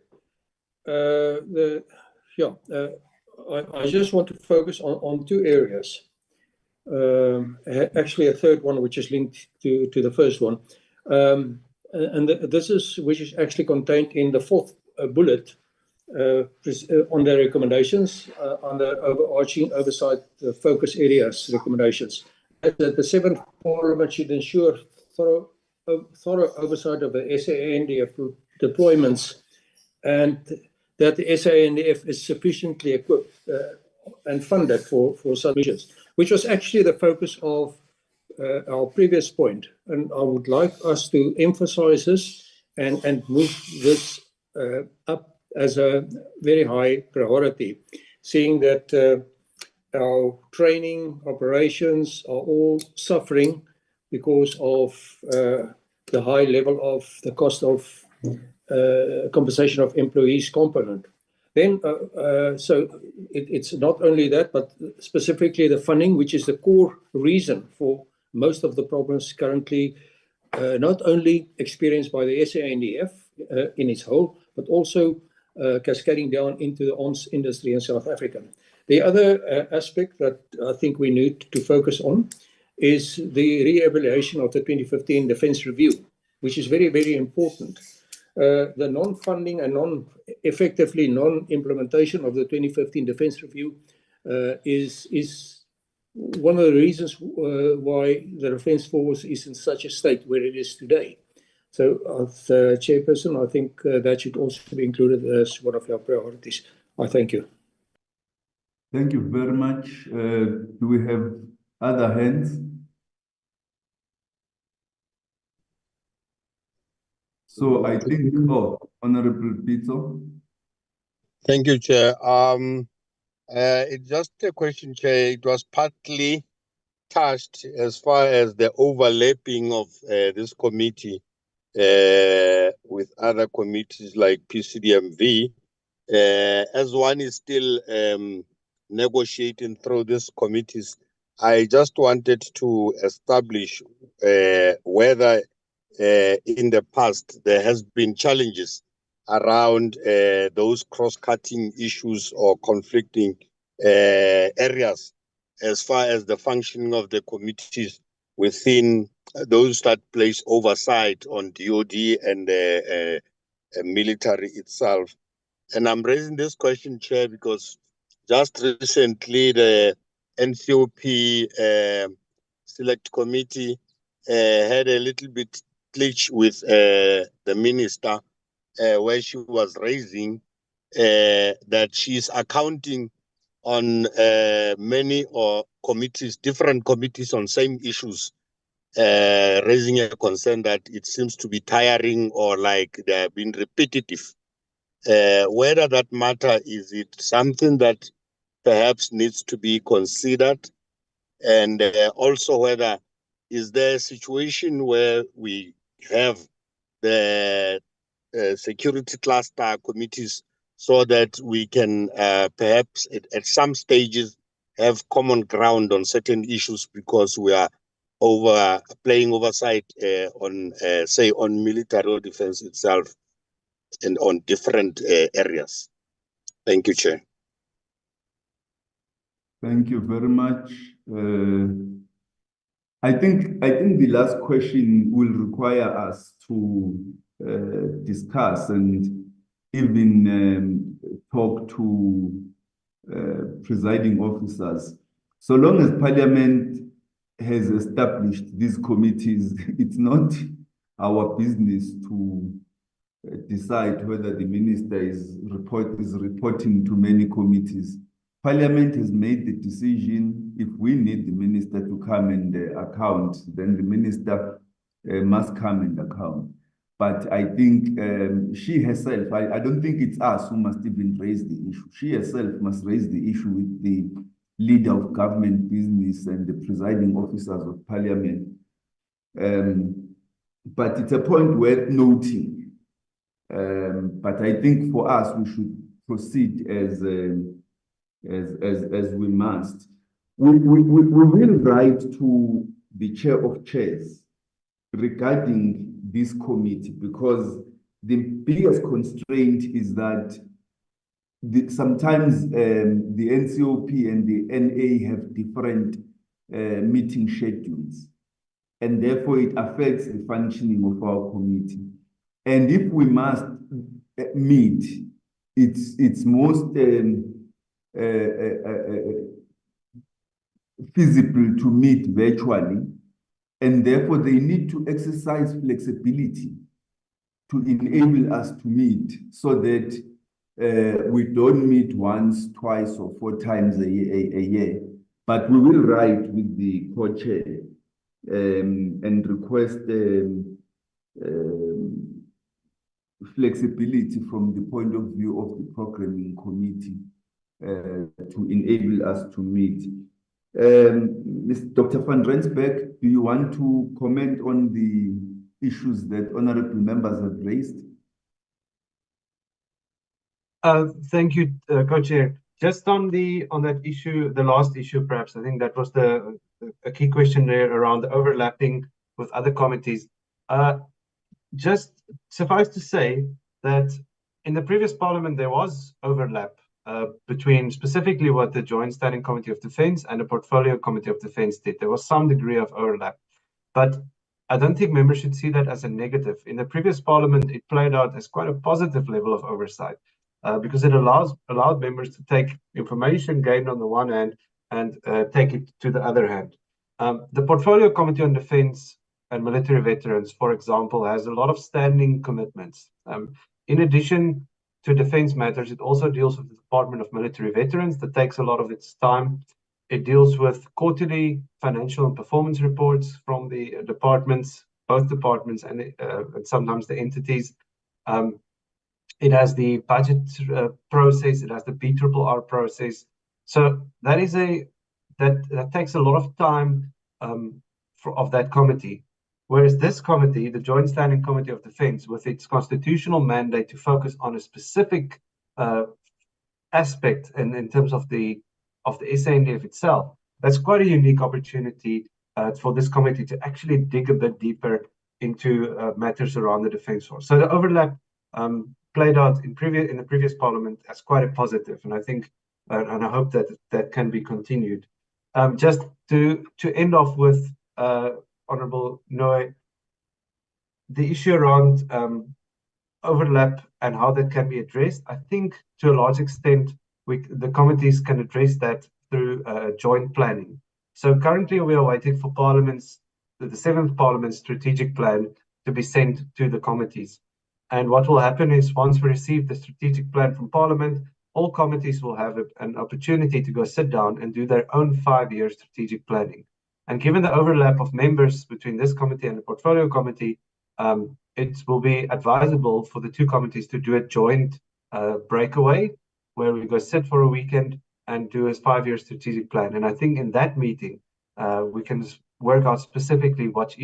I just want to focus on two areas. Actually, a third one, which is linked to the first one. This is which is actually contained in the fourth bullet on the recommendations on the overarching oversight focus areas recommendations. That the seventh Parliament should ensure thorough oversight of the SANDF deployments, and that the SANDF is sufficiently equipped and funded for such missions, which was actually the focus of our previous point. And I would like us to emphasize this and move this up as a very high priority, seeing that our training operations are all suffering because of the high level of the cost of compensation of employees component. Then, so it's not only that, but specifically the funding, which is the core reason for most of the problems currently, not only experienced by the SANDF in its whole, but also cascading down into the arms industry in South Africa. The other aspect that I think we need to focus on is the re-evaluation of the 2015 Defence Review, which is very, very important. The non-funding and effectively non-implementation of the 2015 Defence Review is one of the reasons why the Defence Force is in such a state where it is today. So, as Chairperson, I think that should also be included as one of our priorities. I thank you. Thank you very much. Do we have other hands? So I think, Honorable Pito. Thank you, Chair. It's just a question, Chair. It was partly touched as far as the overlapping of this committee with other committees like PCDMV. As one is still negotiating through these committees, I just wanted to establish whether in the past there has been challenges around those cross-cutting issues or conflicting areas as far as the functioning of the committees within those that place oversight on DOD and the military itself. And I'm raising this question, Chair, because just recently the NCOP Select Committee had a little bit glitch with the minister where she was raising that she's accounting on many committees, different committees on same issues, raising a concern that it seems to be tiring or like they have been repetitive. Whether that matter, is it something that perhaps needs to be considered? And also whether is there a situation where we have the security cluster committees so that we can perhaps at some stages have common ground on certain issues because we are playing oversight on say on military or defense itself and on different areas. Thank you, Chair. Thank you very much. I think the last question will require us to discuss and even talk to presiding officers. So long as Parliament has established these committees, it's not our business to decide whether the minister is reporting to many committees. Parliament has made the decision. If we need the minister to come and account, then the minister must come and account. But I think she herself, I don't think it's us who must even raise the issue. She herself must raise the issue with the leader of government business and the presiding officers of Parliament. But it's a point worth noting. But I think for us, we should proceed as we must. We will write to the chair of chairs regarding this committee because the biggest constraint is that sometimes the NCOP and the NA have different meeting schedules, and therefore it affects the functioning of our committee. And if we must meet, it's most feasible to meet virtually, and therefore they need to exercise flexibility to enable us to meet so that we don't meet once, twice, or 4 times a year. But we will write with the co-chair and request flexibility from the point of view of the programming committee to enable us to meet. Dr. van Rensburg, do you want to comment on the issues that honorable members have raised? Thank you, Co-Chair. Just on that issue, the last issue, perhaps, I think that was a key question there around the overlapping with other committees. Just suffice to say that in the previous Parliament, there was overlap between specifically what the Joint Standing Committee of Defence and the Portfolio Committee of Defence did. There was some degree of overlap, but I don't think members should see that as a negative. In the previous Parliament, it played out as quite a positive level of oversight because it allowed members to take information gained on the one hand and take it to the other hand. The Portfolio Committee on Defence and Military Veterans, for example, has a lot of standing commitments. In addition to defence matters, it also deals with the Department of Military Veterans that takes a lot of its time. It deals with quarterly financial and performance reports from the departments, both departments and sometimes the entities. It has the budget process. It has the BRRR process. So that is that takes a lot of time of that committee. Whereas this committee, the Joint Standing Committee of Defence, with its constitutional mandate to focus on a specific aspect in terms of the SANDF itself, that's quite a unique opportunity for this committee to actually dig a bit deeper into matters around the Defence Force. So the overlap played out in the previous Parliament as quite a positive, and I think and I hope that can be continued. Just to end off with Honourable Noy, the issue around overlap and how that can be addressed, I think to a large extent the committees can address that through joint planning. So currently we are waiting for Parliament's the 7th Parliament strategic plan to be sent to the committees. And what will happen is once we receive the strategic plan from Parliament, all committees will have an opportunity to go sit down and do their own 5-year strategic planning. And given the overlap of members between this committee and the portfolio committee, it will be advisable for the two committees to do a joint breakaway where we go sit for a weekend and do a 5-year strategic plan. And I think in that meeting, we can work out specifically what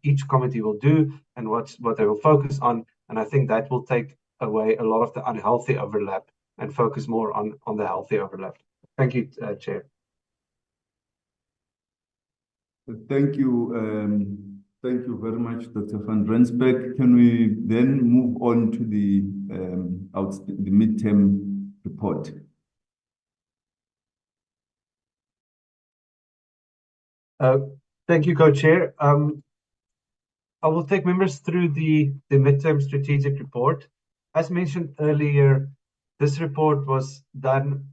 each committee will do and what they will focus on. And I think that will take away a lot of the unhealthy overlap and focus more on the healthy overlap. Thank you, Chair. Thank you. Thank you very much, Dr. van Rensburg. Can we then move on to the midterm report? Thank you, Co-Chair. I will take members through the midterm strategic report. As mentioned earlier, this report was done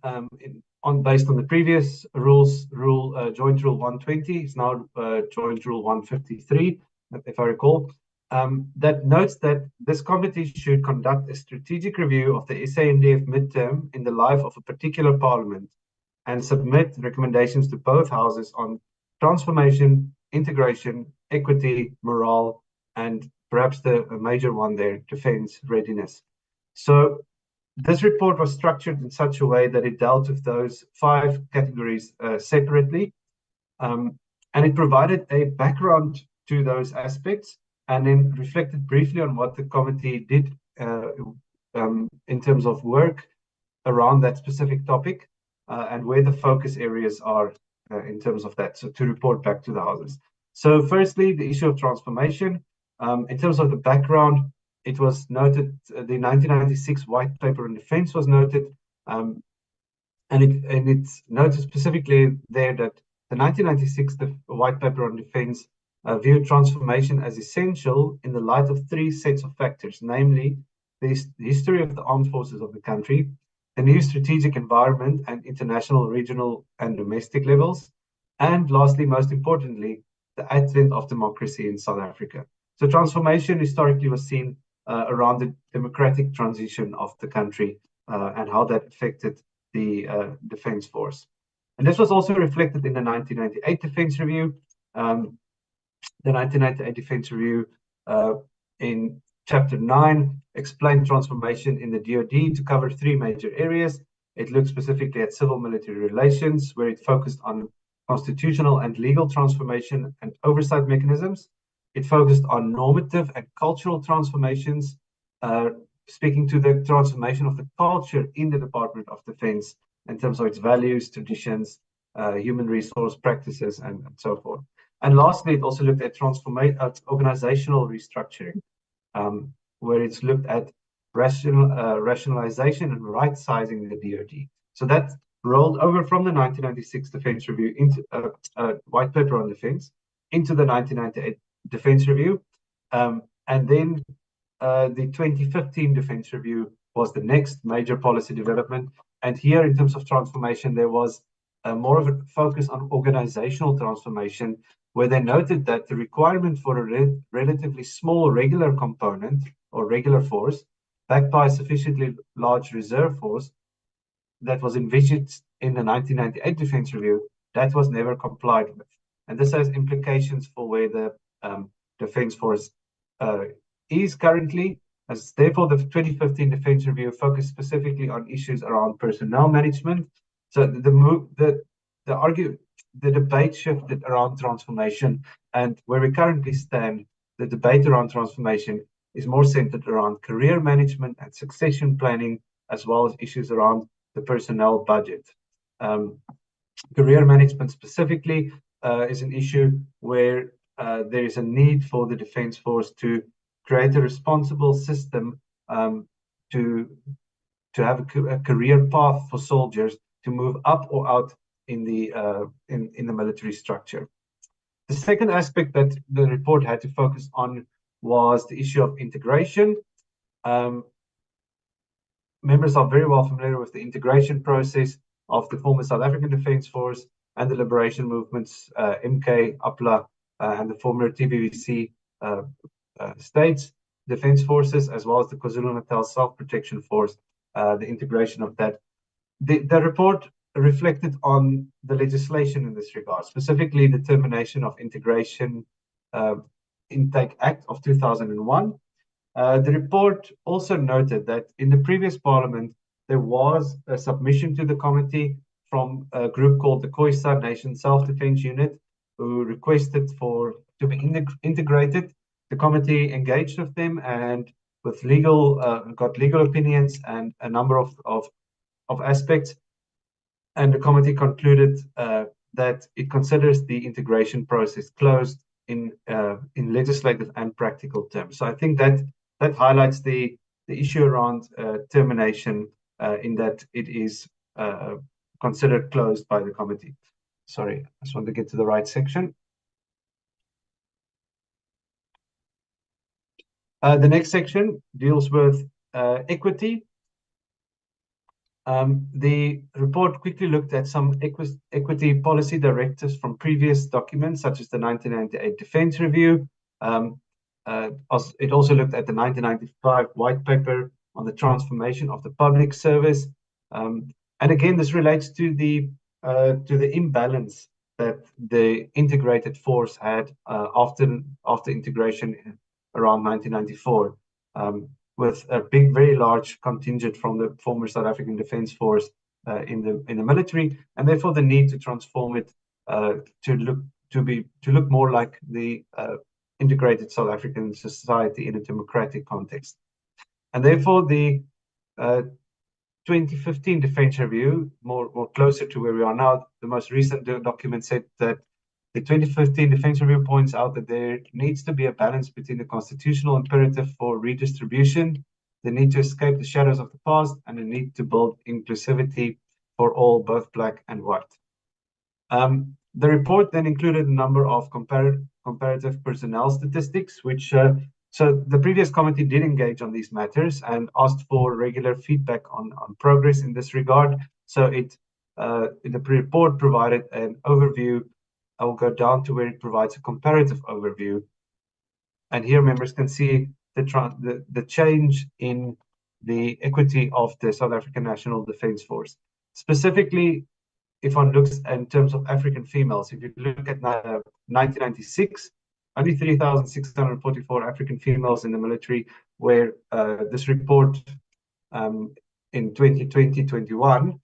based on the previous rules, Joint Rule 120. It's now Joint Rule 153, if I recall. That notes that this committee should conduct a strategic review of the SANDF midterm in the life of a particular parliament and submit recommendations to both houses on transformation, integration, equity, morale, and perhaps the major one there, defense readiness. So this report was structured in such a way that it dealt with those 5 categories separately, and it provided a background to those aspects and then reflected briefly on what the committee did in terms of work around that specific topic and where the focus areas are in terms of that, so to report back to the houses. So firstly, the issue of transformation. In terms of the background, it was noted, the 1996 White Paper on Defence was noted, and it's noted specifically there that the 1996 White Paper on Defence viewed transformation as essential in the light of 3 sets of factors, namely the history of the armed forces of the country, the new strategic environment and international, regional and domestic levels, and lastly, most importantly, the advent of democracy in South Africa. So transformation historically was seen around the democratic transition of the country and how that affected the Defence Force. And this was also reflected in the 1998 Defence Review. The 1998 Defence Review in Chapter 9 explained transformation in the DoD to cover 3 major areas. It looked specifically at civil-military relations, where it focused on constitutional and legal transformation and oversight mechanisms. It focused on normative and cultural transformations, speaking to the transformation of the culture in the Department of Defense in terms of its values, traditions, human resource practices, and so forth. And lastly, it also looked at organizational restructuring, where it's looked at rationalization and right-sizing the DoD. So that rolled over from the 1996 Defence Review into White Paper on Defence into the 1998 Defence Review, and then the 2015 Defence Review was the next major policy development. And here, in terms of transformation, there was more of a focus on organizational transformation, where they noted that the requirement for a relatively small regular component or regular force, backed by a sufficiently large reserve force that was envisaged in the 1998 Defence Review, that was never complied with. And this has implications for where the Defence Force is currently. As therefore, the 2015 Defence Review focused specifically on issues around personnel management. So the debate shifted around transformation, and where we currently stand, the debate around transformation is more centered around career management and succession planning, as well as issues around the personnel budget. Career management specifically is an issue where there is a need for the Defence Force to create a responsible system to have a career path for soldiers to move up or out in the military structure. The second aspect that the report had to focus on was the issue of integration. Members are very well familiar with the integration process of the former South African Defence Force and the liberation movements, MK, APLA, and the former TBVC states, Defence Forces, as well as the KwaZulu-Natal Self-Protection Force, the integration of that. The report reflected on the legislation in this regard, specifically the Termination of Integration Intake Act of 2001. The report also noted that in the previous parliament, there was a submission to the committee from a group called the Khoisan Nation Self-Defense Unit, who requested to be integrated. The committee engaged with them and with got legal opinions and a number of aspects. And the committee concluded that it considers the integration process closed in legislative and practical terms. So I think that highlights the issue around termination in that it is considered closed by the committee. Sorry, I just want to get to the right section. The next section deals with equity. The report quickly looked at some equity policy directives from previous documents, such as the 1998 Defence Review. It also looked at the 1995 White Paper on the transformation of the public service. And again, this relates to the imbalance that the integrated force had after integration around 1994. With a very large contingent from the former South African Defence Force in the military, and therefore the need to transform it to look more like the integrated South African society in a democratic context. And therefore the 2015 Defence Review, more closer to where we are now, the most recent document said that the 2015 Defence Review points out that there needs to be a balance between the constitutional imperative for redistribution, the need to escape the shadows of the past, and the need to build inclusivity for all, both black and white. The report then included a number of comparative personnel statistics, which so the previous committee did engage on these matters and asked for regular feedback on progress in this regard. So the report provided an overview. I will go down to where it provides a comparative overview. And here members can see the change in the equity of the South African National Defence Force. Specifically, if one looks in terms of African females, if you look at 1996, only 3,644 African females in the military, where this report in 2020-21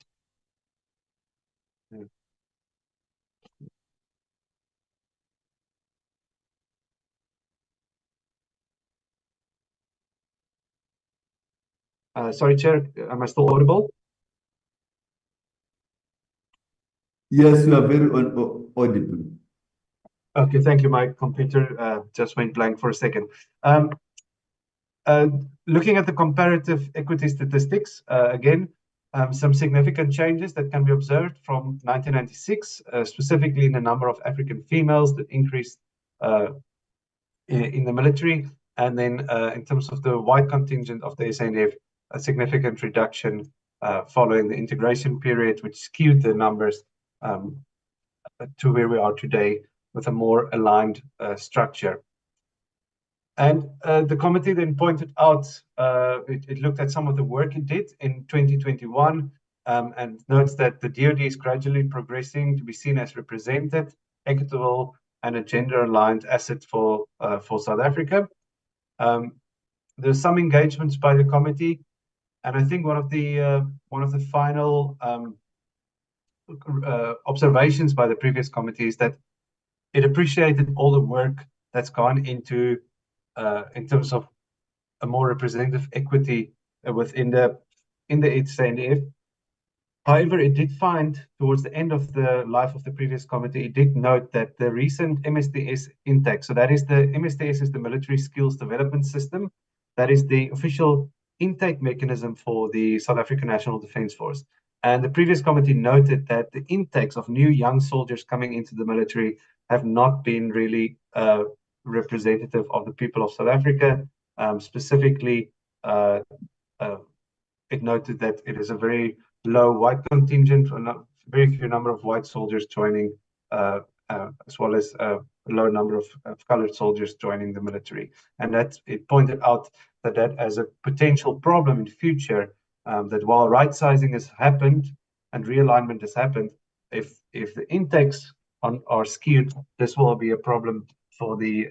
sorry, Chair, am I still audible? Yes, you are very audible. Okay, thank you. My computer just went blank for a second. Looking at the comparative equity statistics, again, some significant changes that can be observed from 1996, specifically in the number of African females that increased in the military, and then in terms of the white contingent of the SANDF, a significant reduction following the integration period, which skewed the numbers to where we are today with a more aligned structure. And the committee then pointed out, it looked at some of the work it did in 2021 and notes that the DoD is gradually progressing to be seen as represented, equitable, and a gender-aligned asset for South Africa. There's some engagements by the committee, and I think one of the final observations by the previous committee is that it appreciated all the work that's gone into in terms of a more representative equity within the SANDF. However, it did find towards the end of the life of the previous committee, it did note that the recent MSDS intake, so that is the MSDS is the Military Skills Development System, that is the official intake mechanism for the South African National Defence Force. And the previous committee noted that the intakes of new young soldiers coming into the military have not been really representative of the people of South Africa. Specifically, it noted that it is a very low white contingent, or not very few number of white soldiers joining, as well as low number of colored soldiers joining the military. And that it pointed out that as a potential problem in future, that while right sizing has happened and realignment has happened, if the intakes are skewed, this will be a problem for the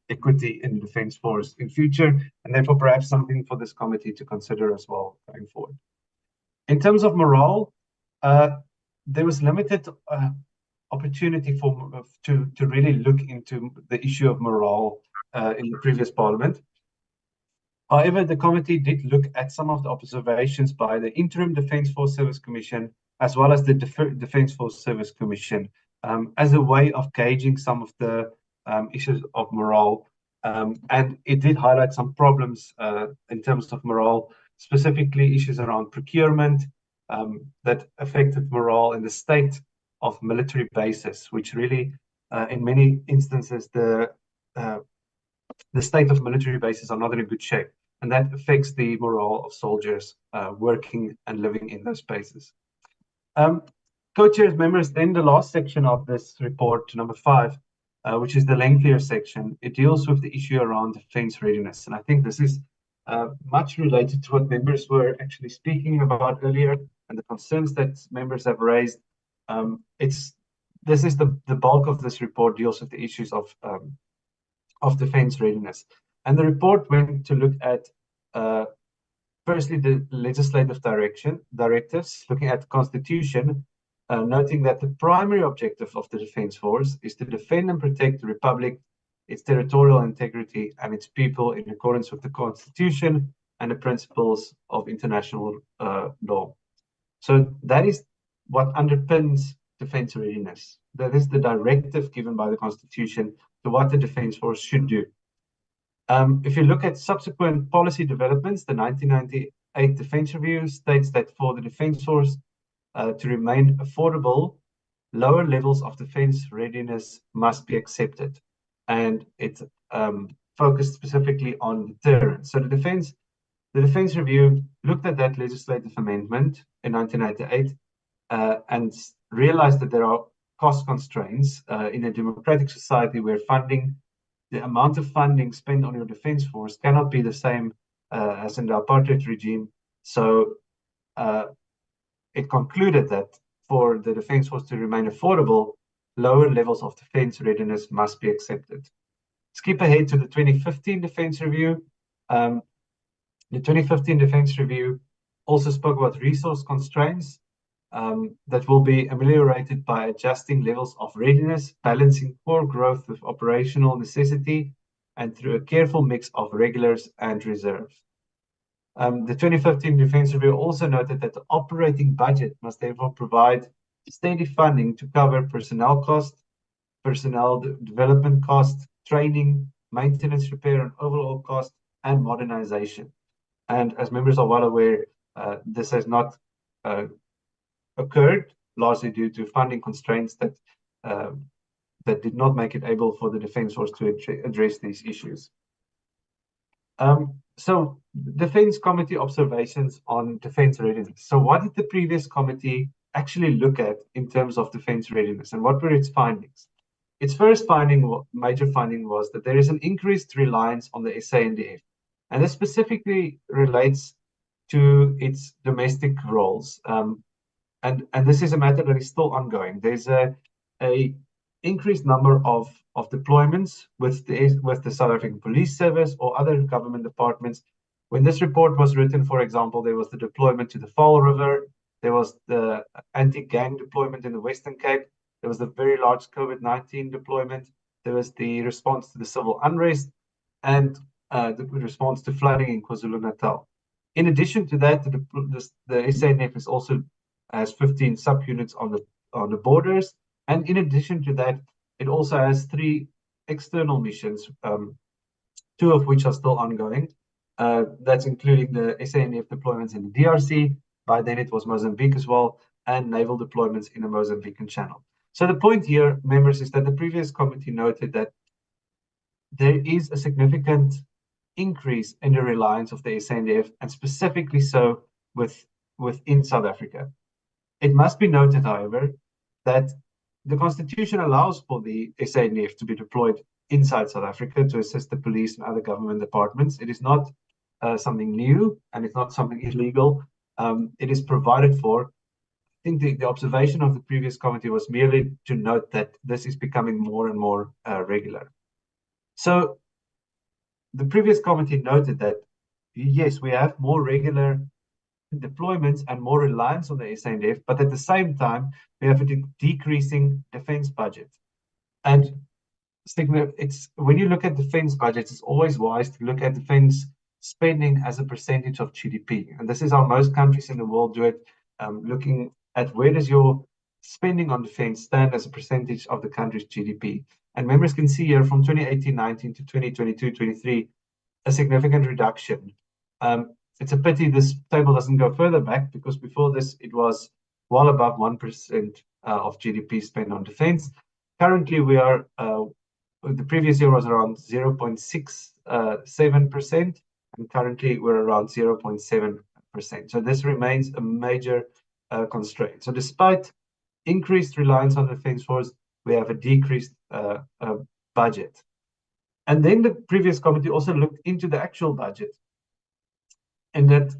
equity in the Defence Force in future, and therefore perhaps something for this committee to consider as well going forward. In terms of morale, there was limited opportunity to really look into the issue of morale in the previous Parliament. However, the committee did look at some of the observations by the Interim Defence Force Service Commission as well as the Defence Force Service Commission as a way of gauging some of the issues of morale. And it did highlight some problems in terms of morale, specifically issues around procurement that affected morale in the state of military bases, which really, in many instances, the state of military bases are not in a good shape, and that affects the morale of soldiers working and living in those bases. Co-chairs, members, then the last section of this report, number 5, which is the lengthier section, it deals with the issue around defence readiness. And I think this is much related to what members were actually speaking about earlier and the concerns that members have raised. This is the bulk of this report deals with the issues of defence readiness. And the report went to look at firstly the legislative directives, looking at the Constitution, noting that the primary objective of the Defence Force is to defend and protect the Republic, its territorial integrity, and its people in accordance with the Constitution and the principles of international law. So that is what underpins defence readiness. That is the directive given by the Constitution to what the Defence Force should do. If you look at subsequent policy developments, the 1998 Defence Review states that for the Defence Force to remain affordable, lower levels of defence readiness must be accepted. And it focused specifically on deterrence. So the Defence Review looked at that legislative amendment in 1998 and realized that there are cost constraints in a democratic society where the amount of funding spent on your defence force cannot be the same as in the apartheid regime. So it concluded that for the defence force to remain affordable, lower levels of defence readiness must be accepted. Skip ahead to the 2015 Defence Review. The 2015 Defence Review also spoke about resource constraints that will be ameliorated by adjusting levels of readiness, balancing core growth with operational necessity, and through a careful mix of regulars and reserves. The 2015 Defence Review also noted that the operating budget must therefore provide steady funding to cover personnel costs, personnel development costs, training, maintenance, repair, and overall cost, and modernization. And as members are well aware, this has not occurred, largely due to funding constraints that did not make it able for the Defence Force to address these issues. So, Defence Committee observations on defence readiness. So what did the previous committee actually look at in terms of defence readiness, and what were its findings? Its first major finding was that there is an increased reliance on the SANDF, and this specifically relates to its domestic roles. And this is a matter that is still ongoing. There's a increased number of deployments with the South African Police Service or other government departments. When this report was written, for example, there was the deployment to the Vaal River, there was the anti-gang deployment in the Western Cape, there was the very large COVID-19 deployment, there was the response to the civil unrest, and the response to flooding in KwaZulu-Natal. In addition to that, the SANDF is also has 15 subunits on the borders, and in addition to that, it also has 3 external missions, 2 of which are still ongoing. That's including the SANDF deployments in the DRC, by then it was Mozambique as well, and naval deployments in the Mozambican Channel. So the point here, members, is that the previous committee noted that there is a significant increase in the reliance of the SANDF, and specifically so within South Africa. It must be noted, however, that the Constitution allows for the SANDF to be deployed inside South Africa to assist the police and other government departments. It is not something new, and it's not something illegal. It is provided for. I think the observation of the previous committee was merely to note that this is becoming more and more regular. So the previous committee noted that, yes, we have more regular deployments and more reliance on the SANDF, but at the same time, we have a decreasing defense budget. And it's when you look at defense budgets, it's always wise to look at defense spending as a percentage of GDP. And this is how most countries in the world do it, looking at where does your spending on defense stand as a percentage of the country's GDP. And members can see here from 2018-19 to 2022-23, a significant reduction. It's a pity this table doesn't go further back, because before this, it was well above 1% of GDP spent on defense. Currently, we are, the previous year was around 0.67%, and currently we're around 0.7%. So this remains a major constraint. So despite increased reliance on the defense force, we have a decreased budget. And then the previous committee also looked into the actual budget, and that,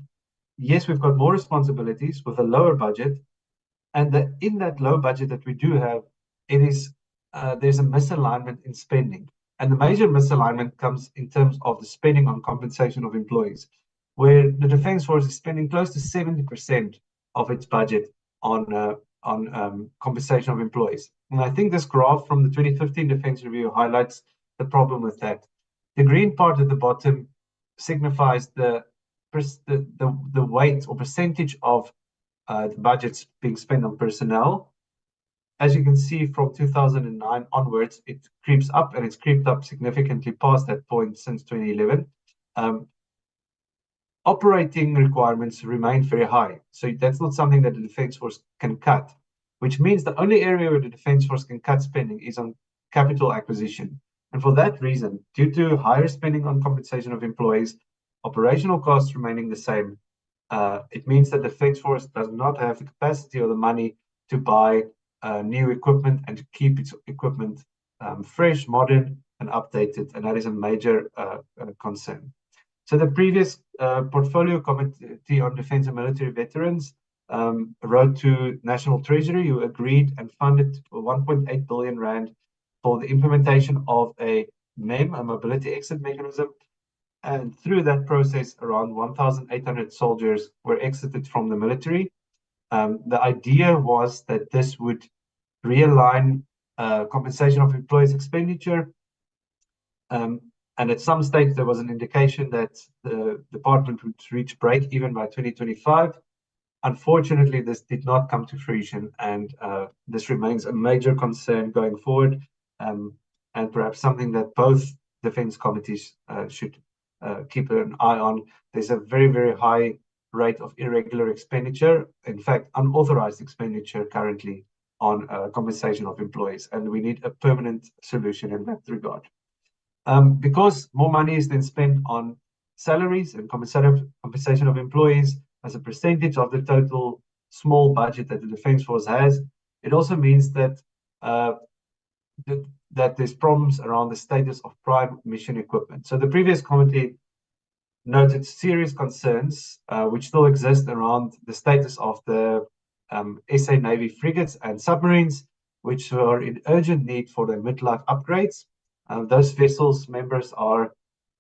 yes, we've got more responsibilities with a lower budget, and that in that low budget that we do have, it is there's a misalignment in spending. And the major misalignment comes in terms of the spending on compensation of employees, where the Defence Force is spending close to 70% of its budget on compensation of employees. And I think this graph from the 2015 Defence Review highlights the problem with that. The green part at the bottom signifies the weight or percentage of the budgets being spent on personnel. As you can see, from 2009 onwards, it creeps up, and it's creeped up significantly past that point since 2011. Operating requirements remain very high, so that's not something that the Defence Force can cut, which means the only area where the Defence Force can cut spending is on capital acquisition. And for that reason, due to higher spending on compensation of employees, operational costs remaining the same, it means that the Defence Force does not have the capacity or the money to buy new equipment and to keep its equipment fresh, modern, and updated, and that is a major concern. So the previous Portfolio Committee on Defence and Military Veterans wrote to National Treasury, who agreed and funded 1.8 billion rand for the implementation of a MEM, a mobility exit mechanism. And through that process, around 1,800 soldiers were exited from the military. The idea was that this would realign compensation of employees' expenditure. And at some stage, there was an indication that the department would reach break even by 2025. Unfortunately, this did not come to fruition, and this remains a major concern going forward, and perhaps something that both defense committees should keep an eye on. There's a very, very high rate of irregular expenditure, in fact, unauthorized expenditure currently on compensation of employees, and we need a permanent solution in that regard. Because more money is then spent on salaries and compensation of employees as a percentage of the total small budget that the Defence Force has, it also means that that there's problems around the status of prime mission equipment. So the previous committee noted serious concerns which still exist around the status of the SA Navy frigates and submarines, which are in urgent need for their midlife upgrades. Those vessels, members, are,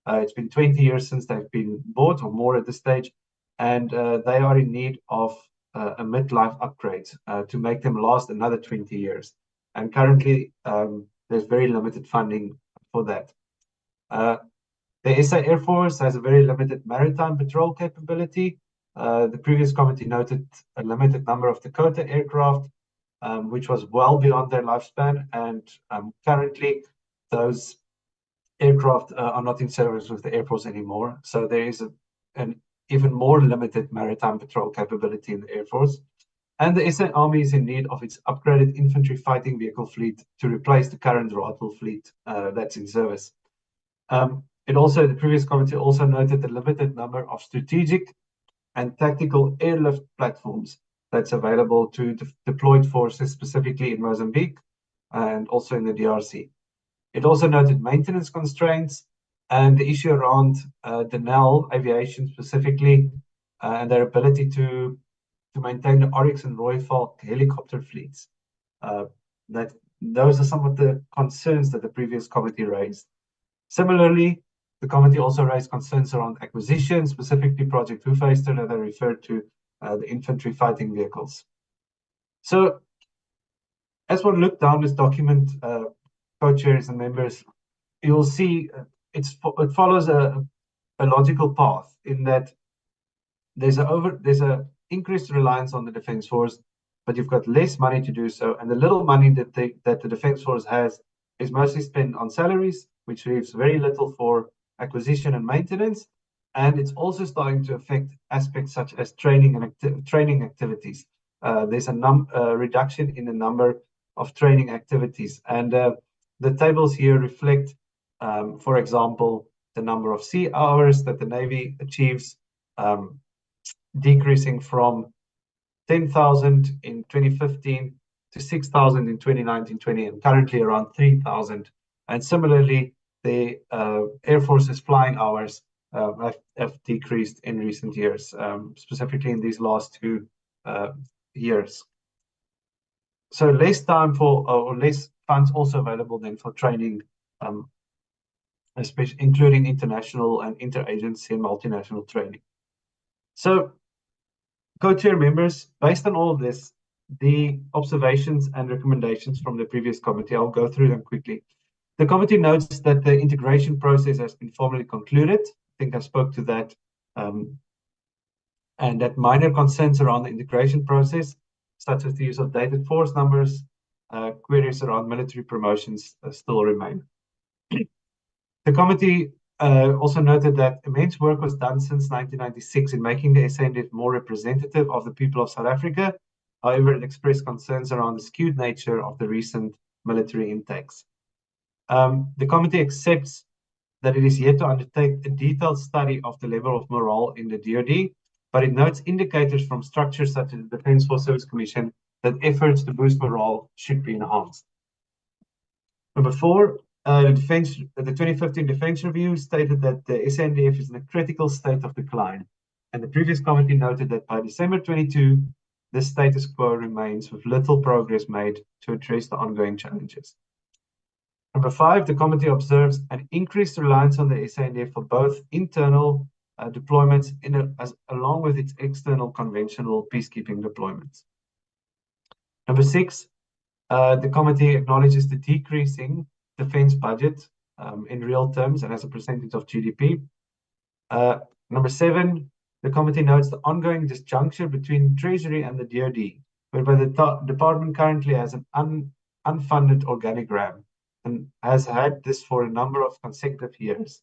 it's been 20 years since they've been bought, or more at this stage, and they are in need of a midlife upgrade to make them last another 20 years. And currently, there's very limited funding for that. The SA Air Force has a very limited maritime patrol capability. The previous committee noted a limited number of Dakota aircraft, which was well beyond their lifespan, and currently those aircraft are not in service with the Air Force anymore. So there is an even more limited maritime patrol capability in the Air Force. And the SA Army is in need of its upgraded infantry fighting vehicle fleet to replace the current rifle fleet that's in service. The previous committee also noted the limited number of strategic and tactical airlift platforms that's available to deployed forces, specifically in Mozambique, and also in the DRC. It also noted maintenance constraints and the issue around Denel Aviation specifically, and their ability to maintain the Oryx and Roy Falk helicopter fleets. Those are some of the concerns that the previous committee raised. Similarly, the committee also raised concerns around acquisition, specifically Project Hoefyster that I referred to, the infantry fighting vehicles. So, as one look down this document, co-chairs and members, you'll see it follows a logical path in that there's a increased reliance on the Defence Force, but you've got less money to do so, and the little money that the Defence Force has is mostly spent on salaries, which leaves very little for acquisition and maintenance, and it's also starting to affect aspects such as training and training activities. There's a reduction in the number of training activities, and the tables here reflect, for example, the number of sea hours that the Navy achieves, decreasing from 10,000 in 2015 to 6,000 in 2019-20, and currently around 3,000. And similarly, the Air Force's flying hours have decreased in recent years, specifically in these last 2 years. So less time for, or less funds also available then for training, especially including international and interagency and multinational training. So, co-chair members, based on all of this, the observations and recommendations from the previous committee, I'll go through them quickly. The committee notes that the integration process has been formally concluded. I think I spoke to that, and that minor concerns around the integration process, such as the use of dated force numbers, queries around military promotions still remain. The committee also noted that immense work was done since 1996 in making the SANDF more representative of the people of South Africa. However, it expressed concerns around the skewed nature of the recent military intakes. The committee accepts that it is yet to undertake a detailed study of the level of morale in the DoD, but it notes indicators from structures such as the Defence Force Service Commission that efforts to boost morale should be enhanced. Number 4, the 2015 Defence Review stated that the SANDF is in a critical state of decline, and the previous committee noted that by December 22, the status quo remains with little progress made to address the ongoing challenges. Number 5, the committee observes an increased reliance on the SANDF for both internal deployments along with its external conventional peacekeeping deployments. Number 6, the committee acknowledges the decreasing defense budget in real terms and as a percentage of GDP. Number 7, the committee notes the ongoing disjuncture between Treasury and the DoD, whereby the department currently has an unfunded organigram and has had this for a number of consecutive years.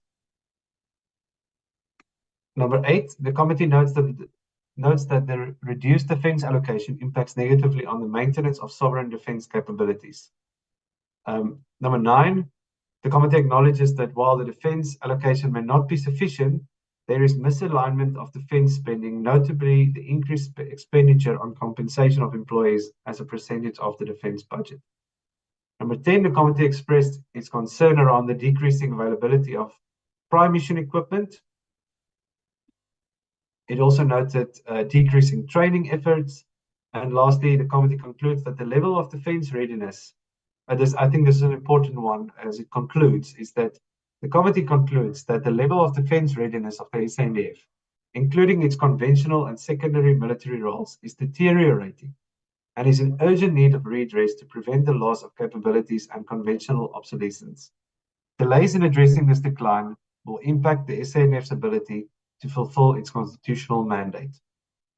Number 8, the committee notes that the reduced defense allocation impacts negatively on the maintenance of sovereign defense capabilities. Number 9, the committee acknowledges that while the defense allocation may not be sufficient, there is misalignment of defense spending, notably the increased expenditure on compensation of employees as a percentage of the defense budget. Number 10, the committee expressed its concern around the decreasing availability of prime mission equipment. It also noted decreasing training efforts. And lastly, the committee concludes that the level of defense readiness, I think this is an important one as it concludes, is that the committee concludes that the level of defense readiness of the SANDF, including its conventional and secondary military roles, is deteriorating and is in urgent need of redress to prevent the loss of capabilities and conventional obsolescence. Delays in addressing this decline will impact the SANDF's ability to fulfill its constitutional mandate.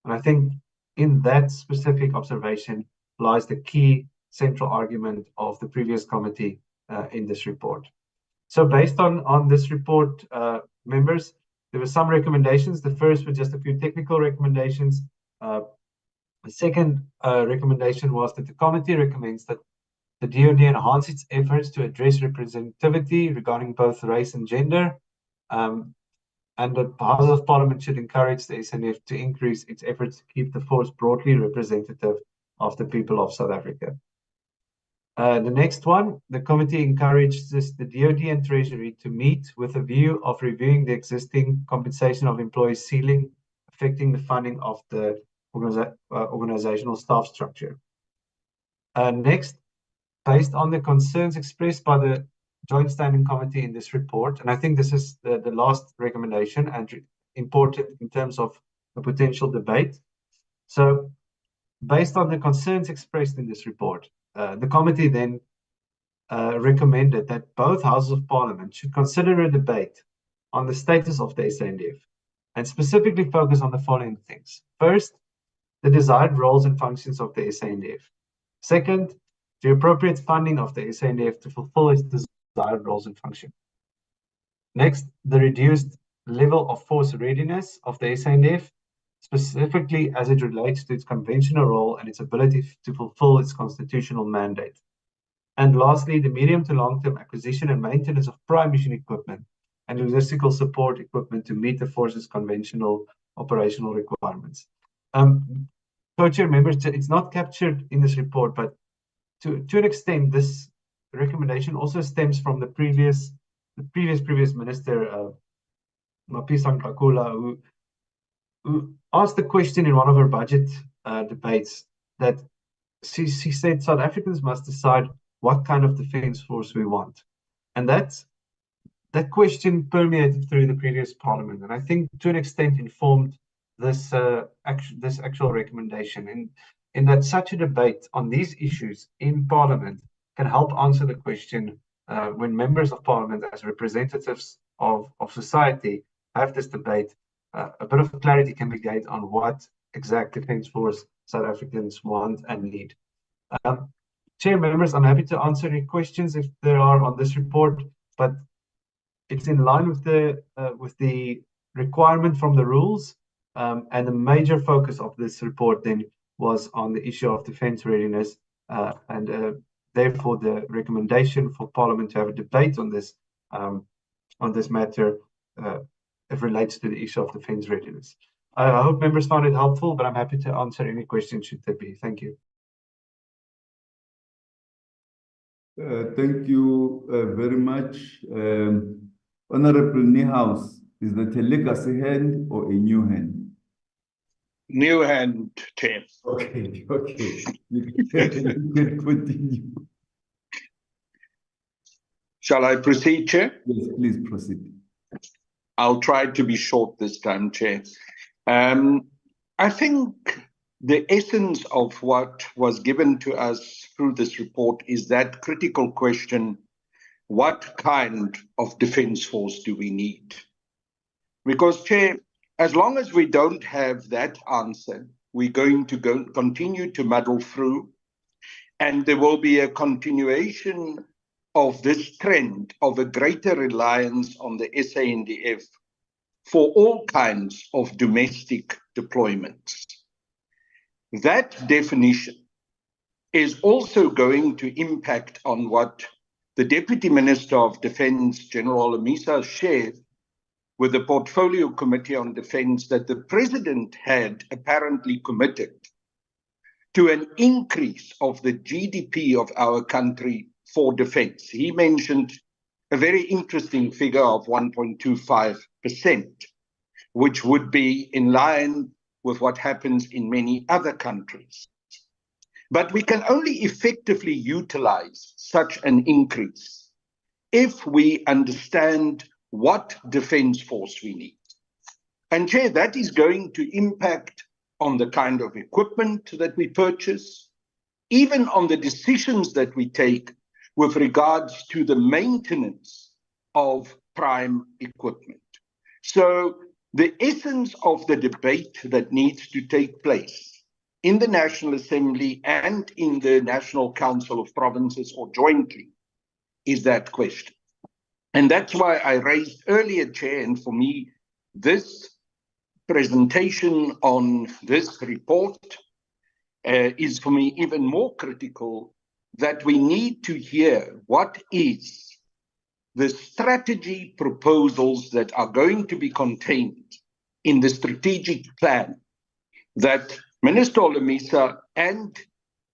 And I think in that specific observation lies the key central argument of the previous committee in this report. So based on this report, members, there were some recommendations. The first were just a few technical recommendations. The second recommendation was that the committee recommends that the DoD enhance its efforts to address representativity regarding both race and gender, and that the House of Parliament should encourage the SANDF to increase its efforts to keep the force broadly representative of the people of South Africa. The next one, the committee encourages the DoD and Treasury to meet with a view of reviewing the existing compensation of employees ceiling affecting the funding of the organizational staff structure. Next, based on the concerns expressed by the Joint Standing Committee in this report, and I think this is the last recommendation and important in terms of a potential debate. So, based on the concerns expressed in this report, the committee then recommended that both houses of parliament should consider a debate on the status of the SANDF and specifically focus on the following things. First, the desired roles and functions of the SANDF. Second, the appropriate funding of the SANDF to fulfill its desired roles and functions. Next, the reduced level of force readiness of the SANDF, specifically as it relates to its conventional role and its ability to fulfill its constitutional mandate. And lastly, the medium to long-term acquisition and maintenance of prime mission equipment and logistical support equipment to meet the force's conventional operational requirements. Co-chair members, it's not captured in this report, but to an extent, this recommendation also stems from the previous minister, Mapisang Kakula, who asked the question in one of her budget debates that she said South Africans must decide what kind of defense force we want. And that question permeated through the previous parliament, and I think to an extent informed this actual recommendation, in that such a debate on these issues in parliament can help answer the question when members of parliament as representatives of society have this debate, a bit of clarity can be gained on what exact defense force South Africans want and need. Chair members, I'm happy to answer any questions if there are on this report, but it's in line with the requirement from the rules, and the major focus of this report then was on the issue of defense readiness, and therefore the recommendation for Parliament to have a debate on this matter it relates to the issue of defense readiness. I hope members found it helpful, but I'm happy to answer any questions should there be. Thank you. Thank you very much. Honorable Niehaus, is that a legacy hand or a new hand? New hand, Chair. Okay. You can continue. Shall I proceed, Chair? Yes, please proceed. I'll try to be short this time, Chair. I think the essence of what was given to us through this report is that critical question: what kind of defense force do we need? Because, Chair, as long as we don't have that answer, we're going to continue to muddle through, and there will be a continuation of this trend of a greater reliance on the SANDF for all kinds of domestic deployments. That definition is also going to impact on what the Deputy Minister of Defence, General Amisa, shared with the Portfolio Committee on Defence, that the President had apparently committed to an increase of the GDP of our country for defence. He mentioned a very interesting figure of 1.25%, which would be in line with what happens in many other countries. But we can only effectively utilize such an increase if we understand what defense force we need. And Chair, that is going to impact on the kind of equipment that we purchase, even on the decisions that we take with regards to the maintenance of prime equipment. So the essence of the debate that needs to take place in the National Assembly and in the National Council of Provinces, or jointly, is that question. And that's why I raised earlier, Chair, and for me, this presentation on this report is for me even more critical, that we need to hear what is the strategy proposals that are going to be contained in the strategic plan that Minister Olomisa and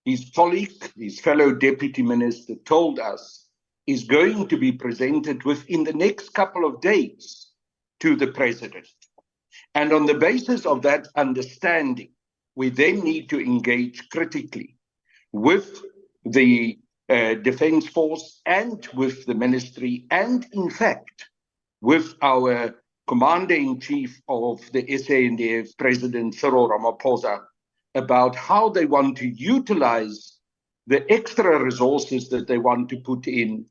his colleague, his fellow deputy minister, told us is going to be presented within the next couple of days to the president. And on the basis of that understanding, we then need to engage critically with the Defence Force and with the ministry, and in fact, with our Commander-in-Chief of the SANDF, President Cyril Ramaphosa, about how they want to utilize the extra resources that they want to put in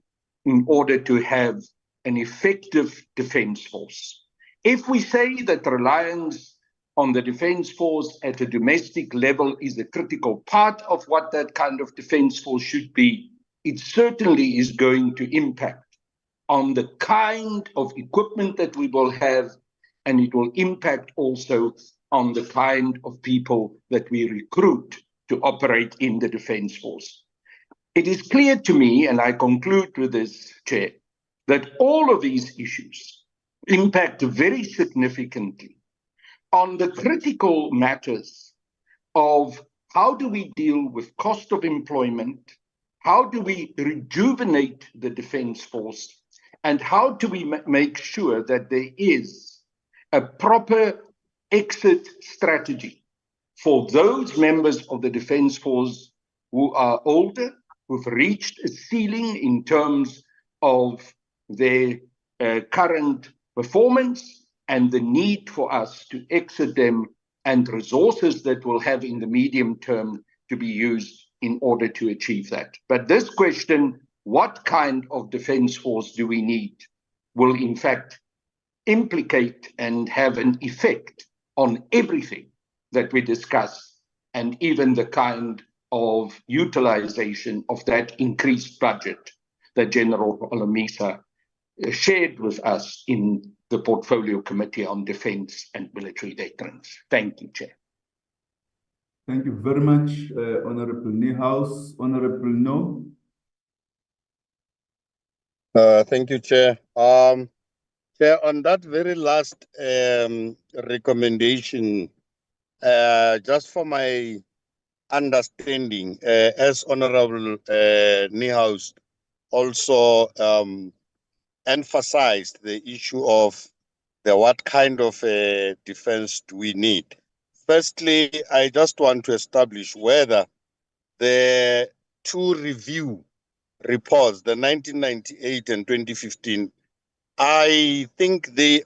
order to have an effective defence force. If we say that reliance on the defence force at a domestic level is a critical part of what that kind of defence force should be, it certainly is going to impact on the kind of equipment that we will have, and it will impact also on the kind of people that we recruit to operate in the defence force. It is clear to me, and I conclude with this, Chair, that all of these issues impact very significantly on the critical matters of how do we deal with cost of employment, how do we rejuvenate the defence force, and how do we make sure that there is a proper exit strategy for those members of the defence force who are older, who've reached a ceiling in terms of their current performance, and the need for us to exit them, and resources that we'll have in the medium term to be used in order to achieve that. But this question, what kind of defence force do we need, will in fact implicate and have an effect on everything that we discuss, and even the kind of utilization of that increased budget that General Olomisa shared with us in the Portfolio Committee on Defence and Military Veterans. Thank you, Chair. Thank you very much, Honorable Niehaus. Honorable No. Thank you, Chair. Chair, on that very last recommendation, just for my understanding, as Honorable Niehaus also emphasized the issue of what kind of defense do we need. Firstly, I just want to establish whether the two review reports, the 1998 and 2015, I think they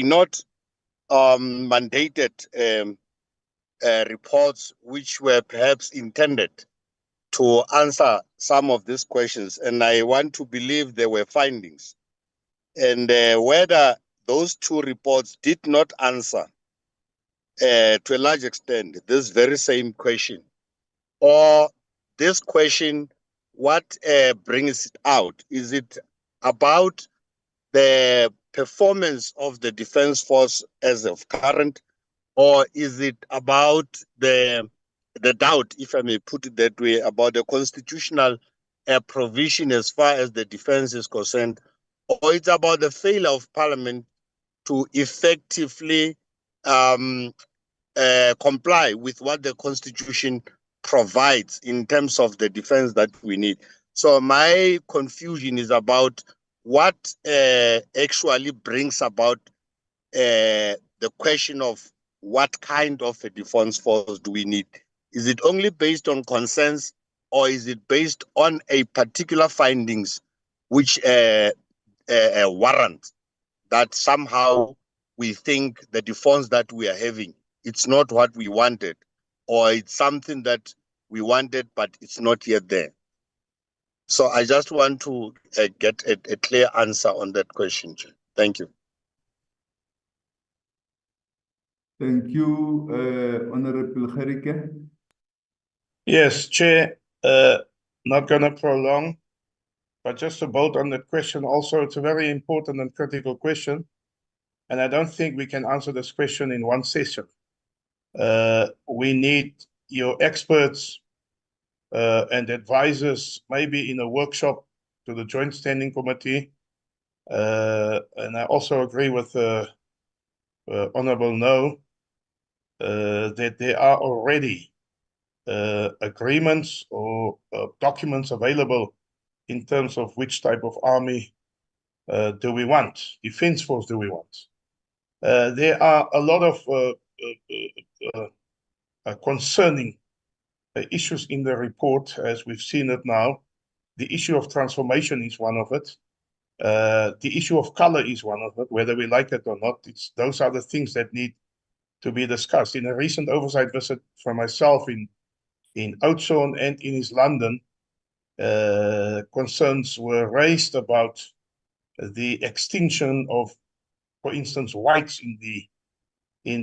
not mandated reports which were perhaps intended to answer some of these questions, and I want to believe there were findings. And whether those two reports did not answer to a large extent this very same question, or this question, what brings it out? Is it about the performance of the defense force as of current, or is it about the doubt, if I may put it that way, about the constitutional provision as far as the defense is concerned, or it's about the failure of Parliament to effectively comply with what the Constitution provides in terms of the defense that we need? So my confusion is about what actually brings about the question of what kind of a defense force do we need? Is it only based on consensus, or is it based on a particular findings which warrant that somehow we think the defense that we are having, it's not what we wanted, or it's something that we wanted but it's not yet there? So I just want to get a clear answer on that question. Thank you. Thank you, Honorable Gericke. Yes, Chair, not going to prolong, but just to build on that question also, it's a very important and critical question, and I don't think we can answer this question in one session. We need your experts and advisors, maybe in a workshop to the Joint Standing Committee, and I also agree with Honorable No, that there are already agreements or documents available in terms of which type of army do we want, defense force do we want. There are a lot of concerning issues in the report, as we've seen it now. The issue of transformation is one of it. The issue of color is one of it, whether we like it or not. Those are the things that need to be discussed. In a recent oversight visit for myself in Oudtshoorn and in East London, concerns were raised about the extinction of, for instance, whites in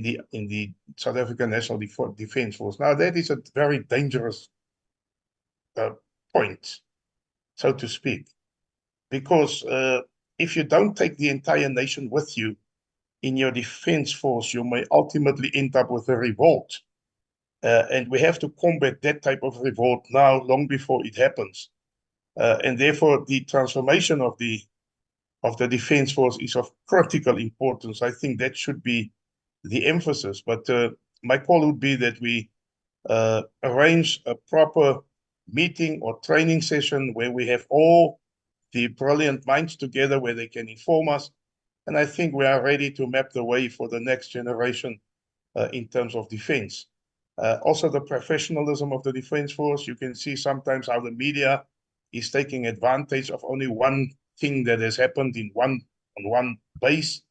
the South African National Defence Force. Now, that is a very dangerous point, so to speak, because if you don't take the entire nation with you in your defense force, you may ultimately end up with a revolt. And we have to combat that type of revolt now, long before it happens. And therefore, the transformation of the defense force is of critical importance. I think that should be the emphasis. But my call would be that we arrange a proper meeting or training session where we have all the brilliant minds together, where they can inform us. And I think we are ready to map the way for the next generation in terms of defense. Also, the professionalism of the defense force. You can see sometimes how the media is taking advantage of only one thing that has happened on one base.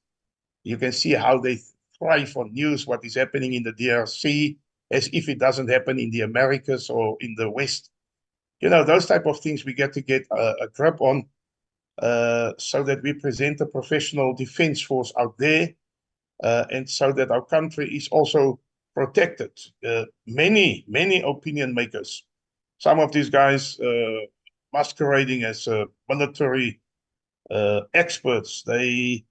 You can see how they thrive on news, what is happening in the DRC, as if it doesn't happen in the Americas or in the West. You know, those type of things we get to get a grip on, so that we present a professional defense force out there, and so that our country is also protected. Many opinion makers, some of these guys masquerading as military experts, they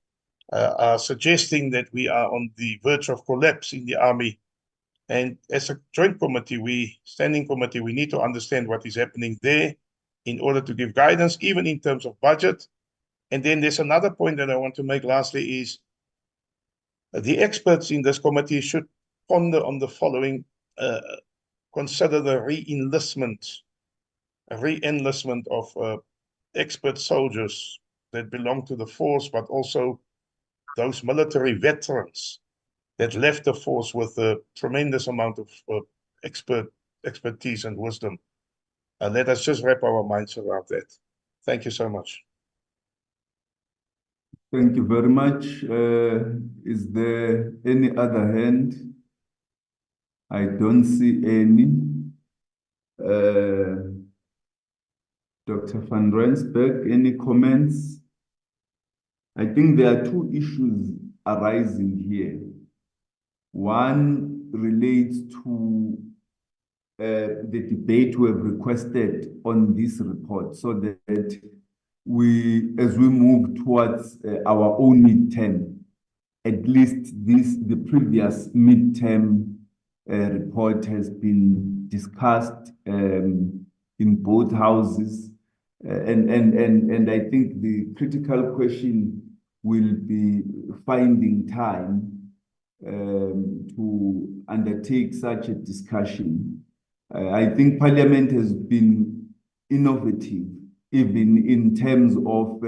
are suggesting that we are on the verge of collapse in the army. And as a joint committee, standing committee, we need to understand what is happening there in order to give guidance, even in terms of budget. And then there's another point that I want to make lastly is the experts in this committee should ponder on the following. Consider the re-enlistment of expert soldiers that belong to the force, but also those military veterans that left the force with a tremendous amount of expertise and wisdom. Let us just wrap our minds around that. Thank you so much. Thank you very much. Is there any other hand? I don't see any. Dr. van Rensburg, any comments? I think there are two issues arising here. One relates to the debate we have requested on this report, so that as we move towards our own midterm, at least the previous midterm report has been discussed in both houses, and I think the critical question will be finding time to undertake such a discussion. I think Parliament has been innovative, even in terms of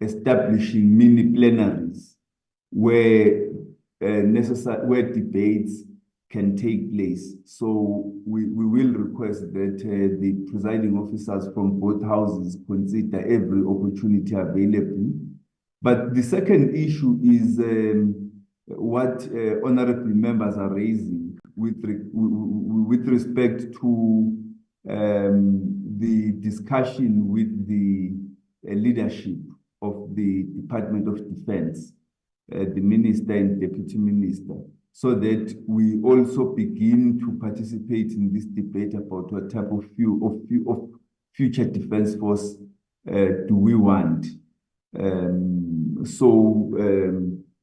establishing mini plenaries where debates can take place. So we will request that the presiding officers from both houses consider every opportunity available. But the second issue is what honorable members are raising with respect to the discussion with the leadership of the Department of Defense, the Minister and Deputy Minister, so that we also begin to participate in this debate about what type of future defense force do we want.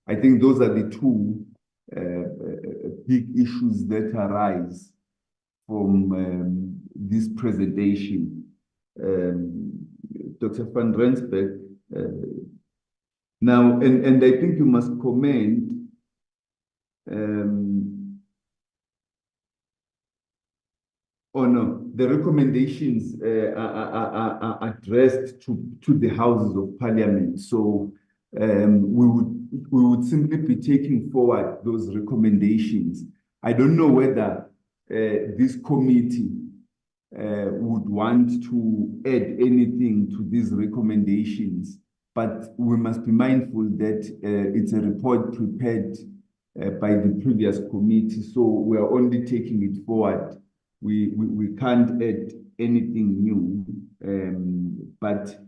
I think those are the two big issues that arise from this presentation. Dr. van Rensburg, now, and I think you must comment Oh no, the recommendations are addressed to the Houses of Parliament. So we would simply be taking forward those recommendations. I don't know whether this committee would want to add anything to these recommendations, but we must be mindful that it's a report prepared by the previous committee, so we are only taking it forward. We can't add anything new, but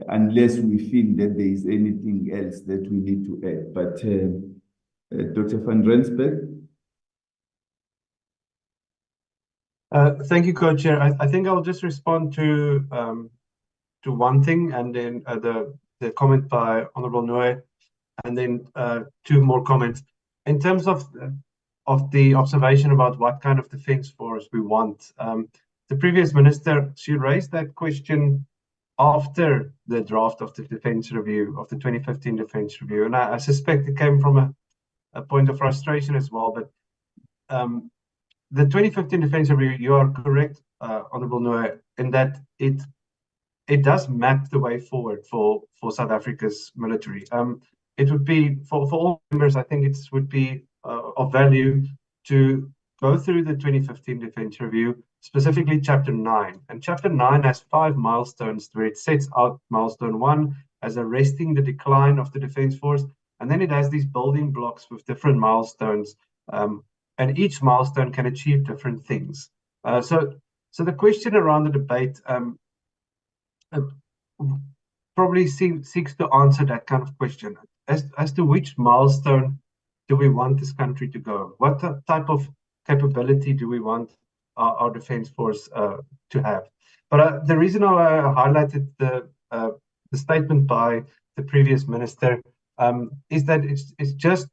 unless we feel that there is anything else that we need to add. But Dr. van Rensburg? Thank you, Co-Chair. I think I'll just respond to one thing, and then the comment by Honourable Noe, and then two more comments. In terms of the observation about what kind of defence force we want, the previous minister, she raised that question after the draft of the defence review, of the 2015 defence review, and I suspect it came from a point of frustration as well. But the 2015 defence review, you are correct, Honourable Noe, in that it does map the way forward for South Africa's military. It would be, for all members, I think it would be of value to go through the 2015 defence review, specifically Chapter 9. And Chapter 9 has 5 milestones where it sets out milestone 1 as arresting the decline of the defence force, and then it has these building blocks with different milestones, and each milestone can achieve different things. So the question around the debate probably seeks to answer that kind of question as to which milestone do we want this country to go? What type of capability do we want our defence force to have? But the reason I highlighted the statement by the previous minister is that it's just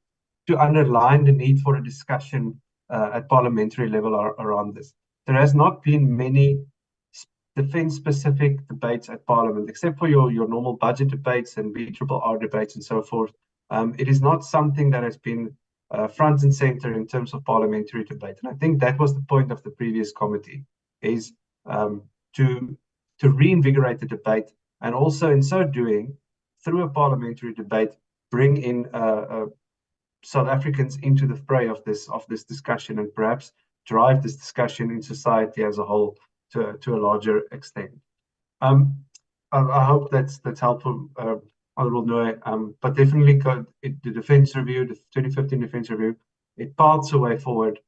to underline the need for a discussion at parliamentary level around this. There has not been many defence-specific debates at Parliament, except for your normal budget debates and BRRR debates and so forth. It is not something that has been front and centre in terms of parliamentary debate. And I think that was the point of the previous committee, is to reinvigorate the debate, and also in so doing, through a parliamentary debate, bring in South Africans into the fray of this discussion, and perhaps drive this discussion in society as a whole to a larger extent. I hope that's helpful, Honourable Noe. But definitely the defence review, the 2015 defence review, it paths a way forward.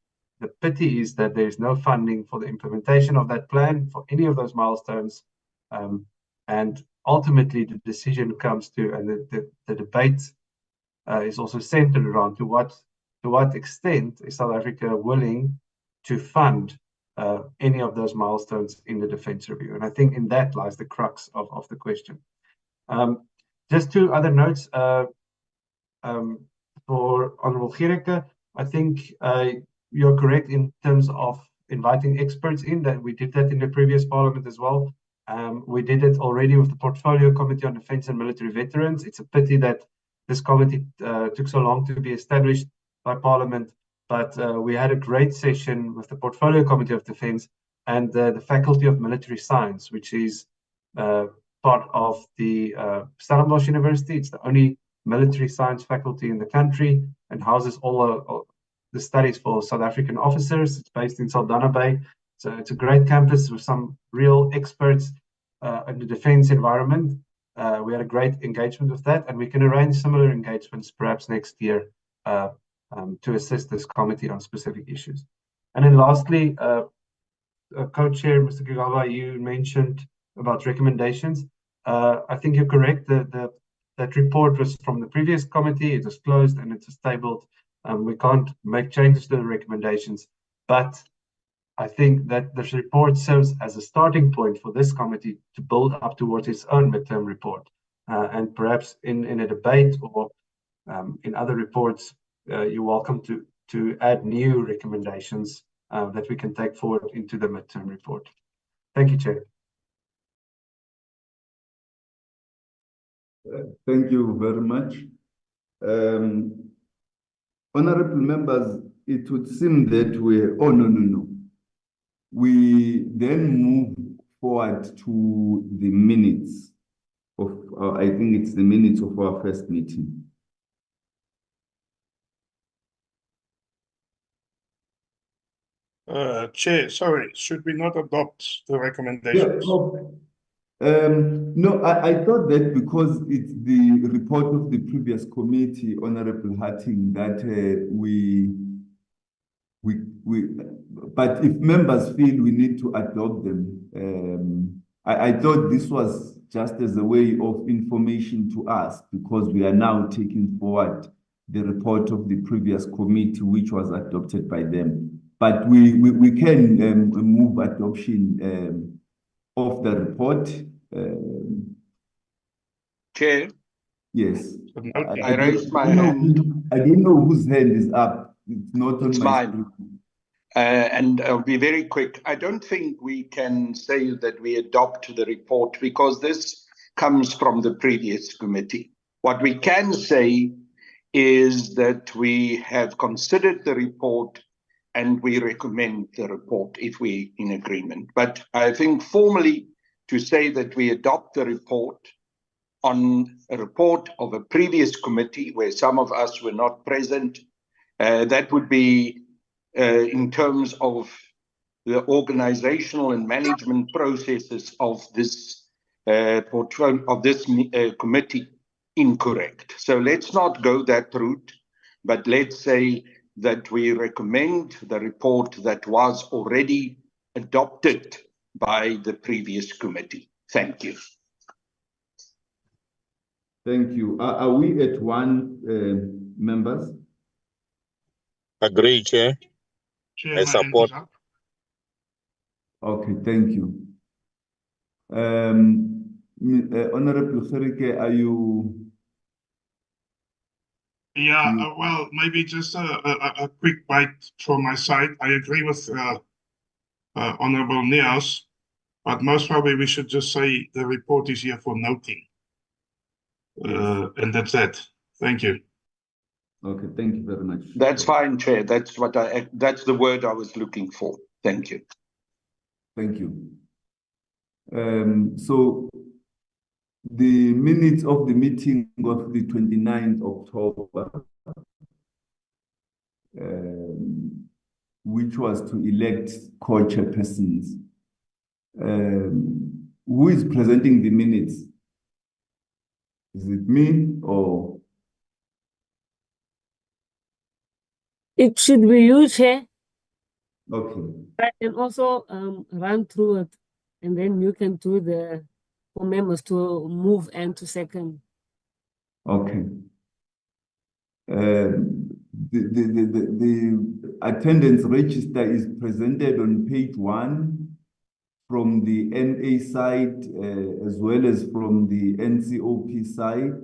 The pity is that there is no funding for the implementation of that plan for any of those milestones, and ultimately the decision comes to, and the debate is also centred around to what extent is South Africa willing to fund any of those milestones in the defence review. And I think in that lies the crux of the question. Just two other notes for Honourable Giereke. I think you're correct in terms of inviting experts in, that we did that in the previous parliament as well. We did it already with the Portfolio Committee on Defence and Military Veterans. It's a pity that this committee took so long to be established by Parliament, but we had a great session with the Portfolio Committee of Defence and the Faculty of Military Science, which is part of the Stellenbosch University. It's the only military science faculty in the country and houses all the studies for South African officers. It's based in Saldanha Bay. So it's a great campus with some real experts in the defence environment. We had a great engagement with that, and we can arrange similar engagements perhaps next year to assist this committee on specific issues. And then lastly, Co-Chair, Mr. Kigaba, you mentioned about recommendations. I think you're correct. That report was from the previous committee. It was closed and it was tabled. We can't make changes to the recommendations, but I think that this report serves as a starting point for this committee to build up towards its own midterm report. And perhaps in a debate or in other reports, you're welcome to add new recommendations that we can take forward into the midterm report. Thank you, Chair. Thank you very much. Honourable members, it would seem that no. we then move forward to the minutes of, I think it's the minutes of our first meeting. Chair, sorry, should we not adopt the recommendations? No, I thought that because it's the report of the previous committee, Honorable Hatting, that but if members feel we need to adopt them, I thought this was just as a way of information to us, because we are now taking forward the report of the previous committee, which was adopted by them. But we can move adoption of the report. Chair? Yes. I raised my hand. I don't know whose hand is up. It's not on It's my mine. screen. And I'll be very quick. I don't think we can say that we adopt the report because this comes from the previous committee. What we can say is that we have considered the report and we recommend the report if we're in agreement. But I think formally to say that we adopt the report on a report of a previous committee where some of us were not present, that would be in terms of the organizational and management processes of this committee incorrect. So let's not go that route, but let's say that we recommend the report that was already adopted by the previous committee. Thank you. Thank you. Are we at one, members? Agree, Chair. I support. Okay, thank you. Honorable Gerike, are you? Yeah, well, maybe just a quick bite from my side. I agree with Honorable Niels, but most probably we should just say the report is here for noting. And that's it. Thank you. Okay, thank you very much. That's fine, Chair. That's the word I was looking for. Thank you. Thank you. So the minutes of the meeting of the 29th October, which was to elect co-chairpersons. Who is presenting the minutes? Is it me or? It should be you, Chair. Okay. I can also run through it, and then you can do for members to move and to second. Okay. The attendance register is presented on page 1 from the NA side as well as from the NCOP side.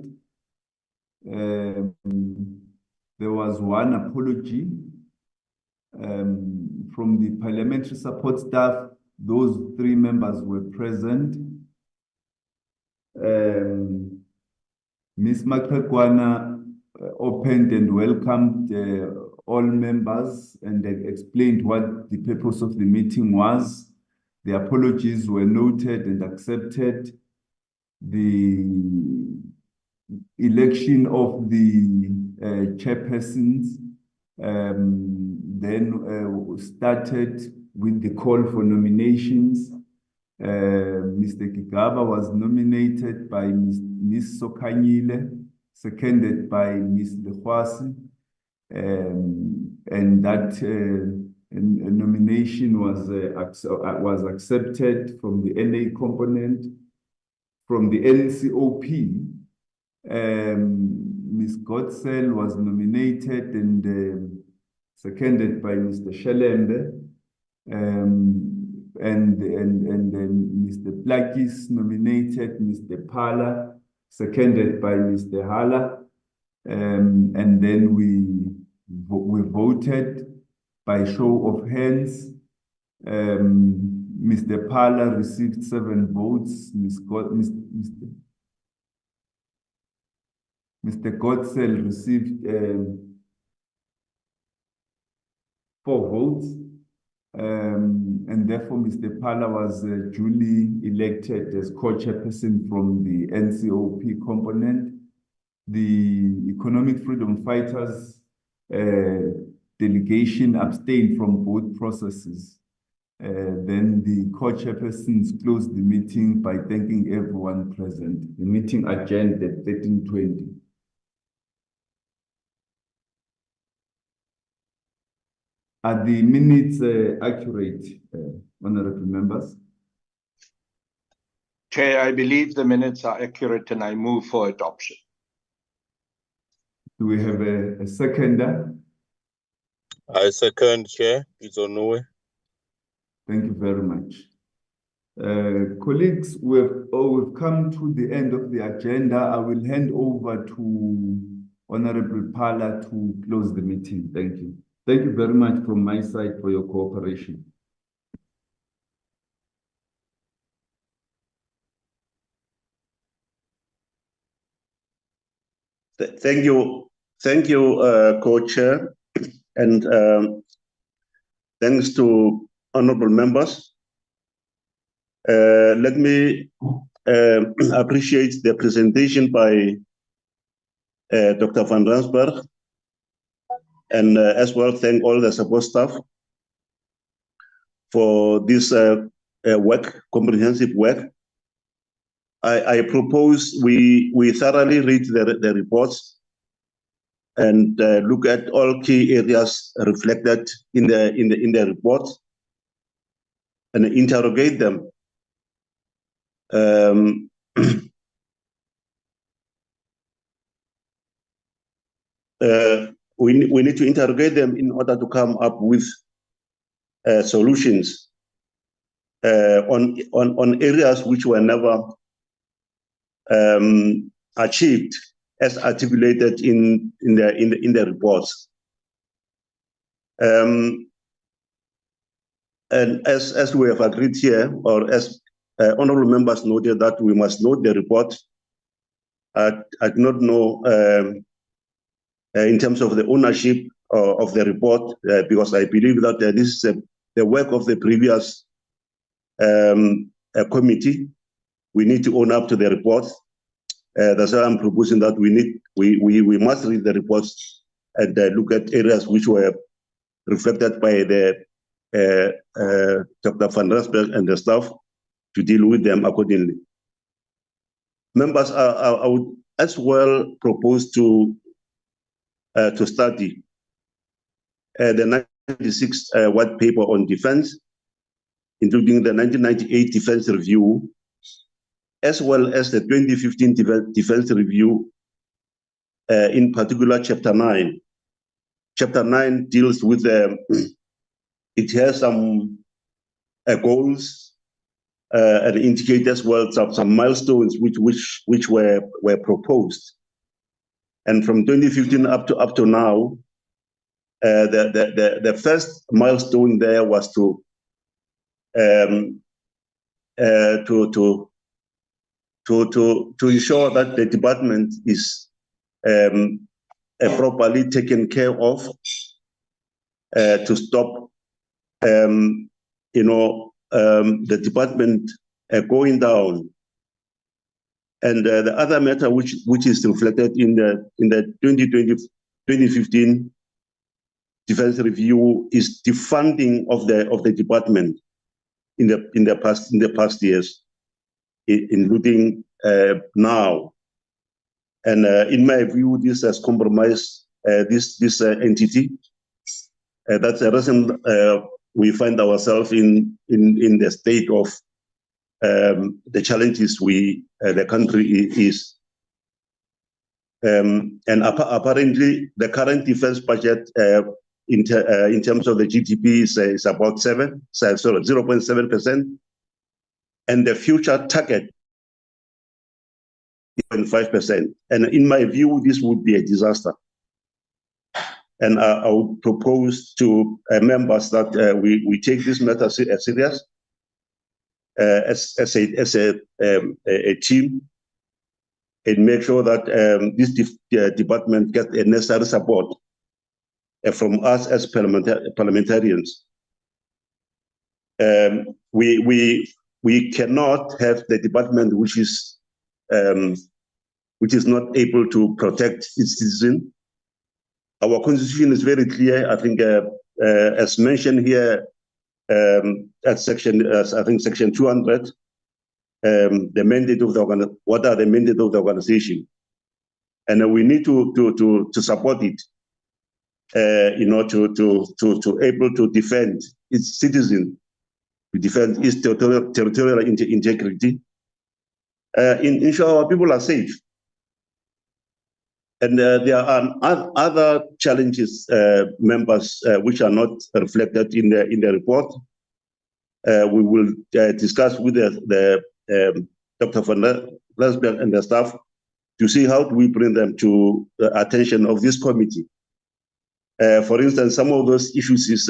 There was one apology from the parliamentary support staff. Those 3 members were present. Ms. Makrekwana opened and welcomed all members and explained what the purpose of the meeting was. The apologies were noted and accepted. The election of the chairpersons then started with the call for nominations. Mr. Gigaba was nominated by Ms. Sokanyile, seconded by Ms. Lehwasi, and that nomination was accepted from the NA component. From the NCOP, Ms. Godsell was nominated and seconded by Mr. Shelembe, and then Mr. Plakis nominated Mr. Pala, seconded by Mr. Hala, and then we voted by show of hands. Mr. Pala received 7 votes. Mr. Godsell received 4 votes. And therefore Mr. Pala was duly elected as co-chairperson from the NCOP component. The Economic Freedom Fighters delegation abstained from both processes. Then the co-chairpersons closed the meeting by thanking everyone present. The meeting adjourned at 13:20. Are the minutes accurate, honorable members? Chair, I believe the minutes are accurate and I move for adoption. Do we have a seconder? I second, Chair. It's on way. Thank you very much. Colleagues, we've come to the end of the agenda. I will hand over to Honorable Pala to close the meeting. Thank you. Thank you very much from my side for your cooperation. Thank you, co-chair, and thanks to honorable members. Let me appreciate the presentation by Dr. van Rensburg, and as well thank all the support staff for this comprehensive work. I propose we thoroughly read the reports and look at all key areas reflected in the report and interrogate them. We need to interrogate them in order to come up with solutions on areas which were never achieved as articulated in the reports. And as we have agreed here, or as honorable members noted, that we must note the report. I do not know in terms of the ownership of the report, because I believe that this is the work of the previous committee. We need to own up to the report. That's why I'm proposing that we must read the reports and look at areas which were reflected by the Dr. van Rensburg and the staff to deal with them accordingly. Members, I would as well propose to study the 96 white paper on defense, including the 1998 defense review, as well as the 2015 defense review, in particular chapter 9. Chapter 9 deals with it has some goals and indicate as well some milestones which were proposed. And from 2015 up to now, the first milestone there was to ensure that the department is properly taken care of, to stop the department going down. And the other matter which is reflected in the 2015 defense review is the funding of the department in the past years, including now. And in my view, this has compromised this entity. That's the reason we find ourselves in the state of the challenges the country is. And apparently, the current defense budget in terms of the GDP is about 0.7%, and the future target is 0.5%. And in my view, this would be a disaster. And I would propose to members that we take this matter serious as a team, and make sure that this department gets the necessary support from us as parliamentarians. We cannot have the department which is not able to protect its citizen. Our constitution is very clear. I think, as mentioned here, at section 200, the mandate of what are the mandate of the organization, and we need to support it. To able to defend its citizen, to defend its territorial integrity, ensure our people are safe. And there are other challenges, members, which are not reflected in the report. We will discuss with the Dr. van Rensburg and the staff to see how do we bring them to the attention of this committee. For instance, some of those issues is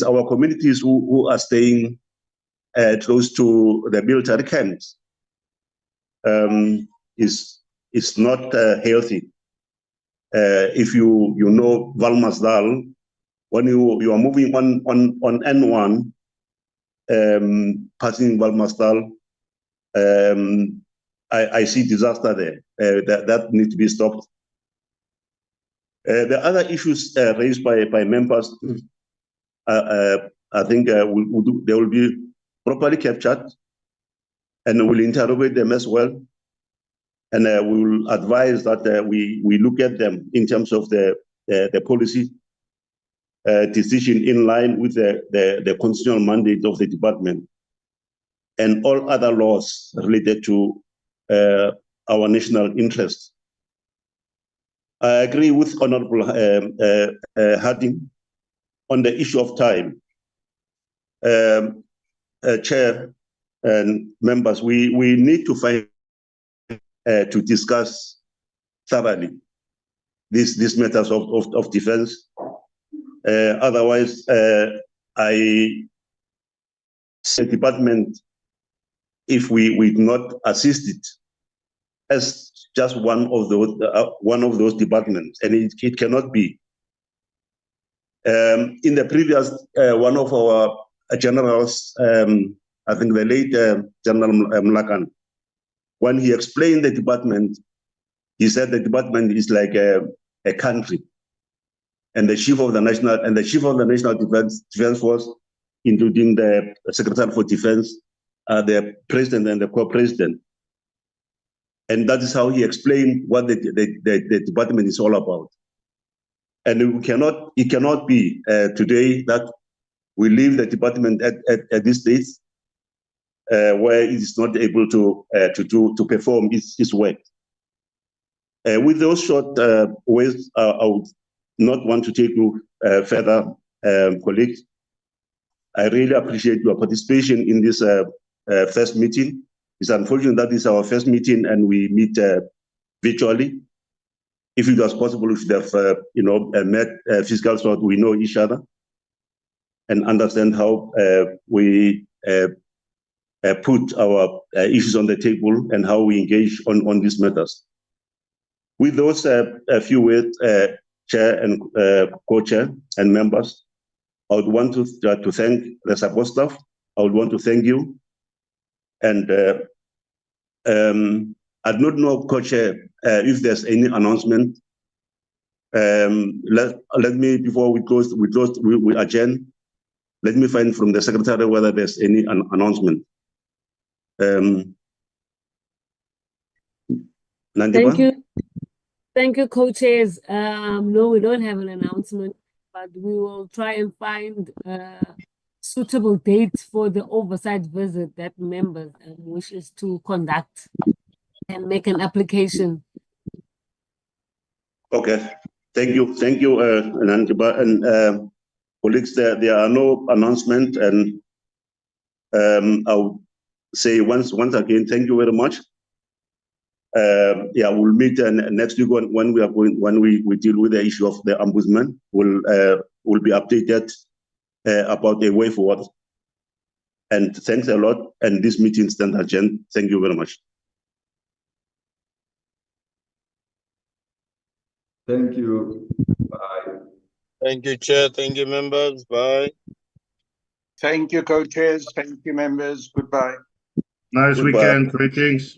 our communities who are staying close to the military camps. Is not healthy. If you know Valmasdal, when you are moving on N1, passing Valmasdal, I see disaster there. That needs to be stopped. The other issues raised by members, I think they will be properly captured, and we'll interrogate them as well. And we will advise that we look at them in terms of the policy decision in line with the constitutional mandate of the department and all other laws related to our national interests. I agree with Honorable Harding on the issue of time. Chair and members, we need to find to discuss thoroughly these matters of defense. Otherwise, I say department, if we do not assist it as just one of those departments, and it cannot be. In the previous one of our generals, I think the late General Mlakan, when he explained the department, he said the department is like a country, and the chief of the national defense force, including the secretary for defense, the president and the co-president, and that is how he explained what the department is all about. And it cannot be today that we leave the department at this stage where it is not able to perform its work. With those short ways, I would not want to take you further, colleagues. I really appreciate your participation in this first meeting. It's unfortunate that it's our first meeting and we meet virtually. If it was possible, we should have met physical so that we know each other and understand how we put our issues on the table and how we engage on these matters. With those few words, Chair and Co-Chair and members, I would want to thank the support staff. I would want to thank you. And I do not know, Co-Chair, if there's any announcement. Let me, before we adjourn, let me find from the Secretary whether there's any announcement. Thank you. Thank you, co-chairs. No, we don't have an announcement, but we will try and find suitable dates for the oversight visit that members wishes to conduct and make an application. Okay, thank you, Nandiba. And colleagues, there are no announcements, and I'll say once again, thank you very much. Yeah, we'll meet next week when we deal with the issue of the ombudsman. We'll be updated about the way forward. And thanks a lot. And this meeting stands adjourned. Thank you very much. Thank you. Bye. Thank you, Chair. Thank you, members. Bye. Thank you, co-chairs. Thank you, members. Goodbye. Nice Goodbye. weekend. Greetings.